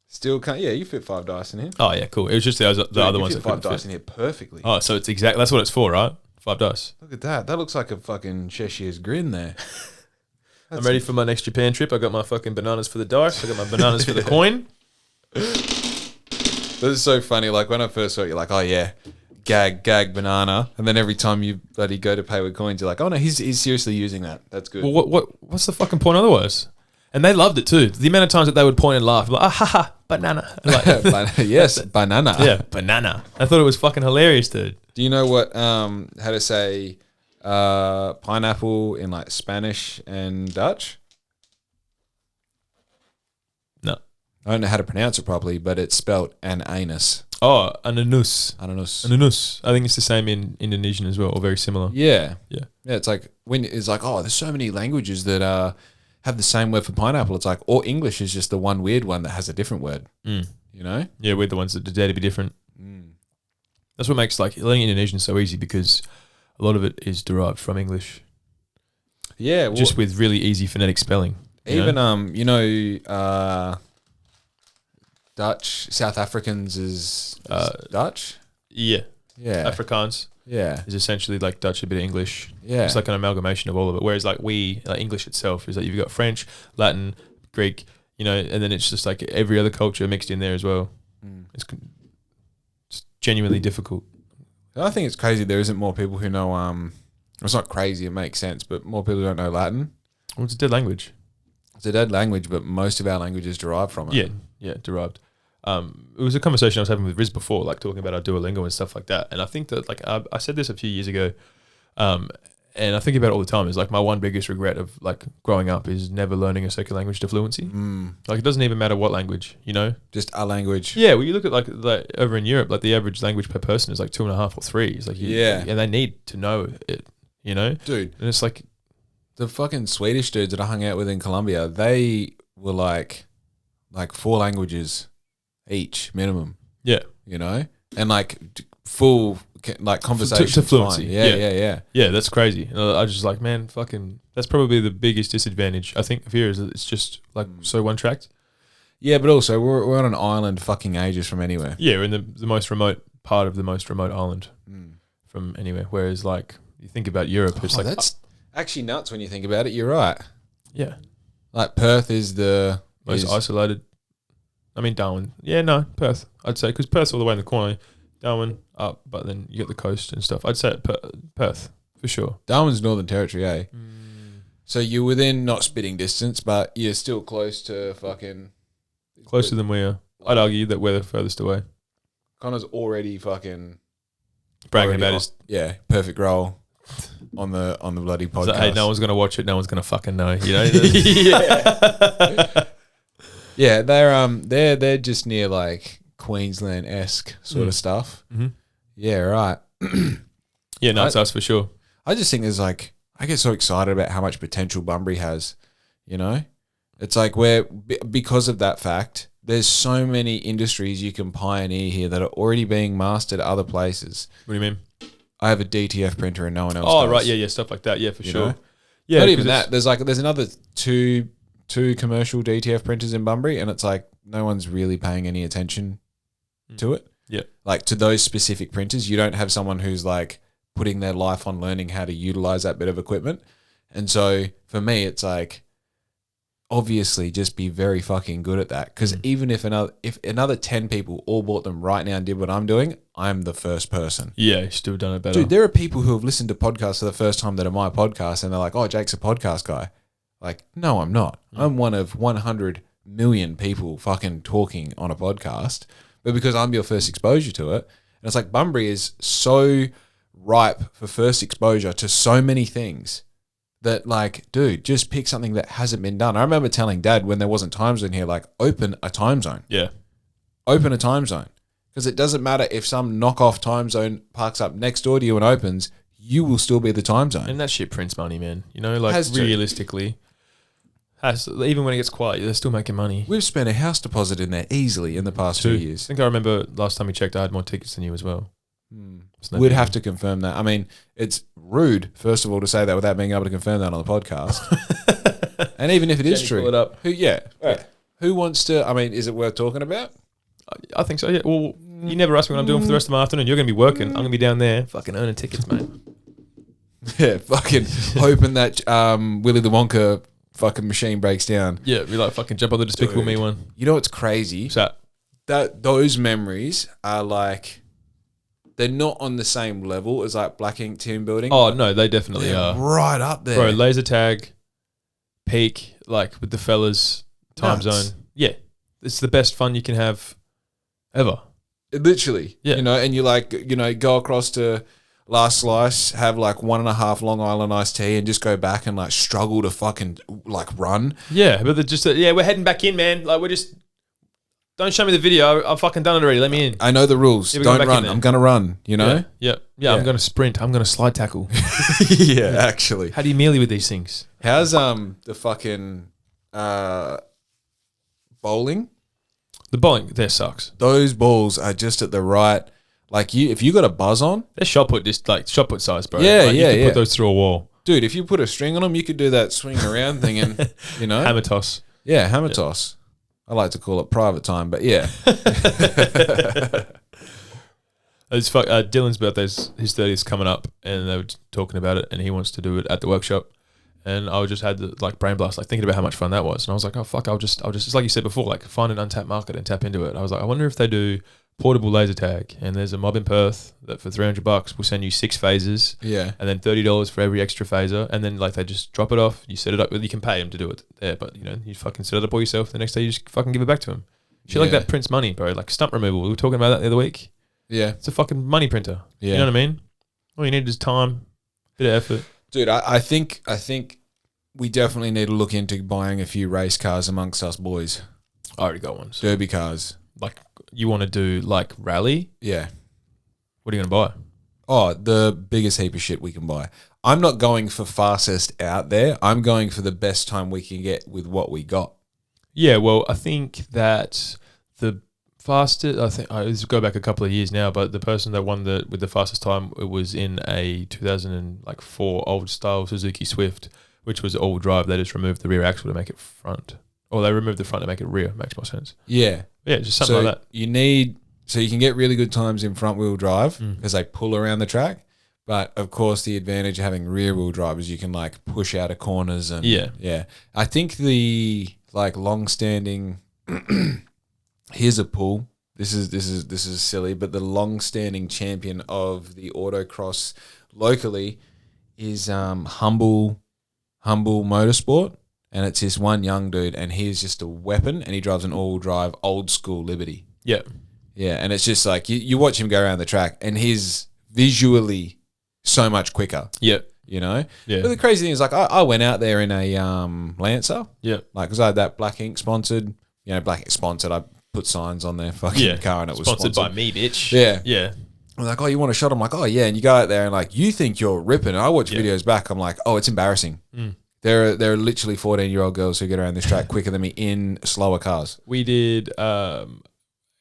It's Still can't. Yeah, you fit 5 dice in here. Oh yeah, cool. It was just the other ones that fit 5 couldn't dice fit. in here perfectly. Oh, so it's exactly that's what it's for, right? 5 dice. Look at that. That looks like a fucking Cheshire's grin there. I'm ready for my next Japan trip. I got my fucking bananas for the dice. I got my bananas for the coin. This is so funny. Like when I first saw it, you're like, oh yeah, gag banana, and then every time you bloody go to pay with coins, you're like, oh no, he's seriously using that. That's good. Well, what's the fucking point otherwise? And they loved it too. The amount of times that they would point and laugh, like, ah ha ha, banana. Like, yes, banana. yeah, banana. I thought it was fucking hilarious, dude. Do you know what? How to say pineapple in like Spanish and Dutch? No. I don't know how to pronounce it properly, but it's spelled an anus. Oh, ananus. Ananus. Ananus. I think it's the same in Indonesian as well, or very similar. Yeah. Yeah. Yeah, it's like when it's like, oh, there's so many languages that have the same word for pineapple. It's like, or English is just the one weird one that has a different word. You know? Yeah, we're the ones that dare to be different. That's what makes like learning Indonesian so easy because a lot of it is derived from English. Yeah, well, just with really easy phonetic spelling. Even Dutch, South Africans is Dutch. Yeah. Afrikaans. Yeah, is essentially like Dutch, a bit of English. Yeah, it's like an amalgamation of all of it. Whereas like English itself is like you've got French, Latin, Greek, and then it's just like every other culture mixed in there as well. It's genuinely difficult. I think it's crazy there isn't more people who know. It's not crazy; it makes sense, but more people don't know Latin. Well, it's a dead language. It's a dead language, but most of our languages derive from it. Yeah, derived. It was a conversation I was having with Riz before, like talking about our Duolingo and stuff like that. And I think that like I said this a few years ago, and I think about it all the time. Is like my one biggest regret of like growing up is never learning a second language to fluency. Like it doesn't even matter what language, just a language. Yeah, well, you look at like over in Europe, like the average language per person is like 2.5 or 3. It's like and they need to know it, dude. And it's like the fucking Swedish dudes that I hung out with in Colombia. They were like 4 languages each minimum. Yeah, and like full like conversation to fluency. Yeah. That's crazy. And I was just like, man, fucking, that's probably the biggest disadvantage I think of here is that it's just like so one tracked. Yeah, but also we're on an island fucking ages from anywhere. Yeah, we're in the most remote part of the most remote island from anywhere. Whereas like you think about Europe, it's like that's actually nuts when you think about it. You're right. Yeah, like Perth is the most isolated. I mean Darwin. Yeah, no, Perth. I'd say because Perth's all the way in the corner. Darwin up, but then you get the coast and stuff. I'd say Perth for sure. Darwin's Northern Territory, eh? So you're within not spitting distance, but you're still close to fucking closer than we are. I'd argue that we're the furthest away. Connor's already fucking bragging about his perfect role on the bloody podcast. Like, hey, no one's gonna watch it. No one's gonna fucking know. Yeah, they're just near like Queensland-esque sort of stuff. Yeah, right. Yeah, no, it's us for sure. I just think there's like, I get so excited about how much potential Bunbury has, It's like because of that fact, there's so many industries you can pioneer here that are already being mastered other places. What do you mean? I have a DTF printer and no one else does. Oh, right, yeah, stuff like that. Yeah, for sure. Yeah, not even that. There's another two commercial DTF printers in Bunbury, and it's like no one's really paying any attention to it. Yeah. Like to those specific printers, you don't have someone who's like putting their life on learning how to utilize that bit of equipment. And so for me, it's like, obviously just be very fucking good at that. Because even if another 10 people all bought them right now and did what I'm doing, I'm the first person. Yeah, still done it better. Dude, there are people who have listened to podcasts for the first time that are my podcast and they're like, oh, Jake's a podcast guy. Like, no, I'm not. I'm one of 100 million people fucking talking on a podcast. But because I'm your first exposure to it, and it's like Bunbury is so ripe for first exposure to so many things that like, dude, just pick something that hasn't been done. I remember telling Dad when there wasn't time zone here, like, open a time zone. Yeah. Open a time zone. Because it doesn't matter if some knockoff time zone parks up next door to you and opens, you will still be the time zone. And that shit prints money, man. Like realistically. Even when it gets quiet, they're still making money. We've spent a house deposit in there easily in the past 2 years. I think I remember last time we checked, I had more tickets than you as well. We'd have to confirm that. I mean, it's rude, first of all, to say that without being able to confirm that on the podcast. And even if it is true. Pull it up. Who wants to? I mean, is it worth talking about? I think so. Yeah. Well, you never ask me what I'm doing for the rest of my afternoon. You're going to be working. I'm going to be down there, fucking earning tickets, mate. Yeah, fucking hoping that Willy the Wonka fucking machine breaks down. Yeah, we like fucking jump on the Despicable Me one. You know what's crazy? So That those memories are like, they're not on the same level as like Black Ink Team Building. oh no, they definitely are. Right up there. Bro, laser tag, peak, like with the fellas, time Nuts. zone. Yeah, it's the best fun you can have ever. Literally. Yeah. You know, and you like, you know, go across to Last Slice, have like 1.5 Long Island iced tea and just go back and like struggle to fucking like run. Yeah, but they're just we're heading back in, man. Like we're just don't show me the video. I've fucking done it already. Let me in. I know the rules. Yeah, we're going Don't back in run. there. I'm going to run, you know? Yeah. Yeah. I'm gonna sprint. I'm gonna slide tackle. Yeah, actually. How do you melee with these things? How's the fucking bowling? The bowling there sucks. Those balls are just at the right, like if you got a buzz on, They're shot put size, bro. Yeah, like, yeah, you could yeah. put those through a wall. dude, if you put a string on them, you could do that swing around thing and, you know. Hammer toss. Yeah, hammer toss. I like to call it private time, but yeah. Dylan's birthday's his 30th coming up, and they were talking about it, and he wants to do it at the workshop. And I just had the like brain blast, like thinking about how much fun that was, and I was like, oh fuck, I'll just it's like you said before, like find an untapped market and tap into it. I was like, I wonder if they do portable laser tag, and there's a mob in Perth that for $300 will send you 6 phases, Yeah. and then $30 for every extra phaser, and then like they just drop it off, you set it up, you can pay them to do it there, but you know you fucking set it up all yourself. The next day you just fucking give it back to them. Shit like Yeah. that prints money, bro. Like stump removal, we were talking about that the other week. Yeah. It's a fucking money printer. Yeah. You know what I mean? All you need is time, bit of effort. Dude, I think we definitely need to look into buying a few race cars amongst us boys. I already got one. So Derby cars. like, you want to do like rally? Yeah. What are you gonna buy? Oh, the biggest heap of shit we can buy. I'm not going for fastest out there. I'm going for the best time we can get with what we got. Yeah, well, I think that the fastest, let's go back a couple of years now, but the person that won with the fastest time, it was in a 2004 old style Suzuki Swift, which was all drive. They just removed the rear axle to make it front, or they removed the front to make it rear. Makes more sense. Yeah. Yeah, just something like that. You can get really good times in front wheel drive Mm. because they pull around the track. But of course, the advantage of having rear wheel drive is you can like push out of corners and yeah. I think the like long standing. Here's a pull. This is silly, but the long standing champion of the autocross locally is Humble Motorsport, and it's this one young dude, and he is just a weapon, and he drives an all drive old school Liberty. Yeah. Yeah, and it's just like you watch him go around the track, and he's visually so much quicker. Yeah. You know? Yeah. But the crazy thing is, like, I went out there in a Lancer. Yeah. Like, because I had that Black Ink sponsored. You know, Black Ink sponsored. I put signs on their fucking car, and it was sponsored by me, bitch. Yeah. Yeah. I'm like, oh, you want a shot? I'm like, oh, yeah. And you go out there, and, like, you think you're ripping. And I watch videos back. I'm like, oh, it's embarrassing. Mm. There are literally 14-year-old girls who get around this track quicker than me in slower cars. We did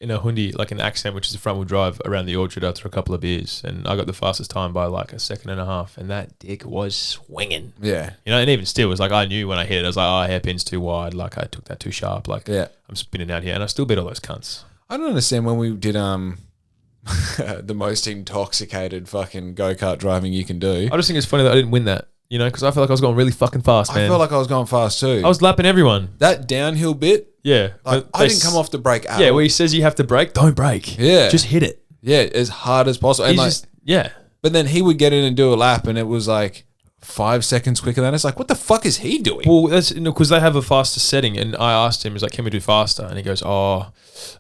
in a Hyundai, like an accent, which is a front wheel drive around the orchard after a couple of beers, and I got the fastest time by like 1.5 seconds, and that dick was swinging. Yeah. You know, and even still, it was like I knew when I hit it, I was like, oh, hairpin's too wide, like I took that too sharp, like I'm spinning out here, and I still beat all those cunts. I don't understand when we did the most intoxicated fucking go-kart driving you can do. I just think it's funny that I didn't win that, you know, because I feel like I was going really fucking fast, man. I felt like I was going fast too. I was lapping everyone. That downhill bit, Yeah. like, I didn't come off the brake at Yeah, all. where he says you have to brake, don't brake. Yeah. Just hit it. Yeah, as hard as possible. And He's like, just, yeah. but then he would get in and do a lap, and it was like 5 seconds quicker than us. Like, what the fuck is he doing? Well, that's because they have a faster setting, and I asked him, "He's like, can we do faster?" And he goes, "Oh,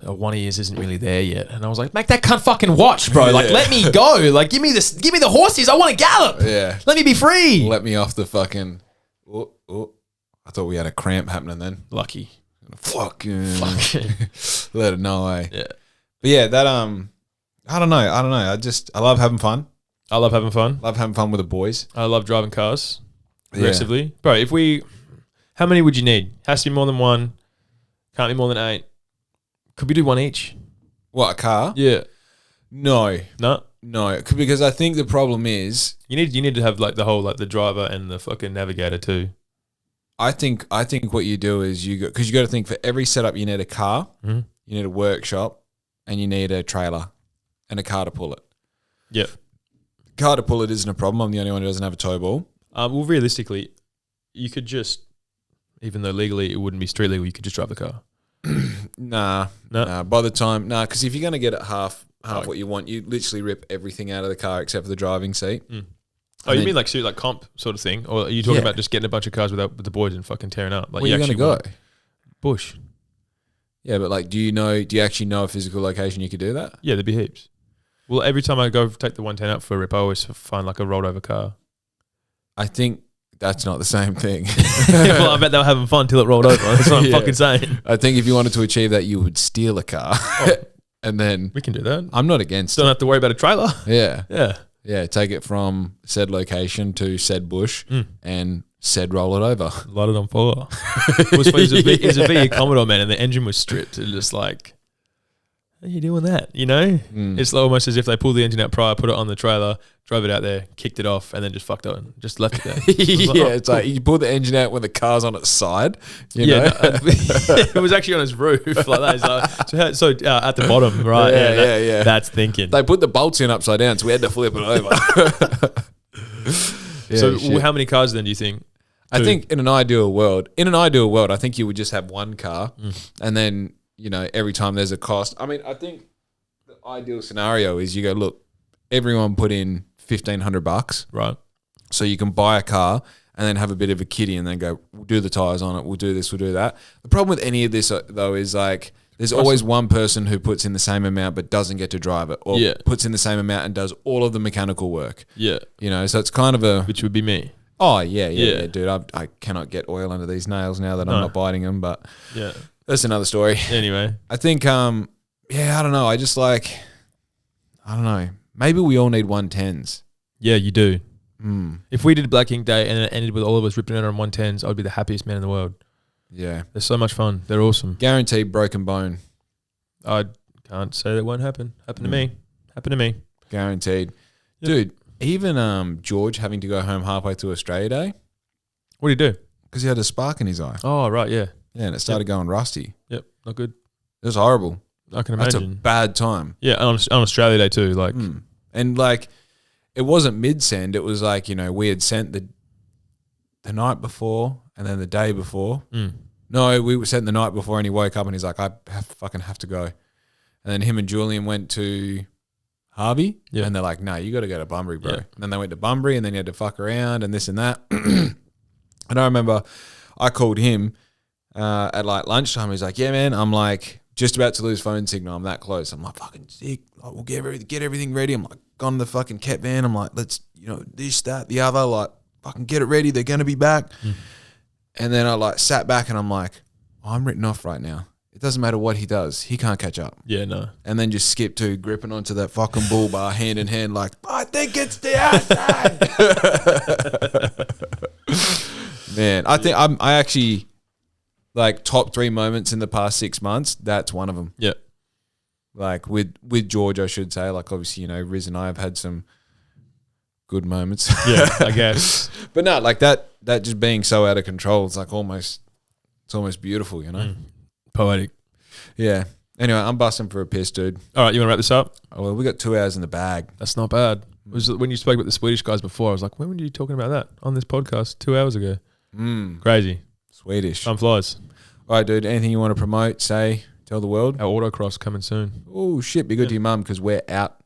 one of yours isn't really there yet." And I was like, "Make that cunt fucking watch, bro! Like, let me go! Like, give me the horses! I want to gallop! Yeah. Let me be free!" Let me off the fucking. Oh. I thought we had a cramp happening then. Lucky. Fucking. Let it know, eh? Yeah. But yeah, that I don't know. I love having fun. I love having fun. Love having fun with the boys. I love driving cars aggressively, bro. How many would you need? Has to be more than one. Can't be more than 8. Could we do one each? What, a car? Yeah. No, No. because I think the problem is You need to have like the whole like the driver and the fucking navigator too. I think what you do is because you got to think for every setup you need a car, Mm-hmm. you need a workshop, and you need a trailer and a car to pull it. Yep. Car to pull it isn't a problem. I'm the only one who doesn't have a tow ball. Well, realistically, you could just, even though legally it wouldn't be street legal, you could just drive the car. Nah. By the time, because if you're going to get it half what you want, you literally rip everything out of the car except for the driving seat. Oh, you mean like comp sort of thing? Or are you talking about just getting a bunch of cars with the boys and fucking tearing up? Like, where are you going to go? Bush. Yeah, but like, do you actually know a physical location you could do that? Yeah, there'd be heaps. Well, every time I go take the 110 up for a rip, I always find like a rolled over car. I think that's not the same thing. Well, I bet they were having fun till it rolled over. That's what I'm fucking saying. I think if you wanted to achieve that, you would steal a car. And then We can do that. I'm not against Don't have to worry about a trailer. Yeah. Yeah. Yeah, take it from said location to said bush and said roll it over. Light it on fire. It was a V Commodore, man, and the engine was stripped. And just like, how are you doing that? You know? It's almost as if they pulled the engine out prior, put it on the trailer, drove it out there, kicked it off, and then just fucked it and just left it there. It's like you pull the engine out when the car's on its side. You know? It was actually on its roof like that. So at the bottom, right? Yeah. That's thinking. They put the bolts in upside down, so we had to flip it over. How many cars then do you think? I think in an ideal world, I think you would just have one car, and then every time there's a cost. I mean, I think the ideal scenario is you go, look, everyone put in $1,500, right? So you can buy a car and then have a bit of a kiddie, and then go, we'll do the tires on it, we'll do this, we'll do that. The problem with any of this though is like, there's always one person who puts in the same amount but doesn't get to drive it, or puts in the same amount and does all of the mechanical work. Yeah, so it's kind of which would be me. Oh yeah, dude. I cannot get oil under these nails now that I'm not biting them, but that's another story. Anyway, I think I don't know. I don't know. Maybe we all need 110s. Yeah, you do. If we did Black Ink Day and it ended with all of us ripping it on 110s, I'd be the happiest man in the world. Yeah. They're so much fun. They're awesome. Guaranteed broken bone. I can't say that won't happen. Happen to me. Guaranteed. Yep. Dude, even George having to go home halfway through Australia Day. What did he do? Because he had a spark in his eye. Oh, right, yeah. Yeah, and it started going rusty. Yep, not good. It was horrible. I can imagine. That's a bad time. Yeah, on Australia Day too. Like, and like, it wasn't mid-send. It was like, we had sent the night before and then the day before. No, we were sent the night before, and he woke up and he's like, I fucking have to go. And then him and Julian went to Harvey, and they're like, no, you got to go to Bunbury, bro. And then they went to Bunbury, and then he had to fuck around and this and that. And I remember I called him at like lunchtime. He's like, yeah, man, I'm like just about to lose phone signal. I'm that close. I'm like, fucking sick. Like, we'll get everything ready. I'm like, gone to the fucking cat van. I'm like, let's, this, that, the other, like, fucking get it ready. They're going to be back. And then I like sat back and I'm like, I'm written off right now. It doesn't matter what he does. He can't catch up. Yeah, no. And then just skip to gripping onto that fucking bull bar hand in hand like, I think it's the outside. Man, I think I actually, like, top 3 moments in the past 6 months, that's one of them. Yeah. Like with George, I should say. Like, obviously, Riz and I have had some good moments. Yeah, I guess. But no, like that just being so out of control, it's like it's almost beautiful, Poetic. Yeah. Anyway, I'm busting for a piss, dude. All right, you want to wrap this up? Oh, well, we got 2 hours in the bag. That's not bad. It was when you spoke about the Swedish guys before, I was like, when were you talking about that on this podcast 2 hours ago? Crazy. Swedish. Time flies. All right, dude. Anything you want to promote, say, tell the world? Our autocross coming soon. Oh, shit. Be good to your mum because we're out.